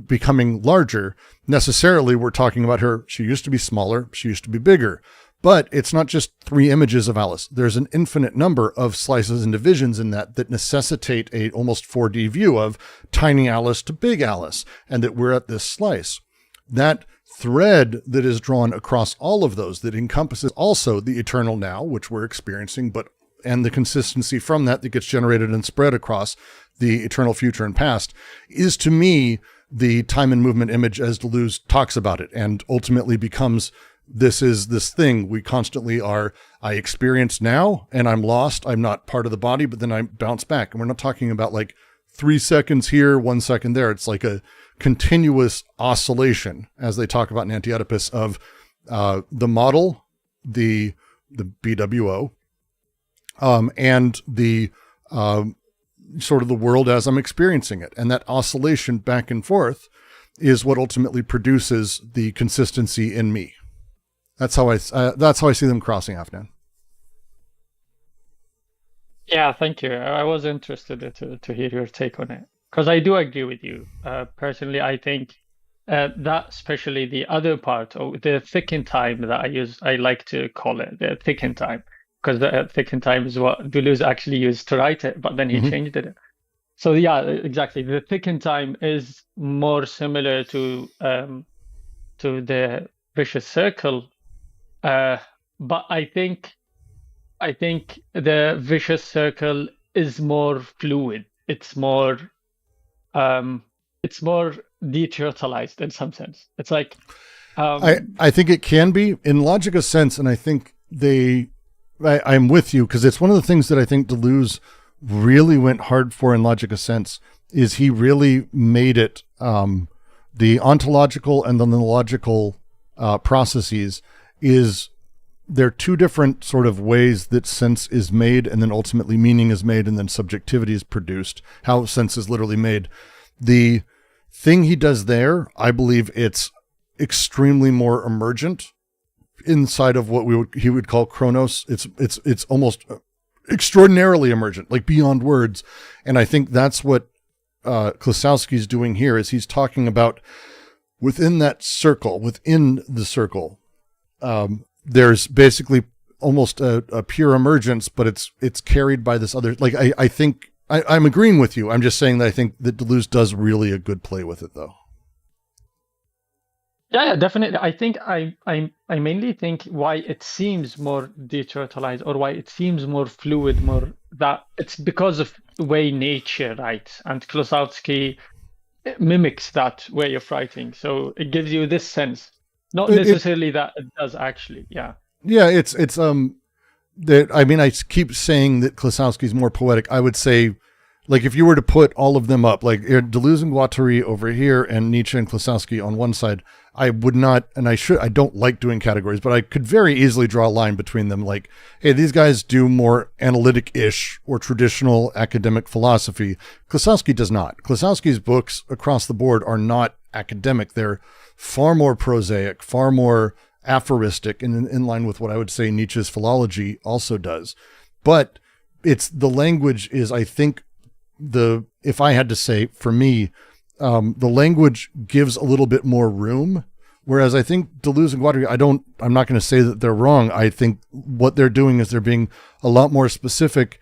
A: becoming larger, necessarily we're talking about her. She used to be smaller. She used to be bigger. But it's not just 3 images of Alice. There's an infinite number of slices and divisions in that necessitate a almost 4D view of tiny Alice to big Alice, and that we're at this slice. That thread that is drawn across all of those, that encompasses also the eternal now, which we're experiencing, and the consistency from that gets generated and spread across the eternal future and past, is to me the time and movement image as Deleuze talks about it, and ultimately becomes, this is this thing we constantly are, I experience now and I'm lost. I'm not part of the body, but then I bounce back. And we're not talking about like 3 seconds here, 1 second there. It's like a continuous oscillation, as they talk about in Anti-Oedipus, of the model, the BWO, and the sort of the world as I'm experiencing it. And that oscillation back and forth is what ultimately produces the consistency in me. That's how I see them crossing, Afnan.
C: Yeah, thank you. I was interested to hear your take on it, because I do agree with you. Personally, I think that especially the other part, or the thicken time that I like to call it, the thicken time, because the thicken time is what Deleuze actually used to write it, but then he changed it. So yeah, exactly. The thicken time is more similar to the vicious circle. But I think the vicious circle is more fluid. It's more deteriorized in some sense. It's like
A: I think it can be in logical sense, and I think I'm with you, because it's one of the things that I think Deleuze really went hard for in logical sense, is he really made it the ontological and then the logical processes is, they're 2 different sort of ways that sense is made, and then ultimately meaning is made, and then subjectivity is produced, how sense is literally made. The thing he does there, I believe it's extremely more emergent inside of what he would call chronos. It's almost extraordinarily emergent, like beyond words. And I think that's what Klossowski's doing here, is he's talking about within that circle, within the circle, there's basically almost a pure emergence, but it's carried by this other, like, I think I'm agreeing with you. I'm just saying that I think that Deleuze does really a good play with it, though.
C: Yeah, definitely. I think I mainly think why it seems more deteriorized, or why it seems more fluid, more that it's because of the way Nietzsche writes, and Klossowski mimics that way of writing. So it gives you this sense, not necessarily that it does actually. Yeah. Yeah,
A: it's that, I mean, I keep saying that Klossowski's more poetic. I would say, like, if you were to put all of them up, like Deleuze and Guattari over here and Nietzsche and Klossowski on one side, I would not, and I don't like doing categories, but I could very easily draw a line between them. Like, hey, these guys do more analytic-ish or traditional academic philosophy. Klossowski does not. Klossowski's books across the board are not academic. They're far more prosaic, far more aphoristic, and in line with what I would say Nietzsche's philology also does. But it's, the language is, I think, if I had to say, for me, the language gives a little bit more room, whereas I think Deleuze and Guattari, I'm not going to say that they're wrong. I think what they're doing is they're being a lot more specific,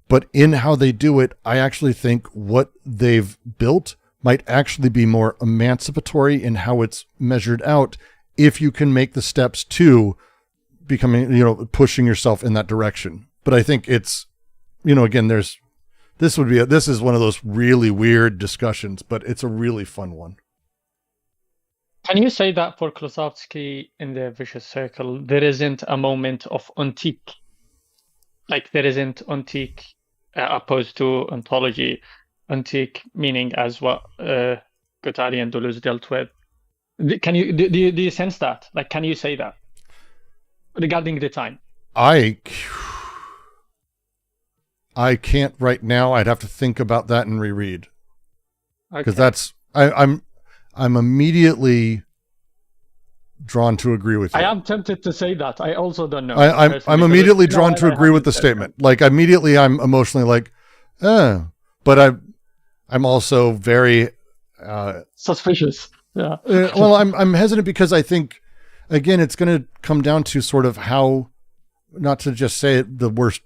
A: but in how they do it, I actually think what they've built might actually be more emancipatory in how it's measured out, if you can make the steps to becoming, pushing yourself in that direction. But I think it's, again, this is one of those really weird discussions, but it's a really fun one.
C: Can you say that for Klossowski in the vicious circle, there isn't a moment of ontique? Like there isn't ontic opposed to ontology. Ontic meaning as what Guattari and Deleuze dealt with. Can you do you sense that? Like, can you say that regarding the time?
A: I can't right now. I'd have to think about that and reread, because that's I'm immediately drawn to agree with you.
C: I am tempted to say that. I also don't know.
A: I'm immediately drawn to agree with the statement. Like immediately, I'm emotionally like, but I'm also very
C: suspicious. Yeah.
A: Well, I'm hesitant because I think, again, it's going to come down to sort of how, not to just say it the worst,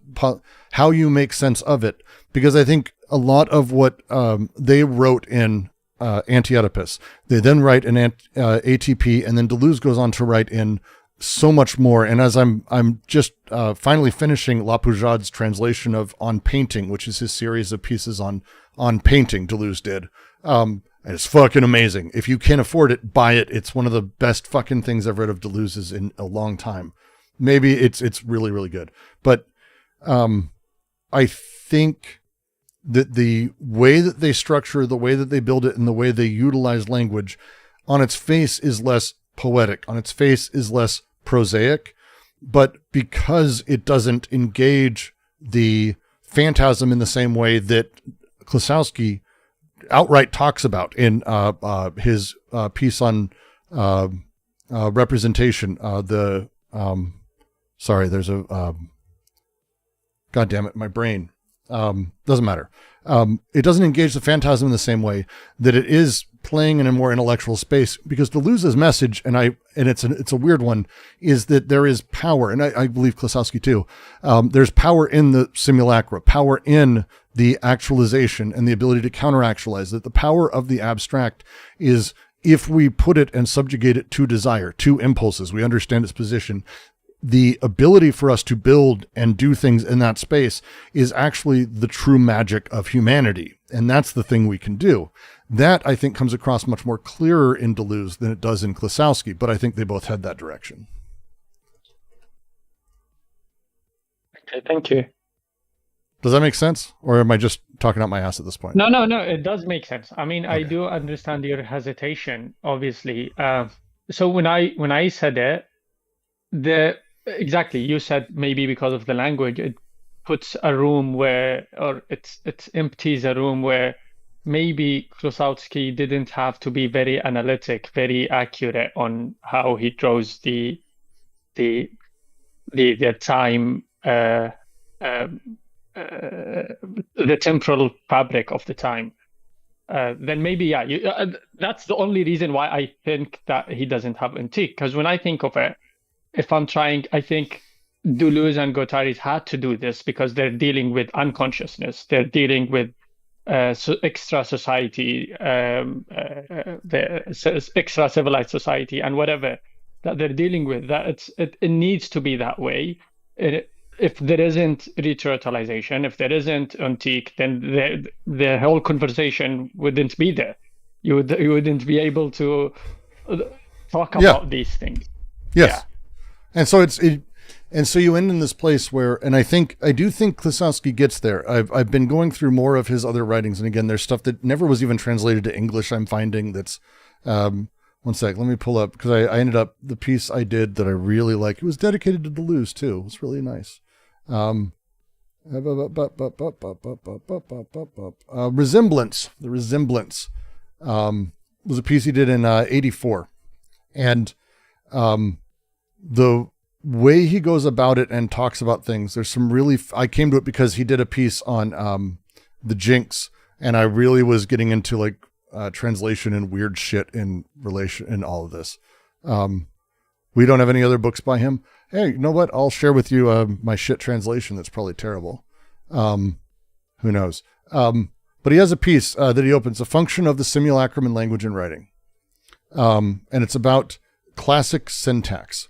A: how you make sense of it. Because I think a lot of what they wrote in Anti-Oedipus, they then write in ATP, and then Deleuze goes on to write in so much more. And as I'm just finally finishing Lapoujade's translation of On Painting, which is his series of pieces on painting Deleuze did. And it's fucking amazing. If you can't afford it, buy it. It's one of the best fucking things I've read of Deleuze's in a long time. Maybe it's really, really good. But I think that the way that they structure, the way that they build it, and the way they utilize language on its face is less poetic, on its face is less prosaic. But because it doesn't engage the phantasm in the same way that Klossowski outright talks about in his piece on representation. There's a God damn it, my brain. Doesn't matter. It doesn't engage the phantasm in the same way that it is playing in a more intellectual space, because Deleuze's message, and it's a weird one, is that there is power, and I believe Klossowski too. There's power in the simulacra, power in the actualization and the ability to counter-actualize, that the power of the abstract is, if we put it and subjugate it to desire, to impulses, we understand its position, the ability for us to build and do things in that space is actually the true magic of humanity. And that's the thing we can do. That, I think, comes across much more clearer in Deleuze than it does in Klossowski, but I think they both head that direction.
C: Okay, thank you.
A: Does that make sense? Or am I just talking out my ass at this point?
C: No, it does make sense. I mean, okay. I do understand your hesitation, obviously. So when I said it, exactly, you said maybe because of the language, it puts a room where, or it empties a room where maybe Klossowski didn't have to be very analytic, very accurate on how he draws the time, the temporal fabric of the time. Then maybe, that's the only reason why I think that he doesn't have antique. Because when I think of it, if I'm trying, I think Deleuze and Guattari had to do this because they're dealing with unconsciousness. They're dealing with extra society, the extra civilized society, and whatever that they're dealing with. That it needs to be that way. If there isn't ritualization, if there isn't antique, then the whole conversation wouldn't be there. You wouldn't be able to talk about these things.
A: Yes. Yeah. And so and so you end in this place where, and I do think Klossowski gets there. I've been going through more of his other writings, and again, there's stuff that never was even translated to English. I'm finding that's, one sec, let me pull up, because I ended up, the piece I did that I really like, it was dedicated to Deleuze too. It was really nice. Resemblance. The Resemblance was a piece he did in 84. And the way he goes about it and talks about things, there's some really, I came to it because he did a piece on the Jinx, and I really was getting into like translation and weird shit in relation in all of this. We don't have any other books by him. Hey, you know what? I'll share with you my shit translation that's probably terrible. Who knows? But he has a piece that he opens, A Function of the Simulacrum in Language and Writing. And it's about classic syntax.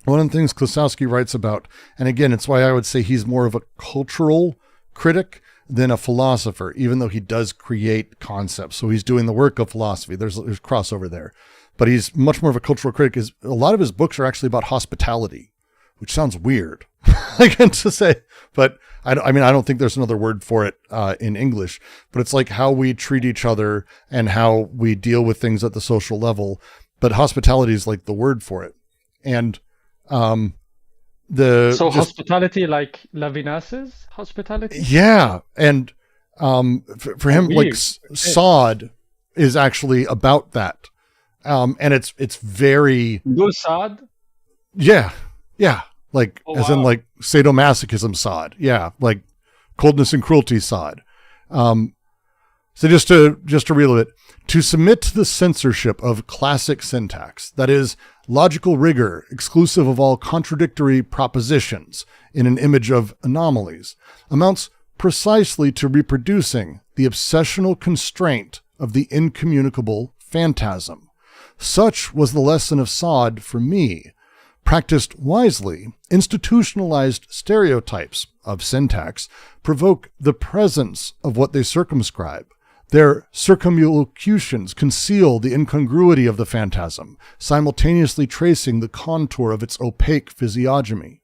A: One of the things Klossowski writes about, and again, it's why I would say he's more of a cultural critic than a philosopher, even though he does create concepts. So he's doing the work of philosophy. There's crossover there. But he's much more of a cultural critic. A lot of his books are actually about hospitality, which sounds weird. Again, to say, but I mean, I don't think there's another word for it in English, but it's like how we treat each other and how we deal with things at the social level. But hospitality is like the word for it. And
C: hospitality, like Levinas's hospitality?
A: Yeah. And for him, like Sod is actually about that. And it's very
C: Sod?
A: Yeah. Like in like sadomasochism Sod. Yeah. Like coldness and cruelty Sod. So just to reel it, to submit to the censorship of classic syntax, that is logical rigor exclusive of all contradictory propositions in an image of anomalies, amounts precisely to reproducing the obsessional constraint of the incommunicable phantasm. Such was the lesson of Sod for me. Practiced wisely, institutionalized stereotypes of syntax provoke the presence of what they circumscribe. Their circumlocutions conceal the incongruity of the phantasm, simultaneously tracing the contour of its opaque physiognomy.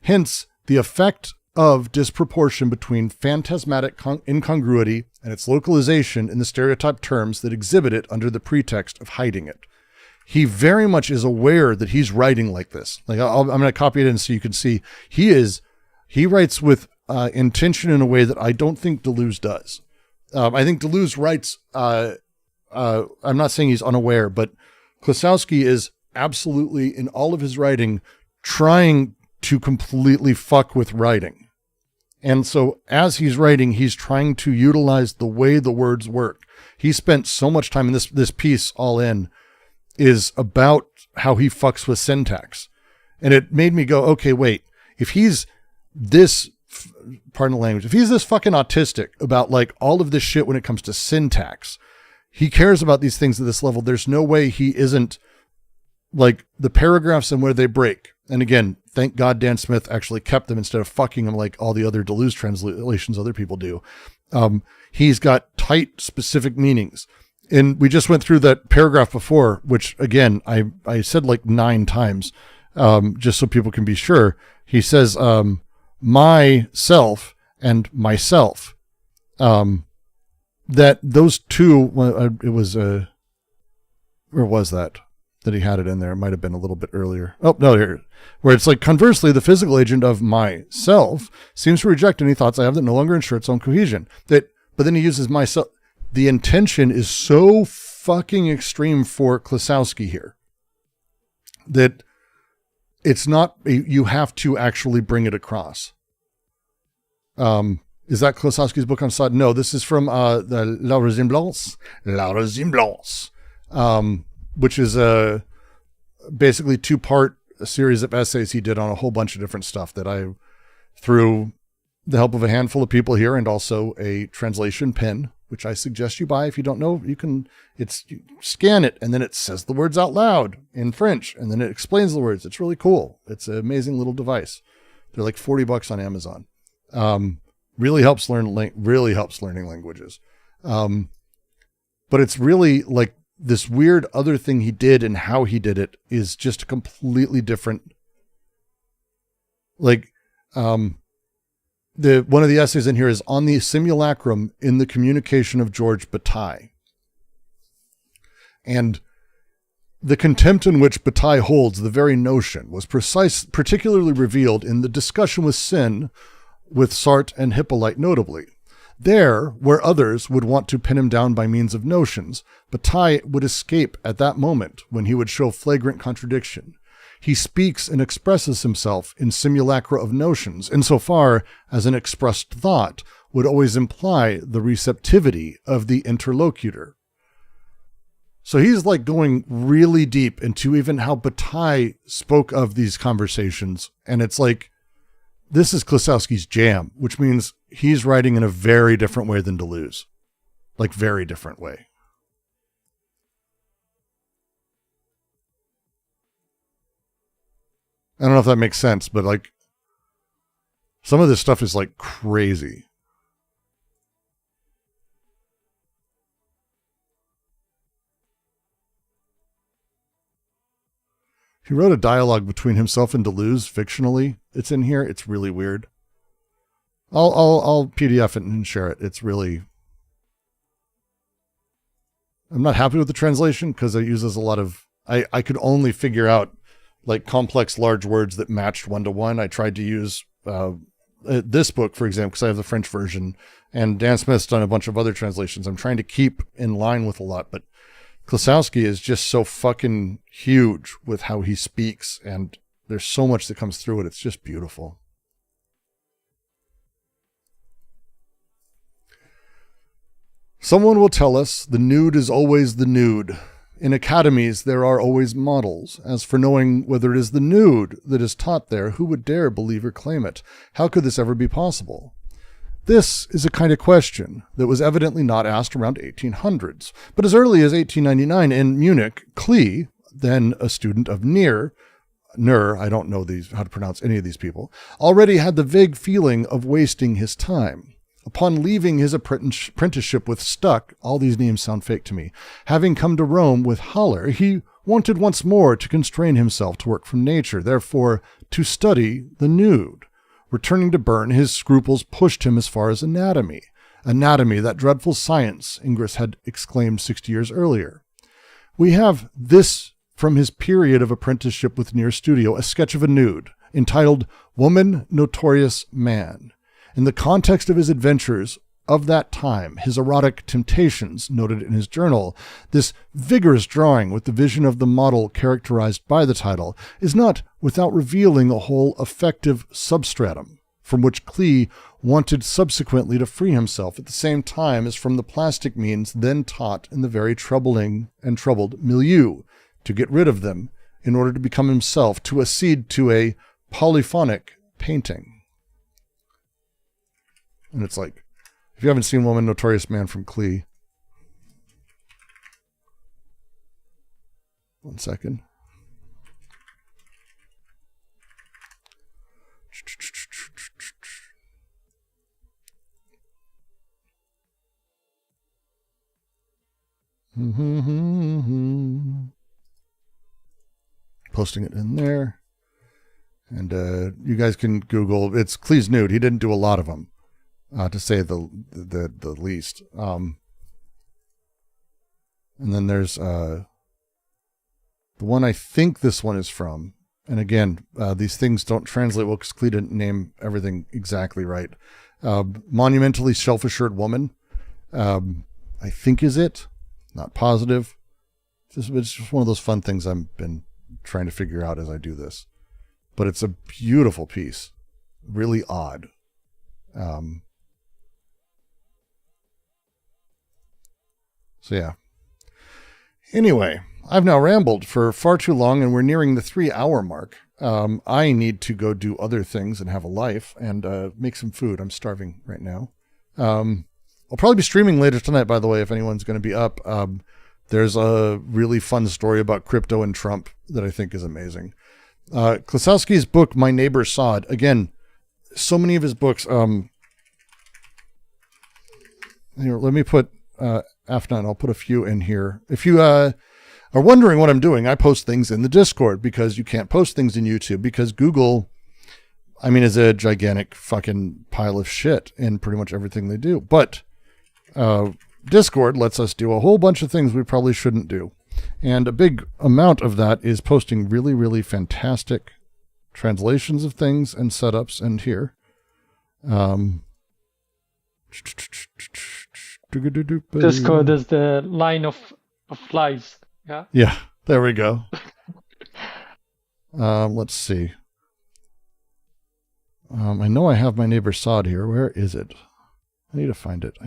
A: Hence, the effect of disproportion between phantasmatic incongruity and its localization in the stereotyped terms that exhibit it under the pretext of hiding it. He very much is aware that he's writing like this. Like I'm going to copy it in so you can see. He writes with intention in a way that I don't think Deleuze does. I think Deleuze writes, I'm not saying he's unaware, but Klossowski is absolutely in all of his writing trying to completely fuck with writing. And so as he's writing, he's trying to utilize the way the words work. He spent so much time in this piece all in is about how he fucks with syntax. And it made me go, okay, wait, if he's this, pardon the language, if he's this fucking autistic about like all of this shit when it comes to syntax, he cares about these things at this level. There's no way he isn't like the paragraphs and where they break. And again, thank God Dan Smith actually kept them instead of fucking them like all the other Deleuze translations other people do. He's got tight, specific meanings. And we just went through that paragraph before, which again, I said like 9 times, just so people can be sure. He says, myself and myself, that those two, it was, where was that he had it in there? It might've been a little bit earlier. Oh, no, here, where it's like, conversely, the physical agent of myself seems to reject any thoughts I have that no longer ensure its own cohesion. But then he uses myself. The intention is so fucking extreme for Klossowski here that it's not, you have to actually bring it across. Is that Klossowski's book on Sod? No, this is from the La Ressemblance, which is basically 2-part series of essays he did on a whole bunch of different stuff that I, through the help of a handful of people here and also a translation pen, which I suggest you buy. If you don't know, you scan it and then it says the words out loud in French and then it explains the words. It's really cool. It's an amazing little device. They're like $40 on Amazon. Really helps learning languages. But it's really like this weird other thing he did and how he did it is just a completely different, like, one of the essays in here is on the simulacrum in the communication of George Bataille. And the contempt in which Bataille holds the very notion was particularly revealed in the discussion with sin with Sartre and Hippolyte notably. There, where others would want to pin him down by means of notions, Bataille would escape at that moment when he would show flagrant contradiction. He speaks and expresses himself in simulacra of notions, insofar as an expressed thought would always imply the receptivity of the interlocutor. So he's like going really deep into even how Bataille spoke of these conversations. And it's like, this is Klossowski's jam, which means he's writing in a very different way than Deleuze. Like very different way. I don't know if that makes sense, but like some of this stuff is like crazy. He wrote a dialogue between himself and Deleuze fictionally. It's in here. It's really weird. I'll PDF it and share it. It's really... I'm not happy with the translation because it uses a lot of... I could only figure out like complex large words that matched one-to-one. I tried to use this book, for example, because I have the French version, and Dan Smith's done a bunch of other translations. I'm trying to keep in line with a lot, but Klossowski is just so fucking huge with how he speaks, and there's so much that comes through it. It's just beautiful. Someone will tell us the nude is always the nude. In academies, there are always models. As for knowing whether it is the nude that is taught there, who would dare believe or claim it? How could this ever be possible? This is a kind of question that was evidently not asked around 1800s. But as early as 1899 in Munich, Klee, then a student of Nur, I don't know how to pronounce any of these people, already had the vague feeling of wasting his time. Upon leaving his apprenticeship with Stuck, all these names sound fake to me, having come to Rome with Haller, he wanted once more to constrain himself to work from nature, therefore to study the nude. Returning to Bern, his scruples pushed him as far as anatomy. Anatomy, that dreadful science, Ingres had exclaimed 60 years earlier. We have this from his period of apprenticeship with Near Studio, a sketch of a nude, entitled Woman, Notorious Man. In the context of his adventures of that time, his erotic temptations, noted in his journal, this vigorous drawing with the vision of the model characterized by the title is not without revealing a whole effective substratum, from which Klee wanted subsequently to free himself at the same time as from the plastic means then taught in the very troubling and troubled milieu, to get rid of them in order to become himself, to accede to a polyphonic painting. And it's like, if you haven't seen Woman, Notorious Man from Klee. One second. Posting it in there. And you guys can Google, it's Klee's nude. He didn't do a lot of them. To say the least. And then there's the one I think this one is from. And again, these things don't translate well because Klee didn't name everything exactly right. Monumentally Self-Assured Woman, I think is it. Not positive. It's just one of those fun things I've been trying to figure out as I do this. But it's a beautiful piece. Really odd. So yeah. Anyway, I've now rambled for far too long and we're nearing the 3-hour mark. I need to go do other things and have a life and make some food. I'm starving right now. I'll probably be streaming later tonight, by the way, if anyone's going to be up. There's a really fun story about crypto and Trump that I think is amazing. Klossowski's book, My Neighbor Sod. Again, so many of his books. Here, let me put... Afnan, I'll put a few in here. If you are wondering what I'm doing, I post things in the Discord because you can't post things in YouTube because Google, is a gigantic fucking pile of shit in pretty much everything they do. But Discord lets us do a whole bunch of things we probably shouldn't do. And a big amount of that is posting really, really fantastic translations of things and setups. And here.
C: Discord is the line of flies. Yeah.
A: Yeah. There we go. Let's see. I know I have My Neighbor Sod here. Where is it? I need to find it.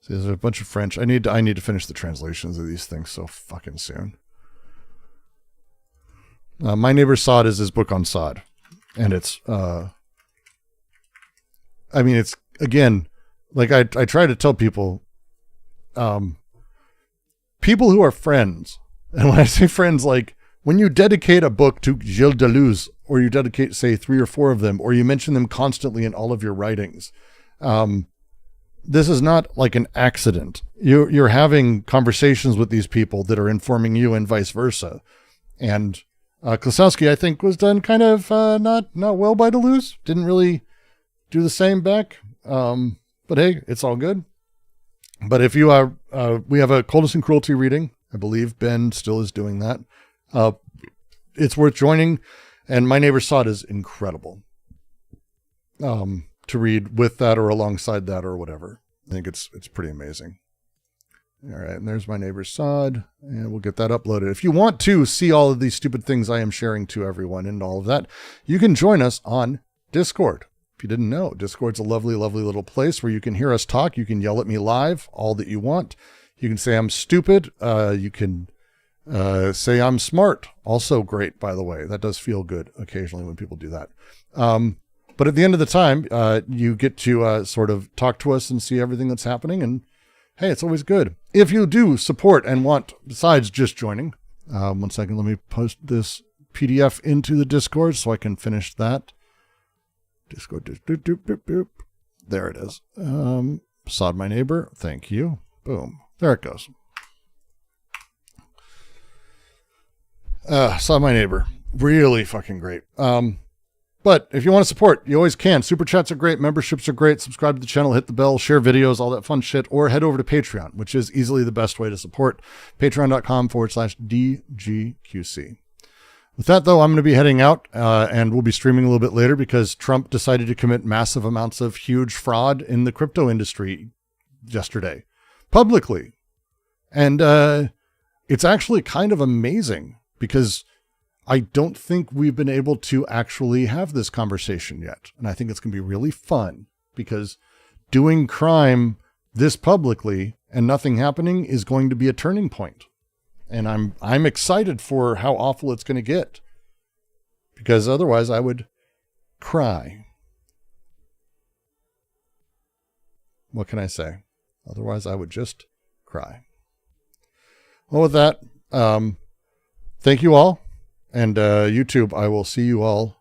A: See, there's a bunch of French. I need to finish the translations of these things so fucking soon. My Neighbor Sod is his book on Sod. And it's, it's, again, like I try to tell people, people who are friends, and when I say friends, like when you dedicate a book to Gilles Deleuze, or you dedicate, say, 3 or 4 of them, or you mention them constantly in all of your writings, This is not like an accident. You're having conversations with these people that are informing you and vice versa. And Klossowski, I think, was done kind of not well by Deleuze. Didn't really do the same back. But hey, it's all good. But if you we have a Coldness and Cruelty reading. I believe Ben still is doing that. It's worth joining. And My Neighbor Sod is incredible. To read with that or alongside that or whatever. I think it's pretty amazing. All right, and there's My Neighbor Sod, and we'll get that uploaded. If you want to see all of these stupid things I am sharing to everyone and all of that, you can join us on Discord. If you didn't know, Discord's a lovely, lovely little place where you can hear us talk. You can yell at me live, all that you want. You can say I'm stupid. You can say I'm smart. Also great, by the way. That does feel good occasionally when people do that. But at the end of the time, you get to sort of talk to us and see everything that's happening. And hey, it's always good. If you do support and want, besides just joining, 1 second, let me post this PDF into the Discord so I can finish that. Discord, there it is. Sod My Neighbor, thank you. Boom, there it goes. Sod My Neighbor, really fucking great. But if you want to support, you always can. Super chats are great. Memberships are great. Subscribe to the channel, hit the bell, share videos, all that fun shit, or head over to Patreon, which is easily the best way to support. Patreon.com/DGQC. With that, though, I'm going to be heading out, and we'll be streaming a little bit later because Trump decided to commit massive amounts of huge fraud in the crypto industry yesterday, publicly. And it's actually kind of amazing because I don't think we've been able to actually have this conversation yet. And I think it's going to be really fun because doing crime this publicly and nothing happening is going to be a turning point. And I'm excited for how awful it's going to get because otherwise I would cry. What can I say? Otherwise I would just cry. Well, with that, thank you all. And YouTube, I will see you all